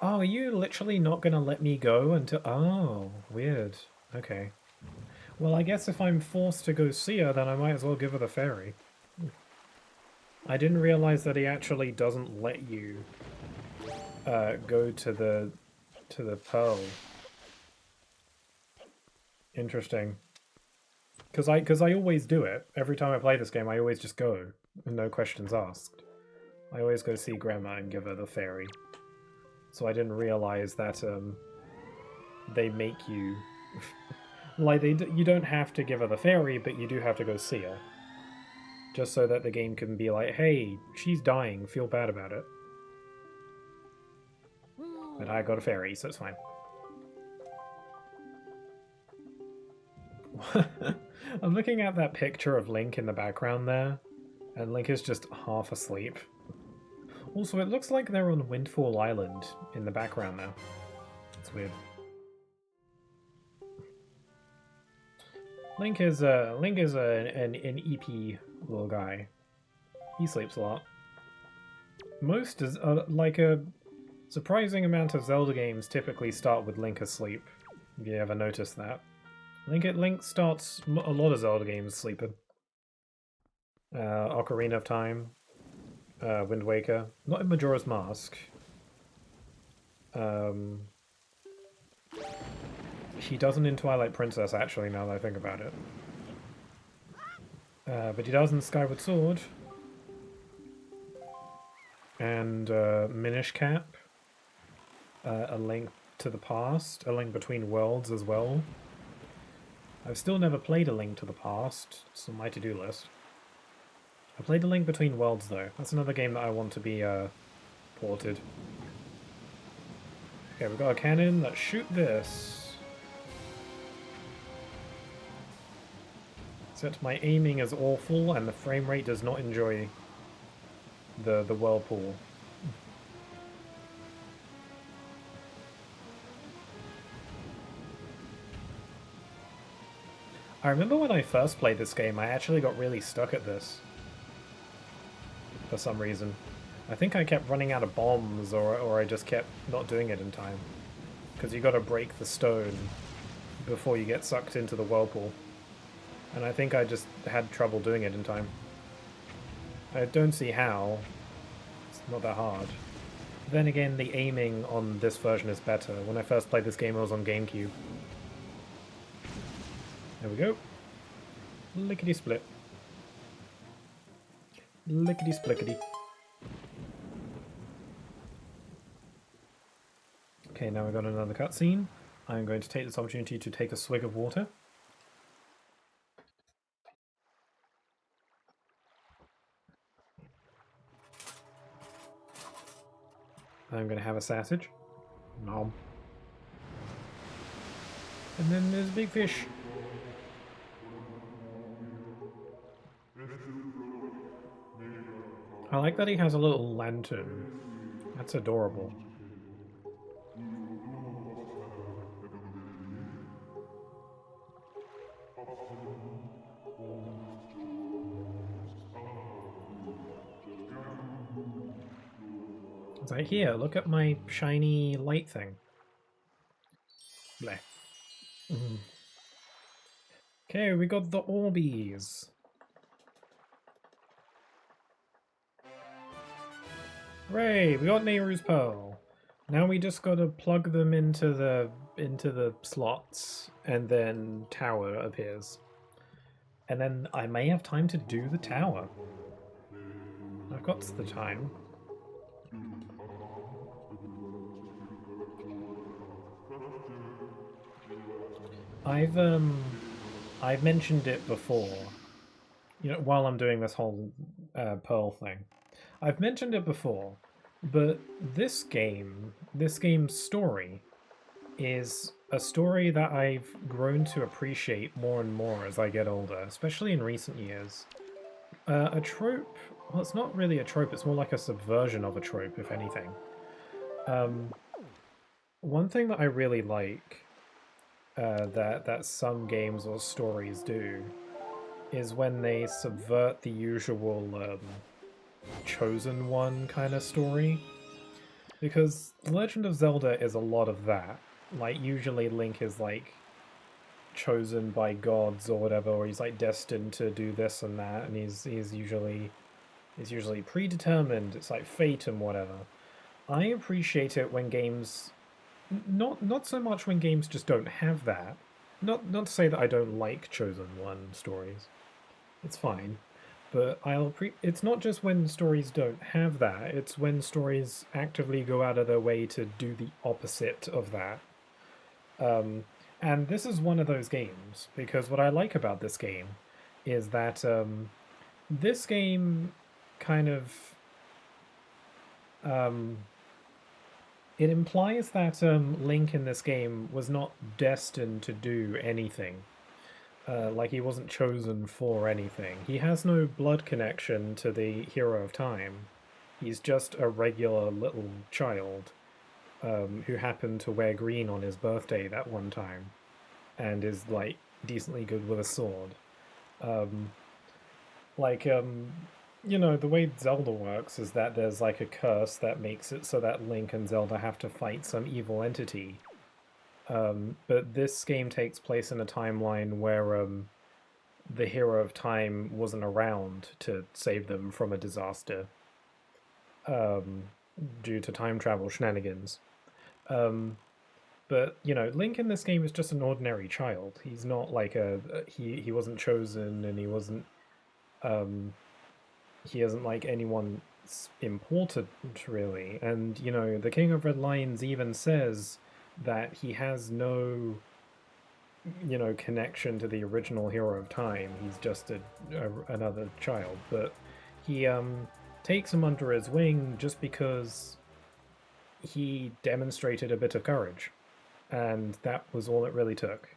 Oh, are you literally not gonna let me go until... Oh, weird. Okay. Well, I guess if I'm forced to go see her, then I might as well give her the fairy. I didn't realize that he actually doesn't let you go to the pearl. Interesting. Because I always do it. Every time I play this game, I always just go. And no questions asked. I always go see Grandma and give her the fairy. So I didn't realize that they make you... like, you don't have to give her the fairy, but you do have to go see her. Just so that the game can be like, hey, she's dying, feel bad about it. But I got a fairy, so it's fine. I'm looking at that picture of Link in the background there, and Link is just half asleep. Also, it looks like they're on Windfall Island in the background now. It's weird. Link is an EP little guy. He sleeps a lot. Most is like a Surprising amount of Zelda games typically start with Link asleep. Have you ever noticed that? Link starts a lot of Zelda games sleeping. Ocarina of Time, Wind Waker, not in Majora's Mask. He doesn't in Twilight Princess, actually, now that I think about it. But he does in Skyward Sword. And Minish Cap. A Link to the Past, A Link Between Worlds as well. I've still never played A Link to the Past. It's on my to-do list. I played A Link Between Worlds, though. That's another game that I want to be ported. Okay, we've got a cannon. Let's shoot this. Except my aiming is awful, and the frame rate does not enjoy the whirlpool. I remember when I first played this game, I actually got really stuck at this. For some reason. I think I kept running out of bombs, or I just kept not doing it in time. Because you gotta break the stone before you get sucked into the whirlpool. And I think I just had trouble doing it in time. I don't see how. It's not that hard. Then again, the aiming on this version is better. When I first played this game, I was on GameCube. There we go. Lickety-split. Lickety-splickety. Okay, now we've got another cutscene. I'm going to take this opportunity to take a swig of water. I'm going to have a sausage. Nom. And then there's a big fish. I like that he has a little lantern. That's adorable. It's like, here, look at my shiny light thing. Bleh. Okay, we got the Orbeez. Hooray, we got Nehru's Pearl. Now we just gotta plug them into the slots, and then tower appears. And then I may have time to do the tower. I've got the time. I've mentioned it before. You know, while I'm doing this whole Pearl thing. I've mentioned it before, but this game's story is a story that I've grown to appreciate more and more as I get older, especially in recent years. A trope, well, it's not really a trope, it's more like a subversion of a trope, if anything. One thing that I really like that some games or stories do is when they subvert the usual chosen one kind of story. Because Legend of Zelda is a lot of that. Like, usually Link is, like, chosen by gods or whatever, or he's, like, destined to do this and that, and he's usually predetermined. It's like fate and whatever. I appreciate it when games... Not so much when games just don't have that. Not to say that I don't like chosen one stories. It's fine. But it's not just when stories don't have that, it's when stories actively go out of their way to do the opposite of that. And this is one of those games, because what I like about this game is that this game kind of... it implies that Link in this game was not destined to do anything. Like, he wasn't chosen for anything. He has no blood connection to the Hero of Time. He's just a regular little child who happened to wear green on his birthday that one time and is, like, decently good with a sword. you know, the way Zelda works is that there's like a curse that makes it so that Link and Zelda have to fight some evil entity. But this game takes place in a timeline where the hero of time wasn't around to save them from a disaster um, due to time travel shenanigans. Um, but you know, Link in this game is just an ordinary child. He's not like he wasn't chosen, and um, he isn't like anyone important really. And you know, the King of Red Lions even says that he has no, you know, connection to the original Hero of Time. He's just another child, but he takes him under his wing just because he demonstrated a bit of courage, and that was all it really took.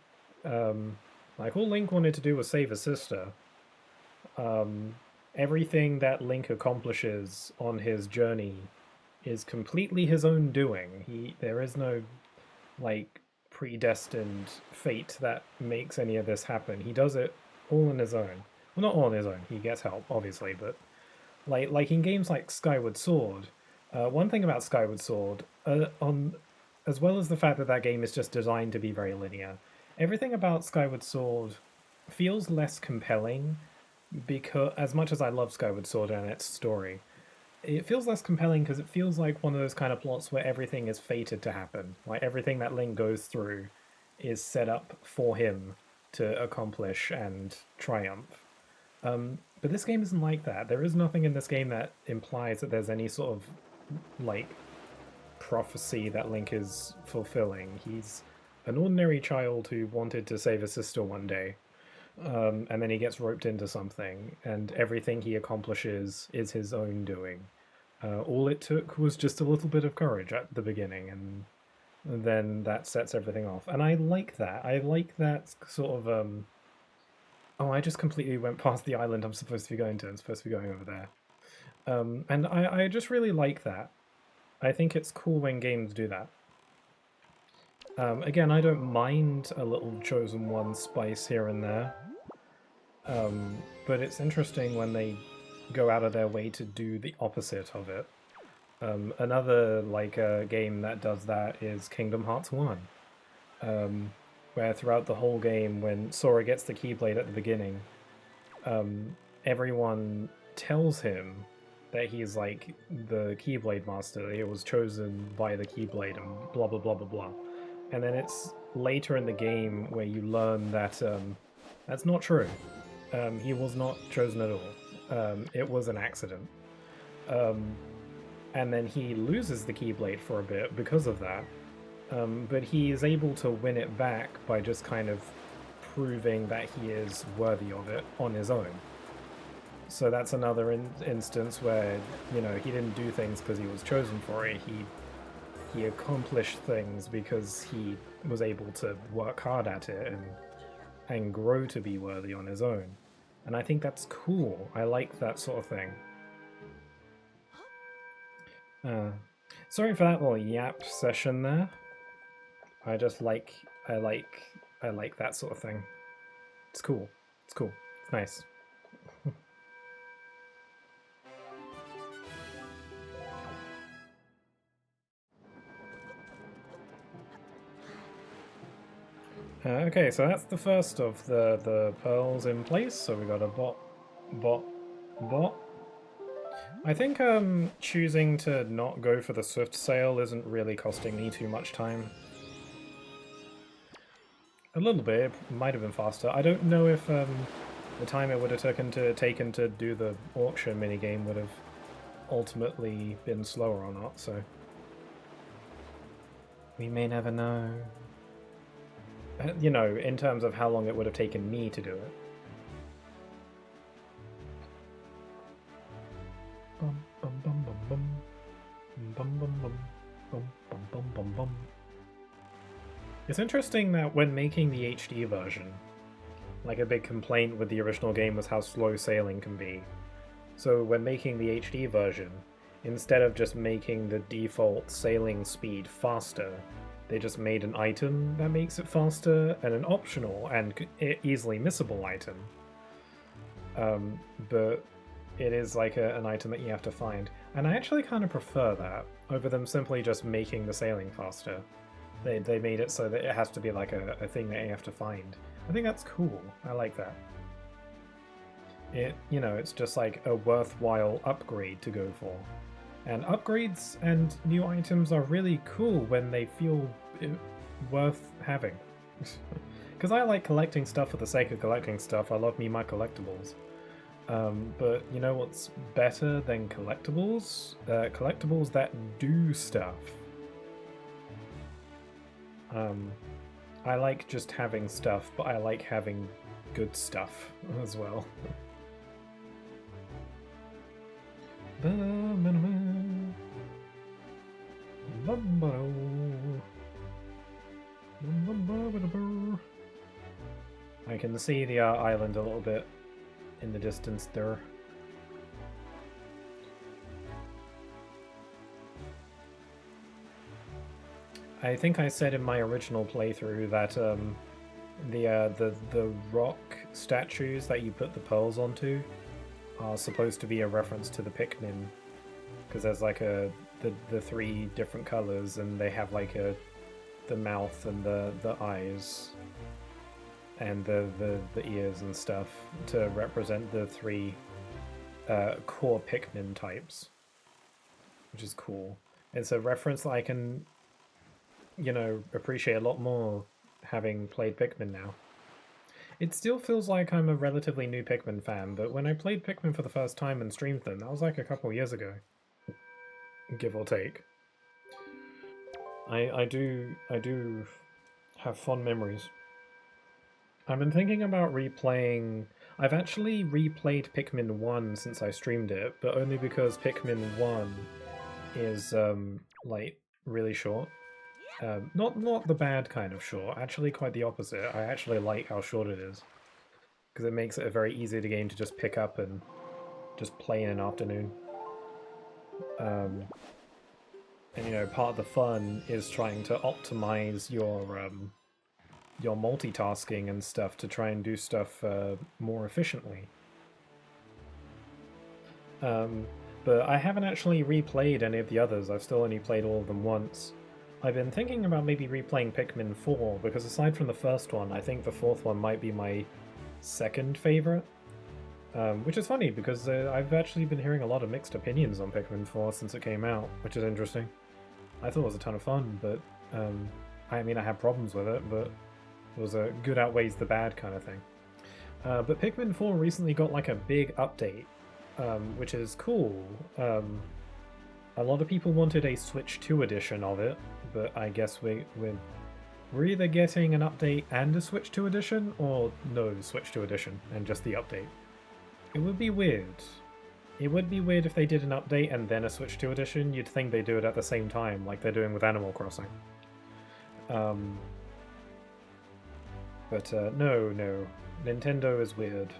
Um, like all Link wanted to do was save his sister. Um, Everything that Link accomplishes on his journey is completely his own doing. There is no like predestined fate that makes any of this happen. He does it all on his own. Well, not all on his own. He gets help, obviously, but like in games like Skyward Sword, one thing about Skyward Sword, on as well as the fact that that game is just designed to be very linear, everything about Skyward Sword feels less compelling because, as much as I love Skyward Sword and its story, it feels less compelling because it feels like one of those kind of plots where everything is fated to happen. Like everything that Link goes through is set up for him to accomplish and triumph. But this game isn't like that. There is nothing in this game that implies that there's any sort of like prophecy that Link is fulfilling. He's an ordinary child who wanted to save his sister one day, and then he gets roped into something, and everything he accomplishes is his own doing. All it took was just a little bit of courage at the beginning, and then that sets everything off. And I like that. I like that sort of. Oh, I just completely went past the island I'm supposed to be going to. I'm supposed to be going over there. And I just really like that. I think it's cool when games do that. Again, I don't mind a little chosen one spice here and there. But it's interesting when they go out of their way to do the opposite of it. Another like game that does that is Kingdom Hearts 1, where throughout the whole game, when Sora gets the Keyblade at the beginning, everyone tells him that he's like the Keyblade Master. He was chosen by the Keyblade and blah blah blah blah blah. And then it's later in the game where you learn that that's not true. He was not chosen at all. It was an accident. And then he loses the Keyblade for a bit because of that. But he is able to win it back by just kind of proving that he is worthy of it on his own. So that's another instance where, you know, he didn't do things because he was chosen for it. He accomplished things because he was able to work hard at it and grow to be worthy on his own. And I think that's cool. I like that sort of thing. Sorry for that little yap session there. I like that sort of thing. It's cool. It's cool. It's nice. Okay, so that's the first of the pearls in place. So we got a bot. I think choosing to not go for the swift sail isn't really costing me too much time. A little bit, it might have been faster. I don't know if the time it would have taken to do the auction minigame would have ultimately been slower or not, so we may never know. You know, in terms of how long it would have taken me to do it. It's interesting that when making the HD version, like a big complaint with the original game was how slow sailing can be. So when making the HD version, instead of just making the default sailing speed faster, they just made an item that makes it faster and an optional and easily missable item. But it is like an item that you have to find. And I actually kind of prefer that over them simply just making the sailing faster. They made it so that it has to be like a thing that you have to find. I think that's cool. I like that. It's just like a worthwhile upgrade to go for. And upgrades and new items are really cool when they feel worth having. Because I like collecting stuff for the sake of collecting stuff. I love me my collectibles. But you know what's better than collectibles? Collectibles that do stuff. I like just having stuff, but I like having good stuff as well. I can see the island a little bit in the distance there. I think I said in my original playthrough that the rock statues that you put the pearls onto are supposed to be a reference to the Pikmin, because there's like the 3 different colors, and they have like the mouth and the eyes and the ears and stuff to represent the 3 core Pikmin types, which is cool. It's a reference that I can, appreciate a lot more having played Pikmin now. It still feels like I'm a relatively new Pikmin fan, but when I played Pikmin for the first time and streamed them, that was like a couple years ago, give or take. I do have fond memories. I've been thinking about replaying... I've actually replayed Pikmin 1 since I streamed it, but only because Pikmin 1 is, like, really short. Not the bad kind of short, actually quite the opposite. I actually like how short it is, because it makes it a very easy game to just pick up and just play in an afternoon. And part of the fun is trying to optimize your multitasking and stuff to try and do stuff more efficiently. But I haven't actually replayed any of the others. I've still only played all of them once. I've been thinking about maybe replaying Pikmin 4, because aside from the first one, I think the fourth one might be my second favorite. Which is funny, because I've actually been hearing a lot of mixed opinions on Pikmin 4 since it came out, which is interesting. I thought it was a ton of fun, but I mean, I had problems with it, but it was a good outweighs the bad kind of thing. But Pikmin 4 recently got like a big update, which is cool. A lot of people wanted a Switch 2 edition of it, but I guess we're either getting an update and a Switch 2 edition, or no Switch 2 edition and just the update. It would be weird. It would be weird if they did an update and then a Switch 2 edition. You'd think they do it at the same time, like they're doing with Animal Crossing. But no. Nintendo is weird.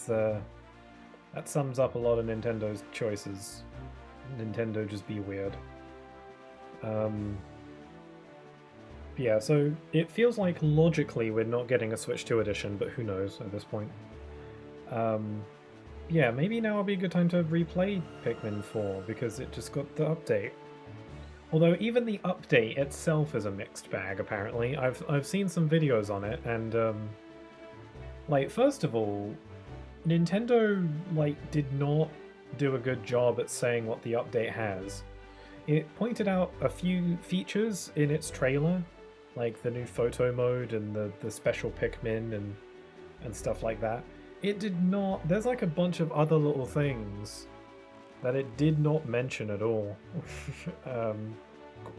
That sums up a lot of Nintendo's choices. Nintendo just be weird. Yeah, so it feels like logically we're not getting a Switch 2 edition, but who knows at this point. Yeah, maybe now will be a good time to replay Pikmin 4, because it just got the update. Although even the update itself is a mixed bag, apparently. I've seen some videos on it, and like, first of all, Nintendo did not do a good job at saying what the update has. It pointed out a few features in its trailer, like the new photo mode and the special Pikmin and stuff like that. It did not... There's like a bunch of other little things that it did not mention at all.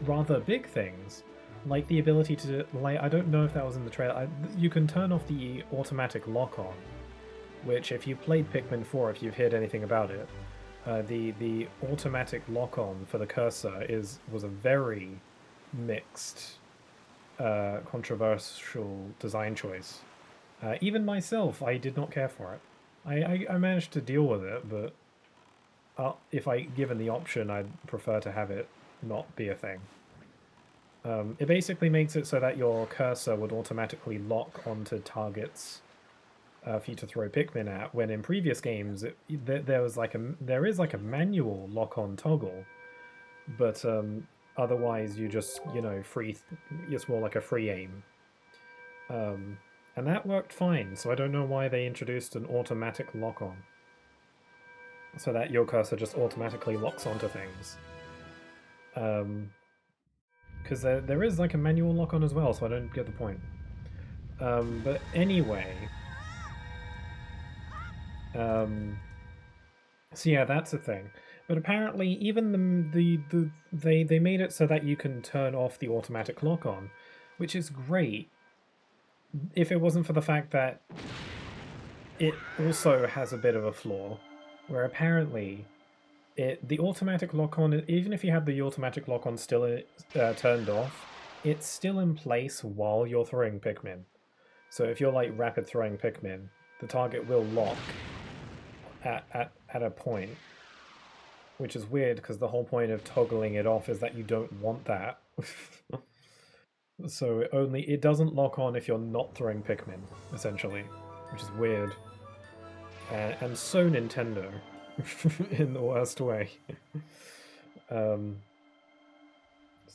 Rather big things, like the ability to, I don't know if that was in the trailer, you can turn off the automatic lock-on, which if you played Pikmin 4, if you've heard anything about it, the automatic lock-on for the cursor was a very mixed, controversial design choice. Even myself, I did not care for it. I managed to deal with it, but if given the option, I'd prefer to have it not be a thing. It basically makes it so that your cursor would automatically lock onto targets for you to throw Pikmin at, when in previous games there is like a manual lock-on toggle, but otherwise you just, you know, it's more like a free aim. And that worked fine, so I don't know why they introduced an automatic lock-on. So that your cursor just automatically locks onto things. Because there is like a manual lock-on as well, so I don't get the point. But anyway... so yeah, that's a thing. But apparently, even they made it so that you can turn off the automatic lock-on, which is great. If it wasn't for the fact that it also has a bit of a flaw, where apparently the automatic lock-on, even if you have the automatic lock-on still turned off, it's still in place while you're throwing Pikmin. So if you're like rapid throwing Pikmin, the target will lock at a point, which is weird because the whole point of toggling it off is that you don't want that. So it doesn't lock on if you're not throwing Pikmin, essentially, which is weird. And so Nintendo, in the worst way. So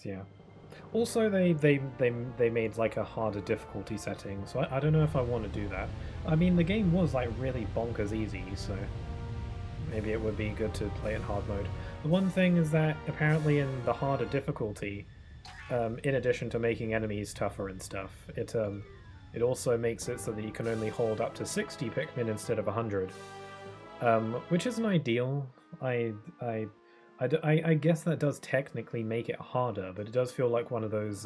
yeah. Also, they made like a harder difficulty setting, so I don't know if I want to do that. I mean, the game was like really bonkers easy, so maybe it would be good to play in hard mode. The one thing is that apparently in the harder difficulty, in addition to making enemies tougher and stuff, it also makes it so that you can only hold up to 60 Pikmin instead of 100, which isn't ideal. I guess that does technically make it harder, but it does feel like one of those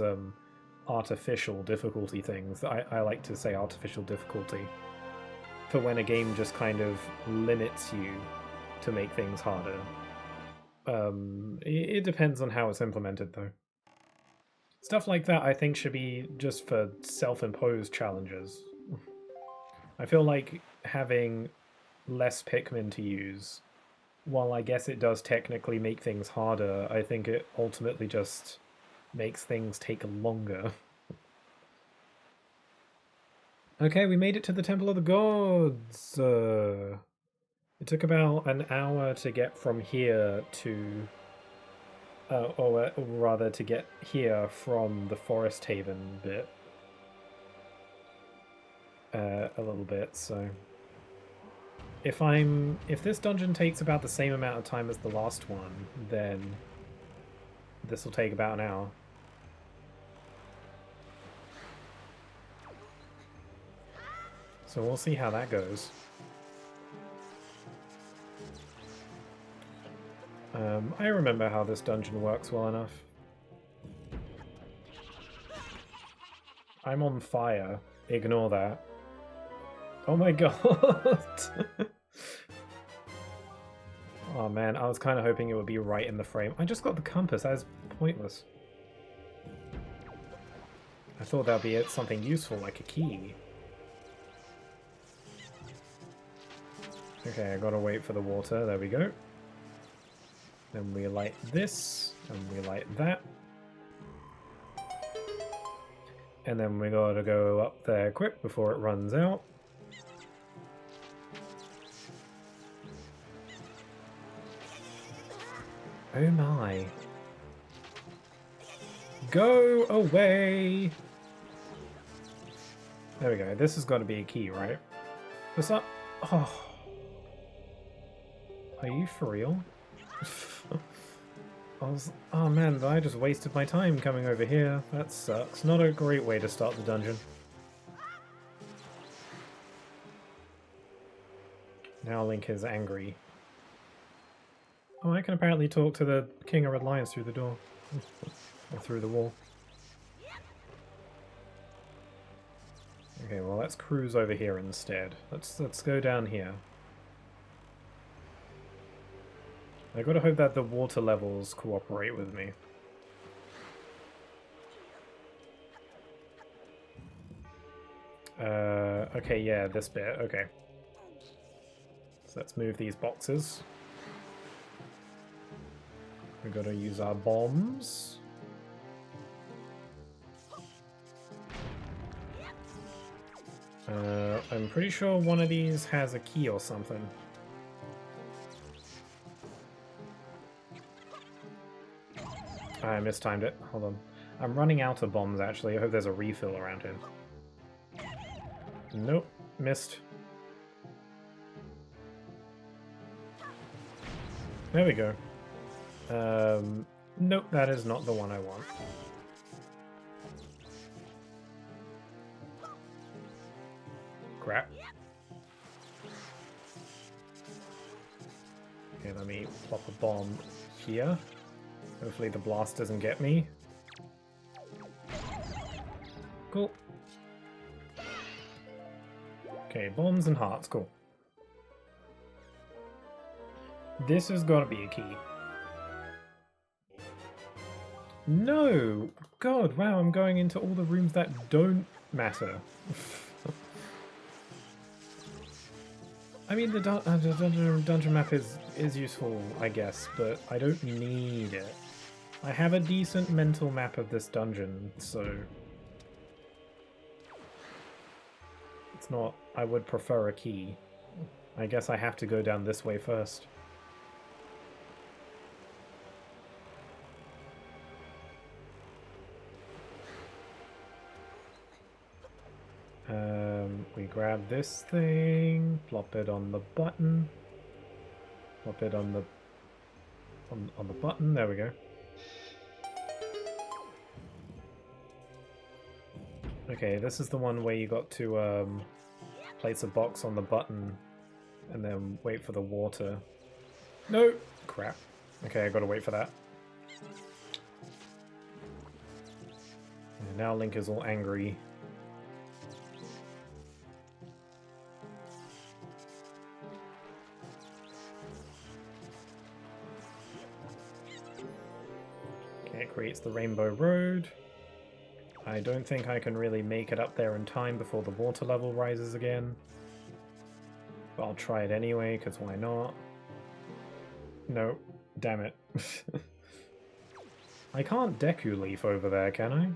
artificial difficulty things. I like to say artificial difficulty for when a game just kind of limits you to make things harder. It depends on how it's implemented, though. Stuff like that I think should be just for self-imposed challenges. I feel like having less Pikmin to use, while I guess it does technically make things harder, I think it ultimately just makes things take longer. Okay, we made it to the Temple of the Gods! It took about an hour to get from here to... or rather to get here from the Forest Haven bit. A little bit, so... If this dungeon takes about the same amount of time as the last one, then this will take about an hour. So we'll see how that goes. I remember how this dungeon works well enough. I'm on fire. Ignore that. Oh my god! Oh man, I was kind of hoping it would be right in the frame. I just got the compass. That is pointless. I thought that'd be something useful, like a key. Okay, I gotta wait for the water. There we go. Then we light this, and we light that. And then we gotta go up there quick before it runs out. Oh my. Go away! There we go. This has got to be a key, right? What's up? Oh. Are you for real? Oh man, I just wasted my time coming over here. That sucks. Not a great way to start the dungeon. Now Link is angry. Oh, I can apparently talk to the King of Red Lions through the door. Or through the wall. Okay, well let's cruise over here instead. Let's go down here. I gotta hope that the water levels cooperate with me. Okay, yeah, this bit, okay. So let's move these boxes. We gotta use our bombs. I'm pretty sure one of these has a key or something. I mistimed it. Hold on. I'm running out of bombs, actually. I hope there's a refill around here. Nope. Missed. There we go. Nope, that is not the one I want. Crap. Okay, let me plop a bomb here. Hopefully the blast doesn't get me. Cool. Okay, bombs and hearts, cool. This has got to be a key. No! God, wow, I'm going into all the rooms that don't matter. I mean, the dungeon map is useful, I guess, but I don't need it. I have a decent mental map of this dungeon, so... It's not... I would prefer a key. I guess I have to go down this way first. We grab this thing, plop it on the button, plop it on the on the button. There we go. Okay, this is the one where you got to place a box on the button and then wait for the water. No, crap. Okay, I gotta wait for that. And now Link is all angry. It creates the Rainbow Road. I don't think I can really make it up there in time before the water level rises again. But I'll try it anyway, because why not? No, damn it. I can't Deku Leaf over there, can I?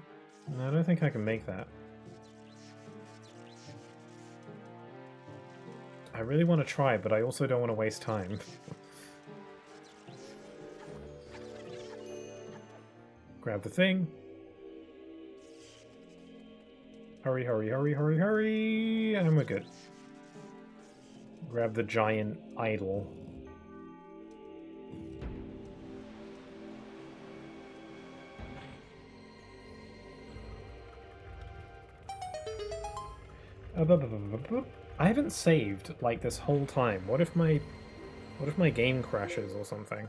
No, I don't think I can make that. I really want to try, but I also don't want to waste time. Grab the thing. Hurry, hurry, hurry, hurry, hurry! And we're good. Grab the giant idol. I haven't saved like this whole time. What if my game crashes or something?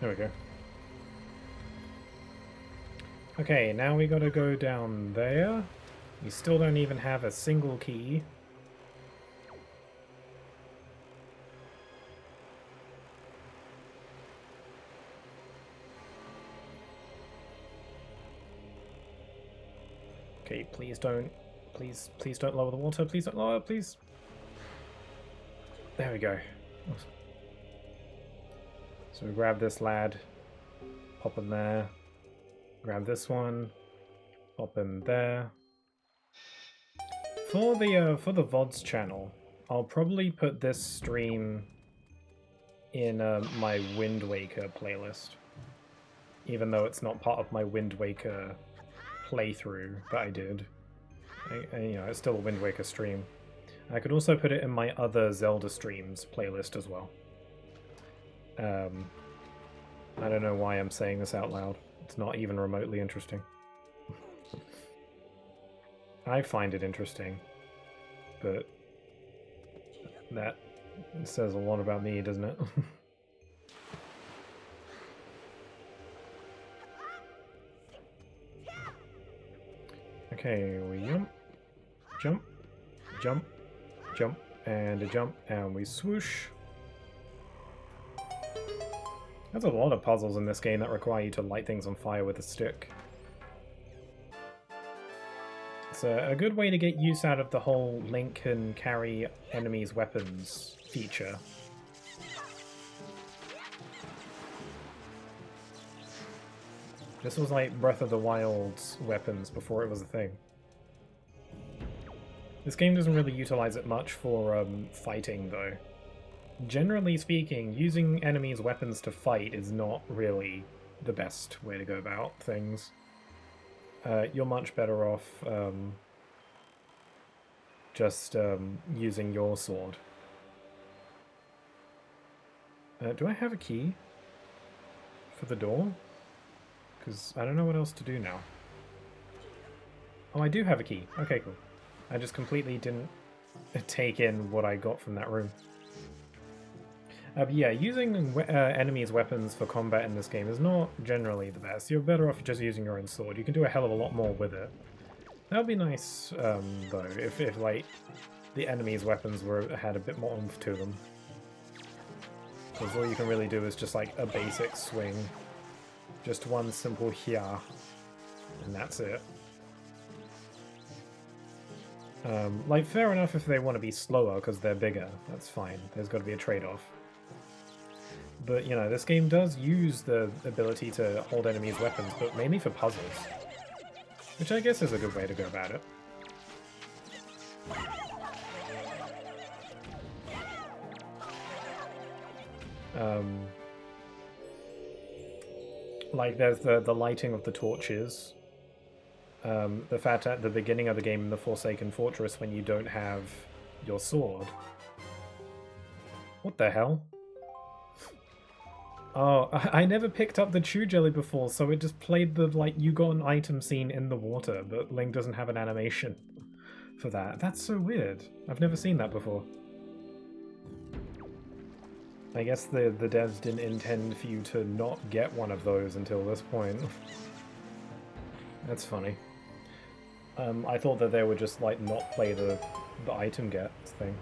There we go. Okay, now we gotta go down there. We still don't even have a single key. Okay, please don't. Please don't lower the water. Please don't lower, please. There we go. So we grab this lad, pop him there, grab this one, pop him there. For the VODs channel, I'll probably put this stream in my Wind Waker playlist, even though it's not part of my Wind Waker playthrough that I did. You know, it's still a Wind Waker stream. I could also put it in my other Zelda streams playlist as well. I don't know why I'm saying this out loud. It's not even remotely interesting. I find it interesting, but that says a lot about me, doesn't it? Okay, we jump, jump, jump, and a jump, and we swoosh. There's a lot of puzzles in this game that require you to light things on fire with a stick. It's a good way to get use out of the whole Link can carry enemies' weapons feature. This was like Breath of the Wild's weapons before it was a thing. This game doesn't really utilize it much for fighting, though. Generally speaking, using enemies' weapons to fight is not really the best way to go about things. You're much better off just using your sword. Do I have a key for the door? Because I don't know what else to do now. Oh, I do have a key. Okay, cool. I just completely didn't take in what I got from that room. But yeah, using enemies' weapons for combat in this game is not generally the best. You're better off just using your own sword. You can do a hell of a lot more with it. That would be nice, though, if like the enemies' weapons had a bit more oomph to them. Because all you can really do is just like a basic swing. Just one simple hya, and that's it. Like, fair enough if they want to be slower because they're bigger. That's fine. There's got to be a trade-off. But, you know, this game does use the ability to hold enemies' weapons, but mainly for puzzles. Which I guess is a good way to go about it. Like, there's the lighting of the torches. The fact at the beginning of the game in the Forsaken Fortress when you don't have your sword. What the hell? Oh, I never picked up the Chew Jelly before, so it just played the, like, you got an item scene in the water, but Link doesn't have an animation for that. That's so weird. I've never seen that before. I guess the devs didn't intend for you to not get one of those until this point. That's funny. I thought that they would just, like, not play the item get thing.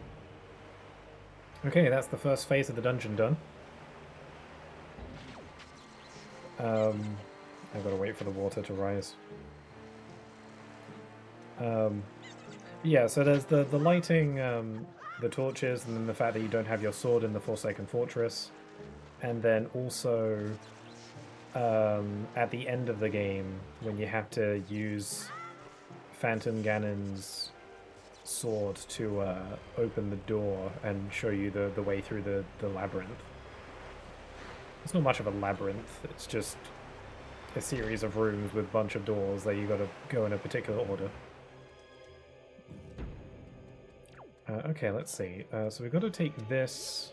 Okay, that's the first phase of the dungeon done. I've got to wait for the water to rise. Yeah, so there's the lighting, the torches, and then the fact that you don't have your sword in the Forsaken Fortress. And then also, at the end of the game, when you have to use Phantom Ganon's sword to open the door and show you the way through the labyrinth. It's not much of a labyrinth, it's just a series of rooms with a bunch of doors that you gotta go in a particular order. Okay, let's see. So we've got to take this,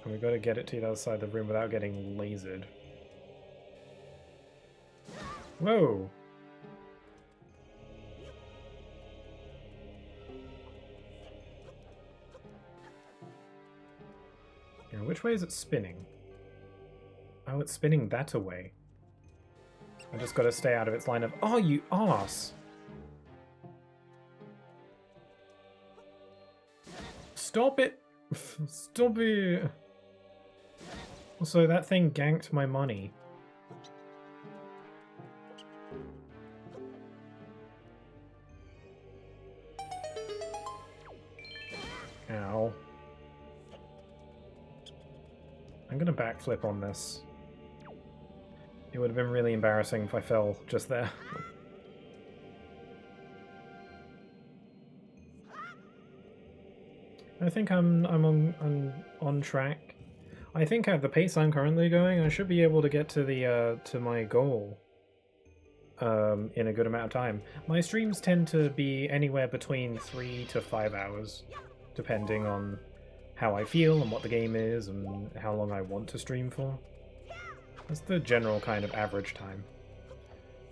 and we've got to get it to the other side of the room without getting lasered. Whoa! Now, which way is it spinning? Oh, it's spinning that away. I just got to stay out of its line of... Oh, you arse! Stop it! Stop it! Also, that thing ganked my money. Ow. I'm gonna backflip on this. It would have been really embarrassing if I fell just there. I think I'm on track. I think at the pace I'm currently going, I should be able to get to the to my goal in a good amount of time. My streams tend to be anywhere between 3 to 5 hours, depending on how I feel and what the game is and how long I want to stream for. That's the general kind of average time.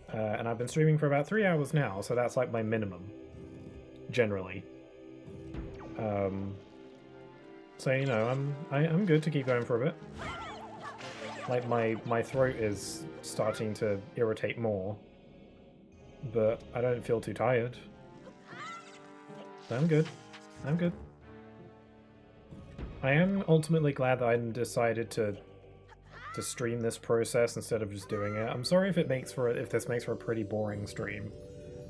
And I've been streaming for about 3 hours now, so that's like my minimum, generally. So, you know, I'm good to keep going for a bit. Like, my throat is starting to irritate more, but I don't feel too tired. So I'm good. I'm good. I am ultimately glad that I decided to stream this process instead of just doing it. I'm sorry if this makes for a pretty boring stream,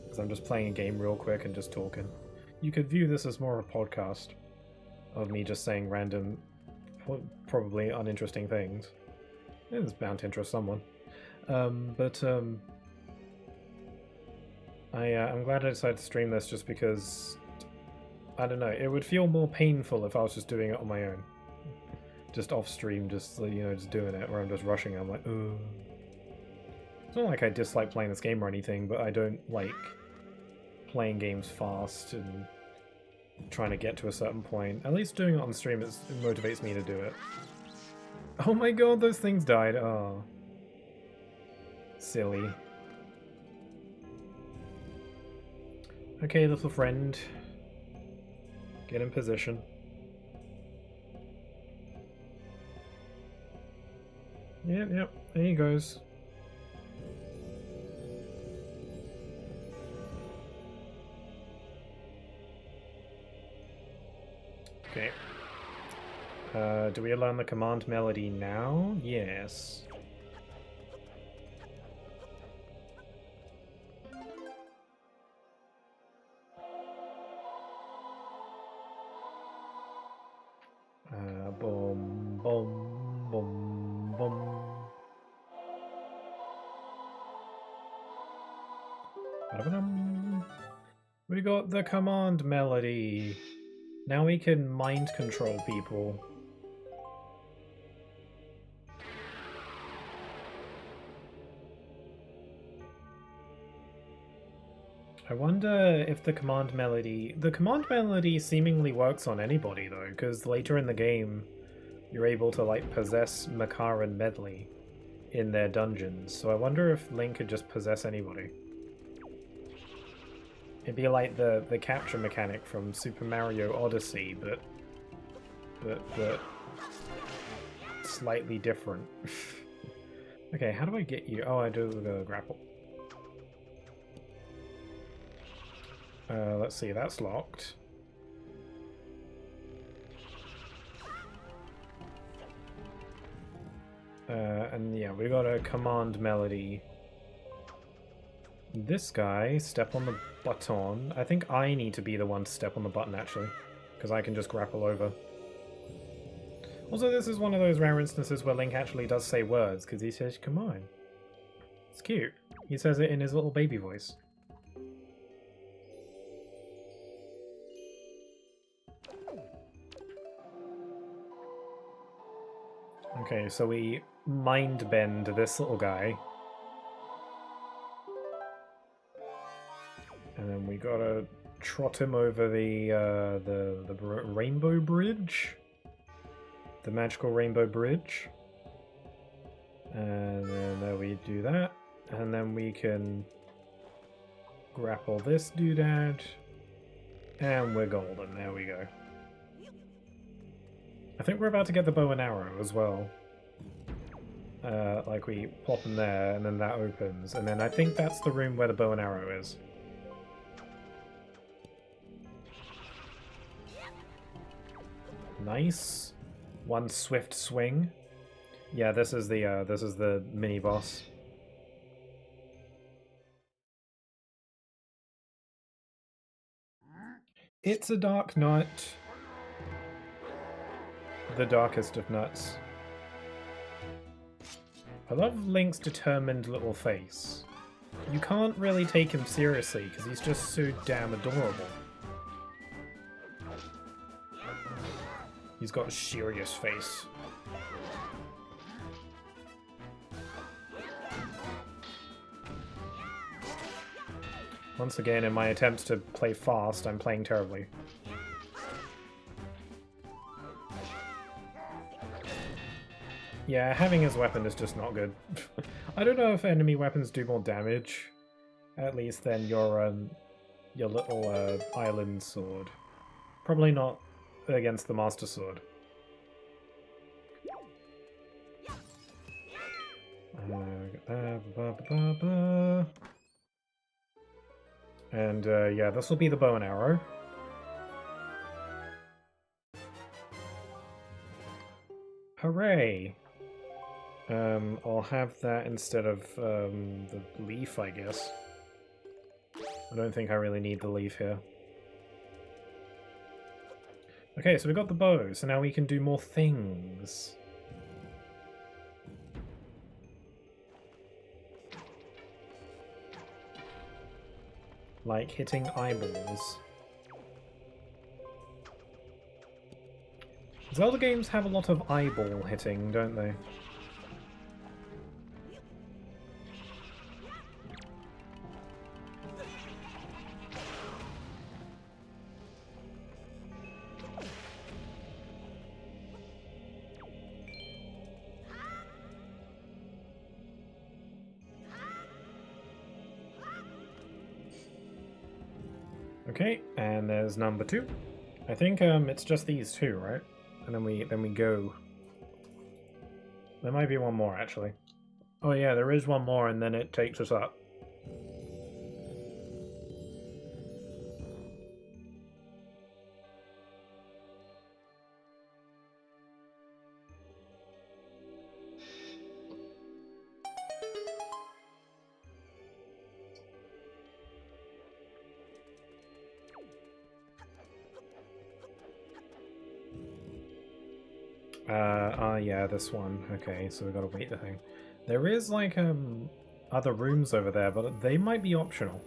because I'm just playing a game real quick and just talking. You could view this as more of a podcast of me just saying random, probably uninteresting things. It's bound to interest someone. I'm glad I decided to stream this just because, I don't know, it would feel more painful if I was just doing it on my own. Just off stream, just, you know, just doing it, where I'm just rushing. I'm like, ugh. It's not like I dislike playing this game or anything, but I don't like playing games fast and trying to get to a certain point. At least doing it on stream, it motivates me to do it. Oh my god, those things died. Oh. Silly. Okay, little friend. Get in position. Yep, there he goes. Okay. Do we learn the command melody now? Yes. Boom, boom, boom, boom. Ba-da-ba-dum. We got the command melody. Now we can mind control people. I wonder if the command melody... The command melody seemingly works on anybody, though, because later in the game, you're able to, like, possess Makar and Medley in their dungeons. So I wonder if Link could just possess anybody. It'd be like the capture mechanic from Super Mario Odyssey, but slightly different. Okay, how do I get you? Oh, I do the grapple. Let's see, that's locked. And yeah, we got a command melody. This guy, step on the button. I think I need to be the one to step on the button, actually, because I can just grapple over. Also, this is one of those rare instances where Link actually does say words, because he says, come on. It's cute. He says it in his little baby voice. Okay, so we mind bend this little guy. And then we gotta trot him over the rainbow bridge. The magical rainbow bridge. And then there we do that. And then we can grapple this doodad. And we're golden. There we go. I think we're about to get the bow and arrow as well. Like we pop them there, and then that opens. And then I think that's the room where the bow and arrow is. Nice. One swift swing. Yeah, this is the mini boss. It's a dark nut. The darkest of nuts. I love Link's determined little face. You can't really take him seriously because he's just so damn adorable. He's got a serious face. Once again, in my attempts to play fast, I'm playing terribly. Yeah, having his weapon is just not good. I don't know if enemy weapons do more damage, at least, than your little island sword. Probably not against the Master Sword. And yeah, this will be the bow and arrow. Hooray! I'll have that instead of the leaf, I guess. I don't think I really need the leaf here. Okay, so we got the bow, so now we can do more things. like hitting eyeballs. Zelda games have a lot of eyeball hitting, don't they? Okay, and there's number 2. I think it's just these 2, right? And then we go. There might be one more actually. Oh yeah, there is one more, and then it takes us up. Yeah, this one. Okay, so we gotta wait the thing. There is like other rooms over there, but they might be optional.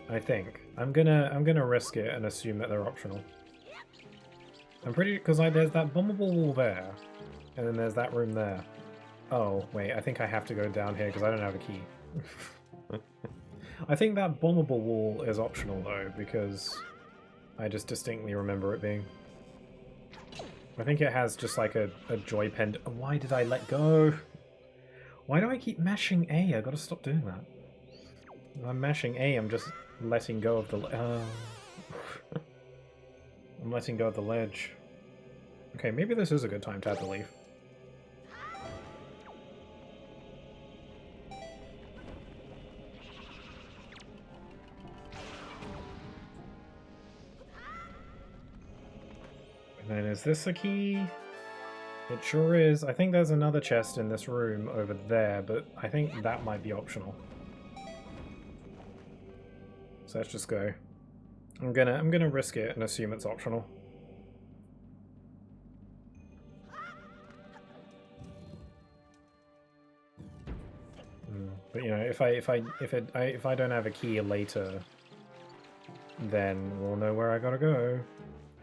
I think. I'm gonna risk it and assume that they're optional. I'm pretty because there's that bombable wall there, and then there's that room there. Oh wait, I think I have to go down here because I don't have a key. I think that bombable wall is optional though, because I just distinctly remember it being. I think it has just like a joy pen. Why did I let go? Why do I keep mashing A? I gotta stop doing that. I'm mashing A, I'm just letting go of the... I'm letting go of the ledge. Okay, maybe this is a good time to add the leaf. And then is this a key? It sure is. I think there's another chest in this room over there, but I think that might be optional. So let's just go. I'm gonna risk it and assume it's optional. But you know, if I don't have a key later, then we'll know where I gotta go.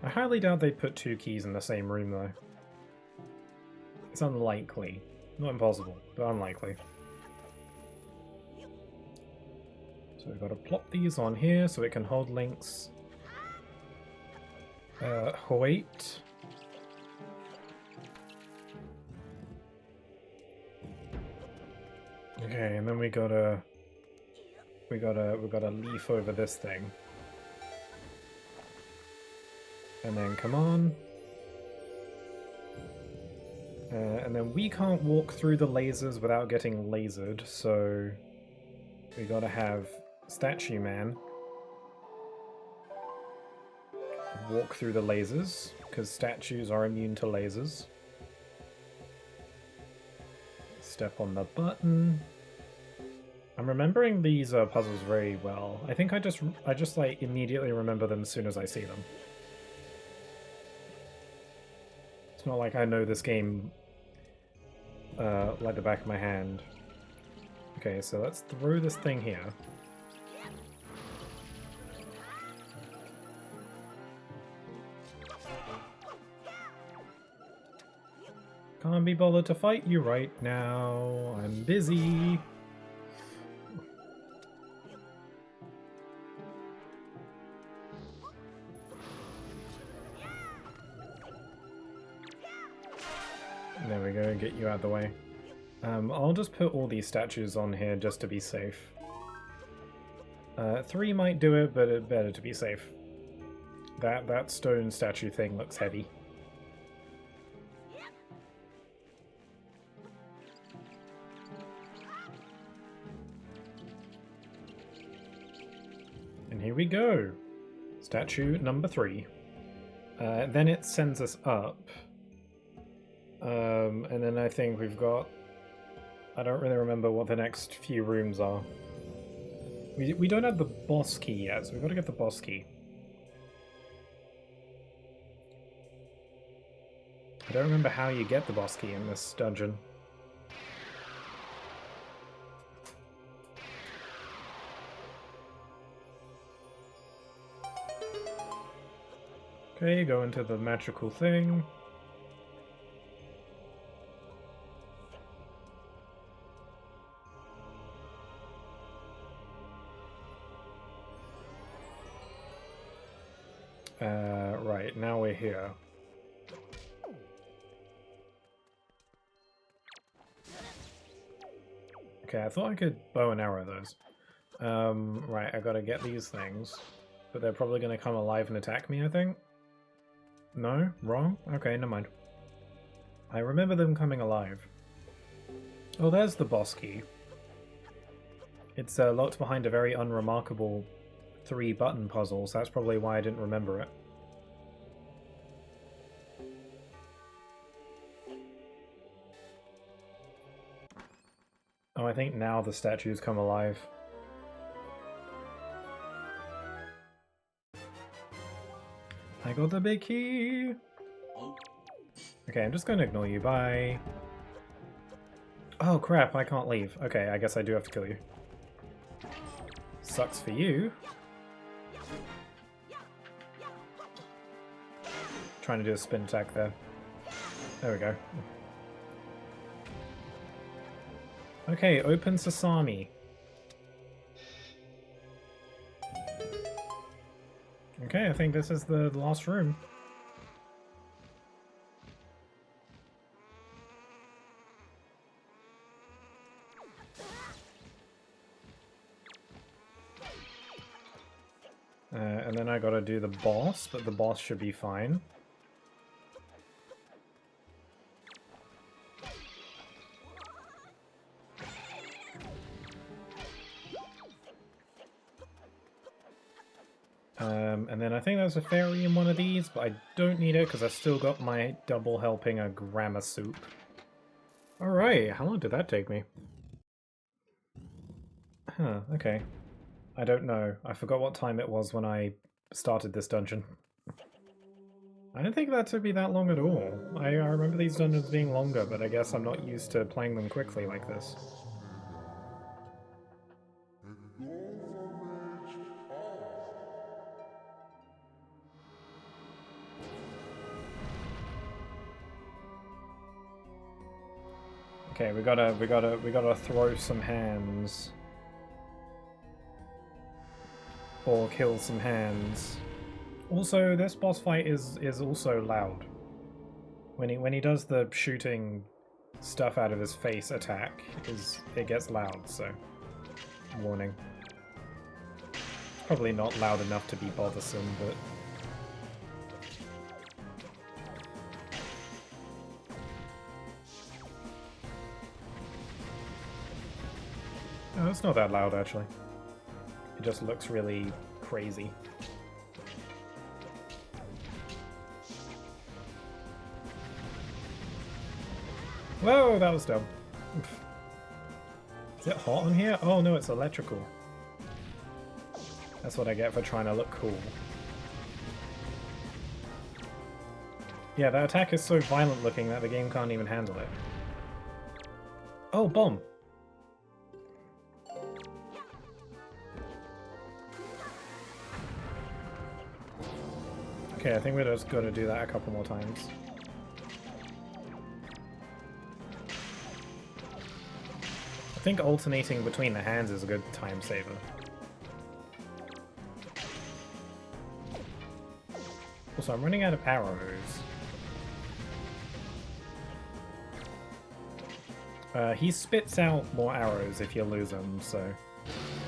I highly doubt they'd put 2 keys in the same room though. It's unlikely. Not impossible, but unlikely. So we've got to plop these on here so it can hold links. Wait. Okay, and then we gotta leaf over this thing. And then come on. And then we can't walk through the lasers without getting lasered, so we gotta have Statue Man walk through the lasers, because statues are immune to lasers. Step on the button. I'm remembering these puzzles very well. I think I just like immediately remember them as soon as I see them. It's not like I know this game like the back of my hand. Okay, so let's throw this thing here. Can't be bothered to fight you right now. I'm busy. There we go, get you out of the way. I'll just put all these statues on here just to be safe. 3 might do it, but it's better to be safe. That stone statue thing looks heavy. And here we go. Statue number 3. Then it sends us up. And then I think we've got... I don't really remember what the next few rooms are. We don't have the boss key yet, so we've got to get the boss key. I don't remember how you get the boss key in this dungeon. Okay, go into the magical thing. Right, now we're here. Okay, I thought I could bow and arrow those. Right, I gotta get these things. But they're probably gonna come alive and attack me, I think? No? Wrong? Okay, never mind. I remember them coming alive. Oh, there's the boss key. It's locked behind a very unremarkable 3-button puzzle, so that's probably why I didn't remember it. Oh, I think now the statues come alive. I got the big key! Okay, I'm just going to ignore you. Bye. Oh crap, I can't leave. Okay, I guess I do have to kill you. Sucks for you. Trying to do a spin attack there. There we go. Okay, open sesame. Okay, I think this is the last room. And then I gotta do the boss, but the boss should be fine. And then I think there's a fairy in one of these, but I don't need it because I've still got my double helping of grammar soup. Alright, how long did that take me? Huh, okay. I don't know. I forgot what time it was when I started this dungeon. I don't think that took me that long at all. I remember these dungeons being longer, but I guess I'm not used to playing them quickly like this. Okay, we gotta throw some hands. Or kill some hands. Also, this boss fight is also loud. When he does the shooting stuff out of his face attack, it gets loud, so warning. Probably not loud enough to be bothersome, but oh, it's not that loud actually. It just looks really crazy. Whoa, that was dumb. Is it hot on here? Oh no, it's electrical. That's what I get for trying to look cool. Yeah, that attack is so violent looking that the game can't even handle it. Oh, bomb! Okay, I think we're just gonna do that a couple more times. I think alternating between the hands is a good time saver. Also, I'm running out of arrows. He spits out more arrows if you lose them, so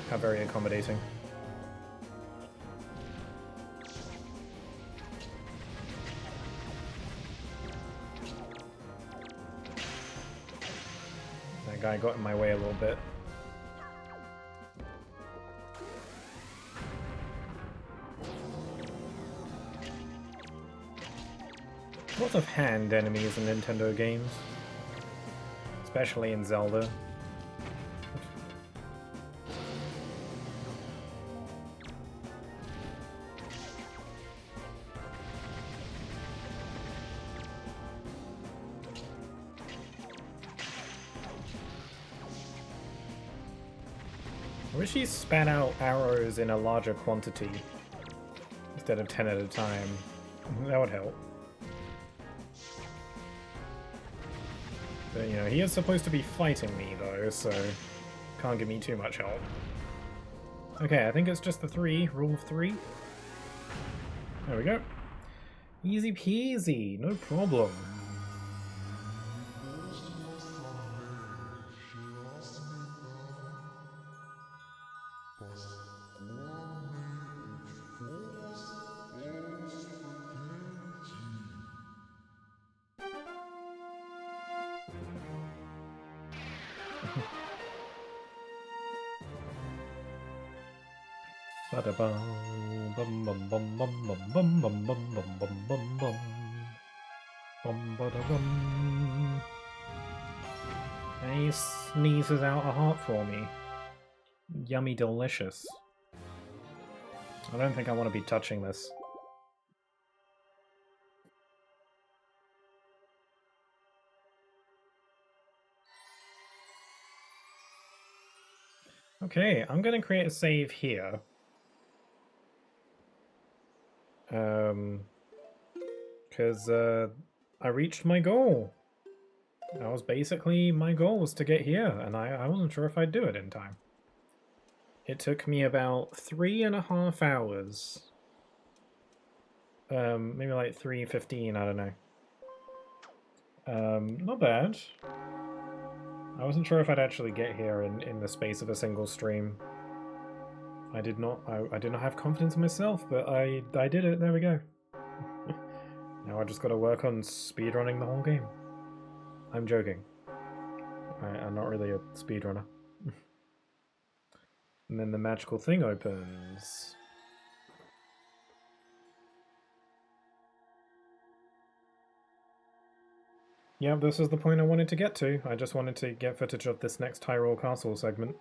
how very accommodating. That guy got in my way a little bit. Lots of hand enemies in Nintendo games. Especially in Zelda. I wish he spat out arrows in a larger quantity instead of 10 at a time. That would help. But, you know, he is supposed to be fighting me, though, so can't give me too much help. Okay, I think it's just the 3, rule of 3. There we go. Easy peasy, no problem. Bum bum bum bum bum bum bum bum bum bum bum bum bum. Bum ba da bum. And he sneezes out a heart for me. Yummy delicious. I don't think I want to be touching this. Okay, I'm gonna create a save here. Because I reached my goal. That was basically my goal, was to get here, and I wasn't sure if I'd do it in time. It took me about 3.5 hours. Maybe like 3:15, I don't know. Not bad. I wasn't sure if I'd actually get here in the space of a single stream. I did not have confidence in myself, but I did it. There we go. Now I just got to work on speedrunning the whole game. I'm joking. I'm not really a speedrunner. And then the magical thing opens. Yeah, this is the point I wanted to get to. I just wanted to get footage of this next Tyrol Castle segment.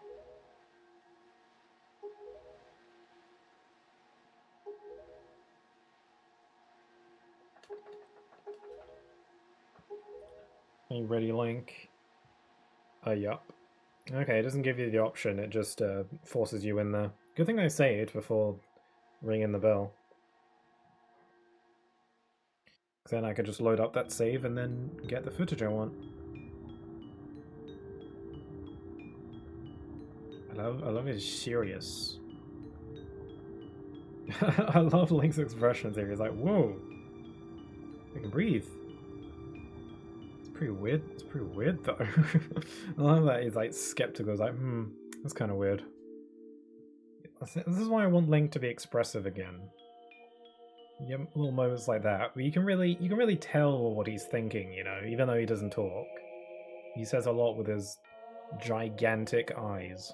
Are you ready, Link? Yup. Okay, it doesn't give you the option, it just forces you in there. Good thing I saved before ringing the bell. Then I could just load up that save and then get the footage I want. I love his serious. I love Link's expressions here. He's like, whoa, I can breathe. It's pretty weird. It's pretty weird though. I love that he's like skeptical. He's like, that's kind of weird. This is why I want Link to be expressive again. Yeah, little moments like that where you can really tell what he's thinking, you know, even though he doesn't talk. He says a lot with his gigantic eyes.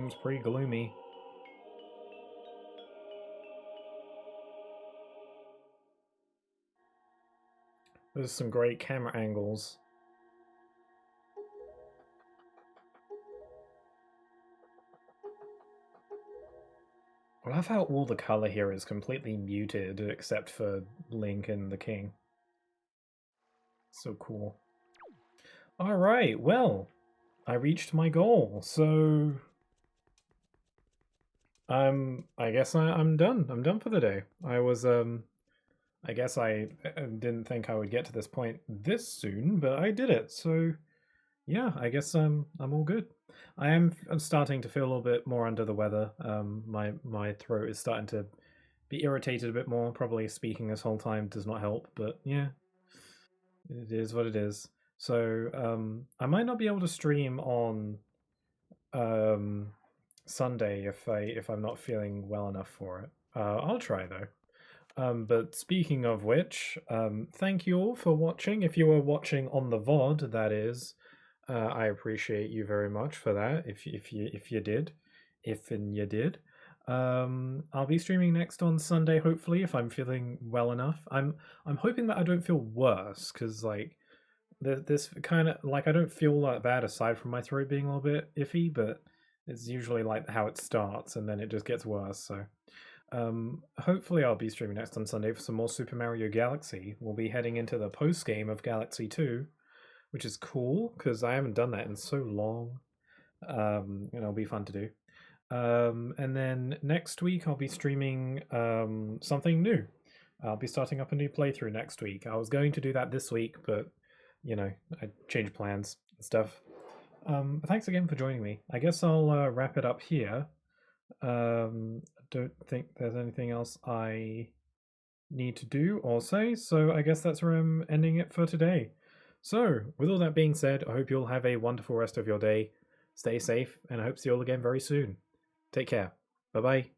It's pretty gloomy. There's some great camera angles. I love how all the color here is completely muted except for Link and the King. So cool. Alright, well, I reached my goal, so I guess I'm done. I'm done for the day. I guess I didn't think I would get to this point this soon, but I did it. So yeah, I guess I'm all good. I'm starting to feel a little bit more under the weather. My throat is starting to be irritated a bit more. Probably speaking this whole time does not help, but yeah, it is what it is. So I might not be able to stream on Sunday if I'm not feeling well enough for it. I'll try though. But speaking of which, thank you all for watching. If you were watching on the VOD, that is, I appreciate you very much for that. If you did, you did. I'll be streaming next on Sunday, hopefully, if I'm feeling well enough. I'm hoping that I don't feel worse, because like this kind of like I don't feel that bad aside from my throat being a little bit iffy, but It's usually like how it starts, and then it just gets worse. So, hopefully, I'll be streaming next on Sunday for some more Super Mario Galaxy. We'll be heading into the post game of Galaxy 2, which is cool because I haven't done that in so long. And it'll be fun to do. And then next week I'll be streaming something new. I'll be starting up a new playthrough next week. I was going to do that this week, but you know, I changed plans and stuff. But thanks again for joining me. I guess I'll wrap it up here. I don't think there's anything else I need to do or say, so I guess that's where I'm ending it for today. So, with all that being said, I hope you'll have a wonderful rest of your day. Stay safe, and I hope to see you all again very soon. Take care. Bye bye.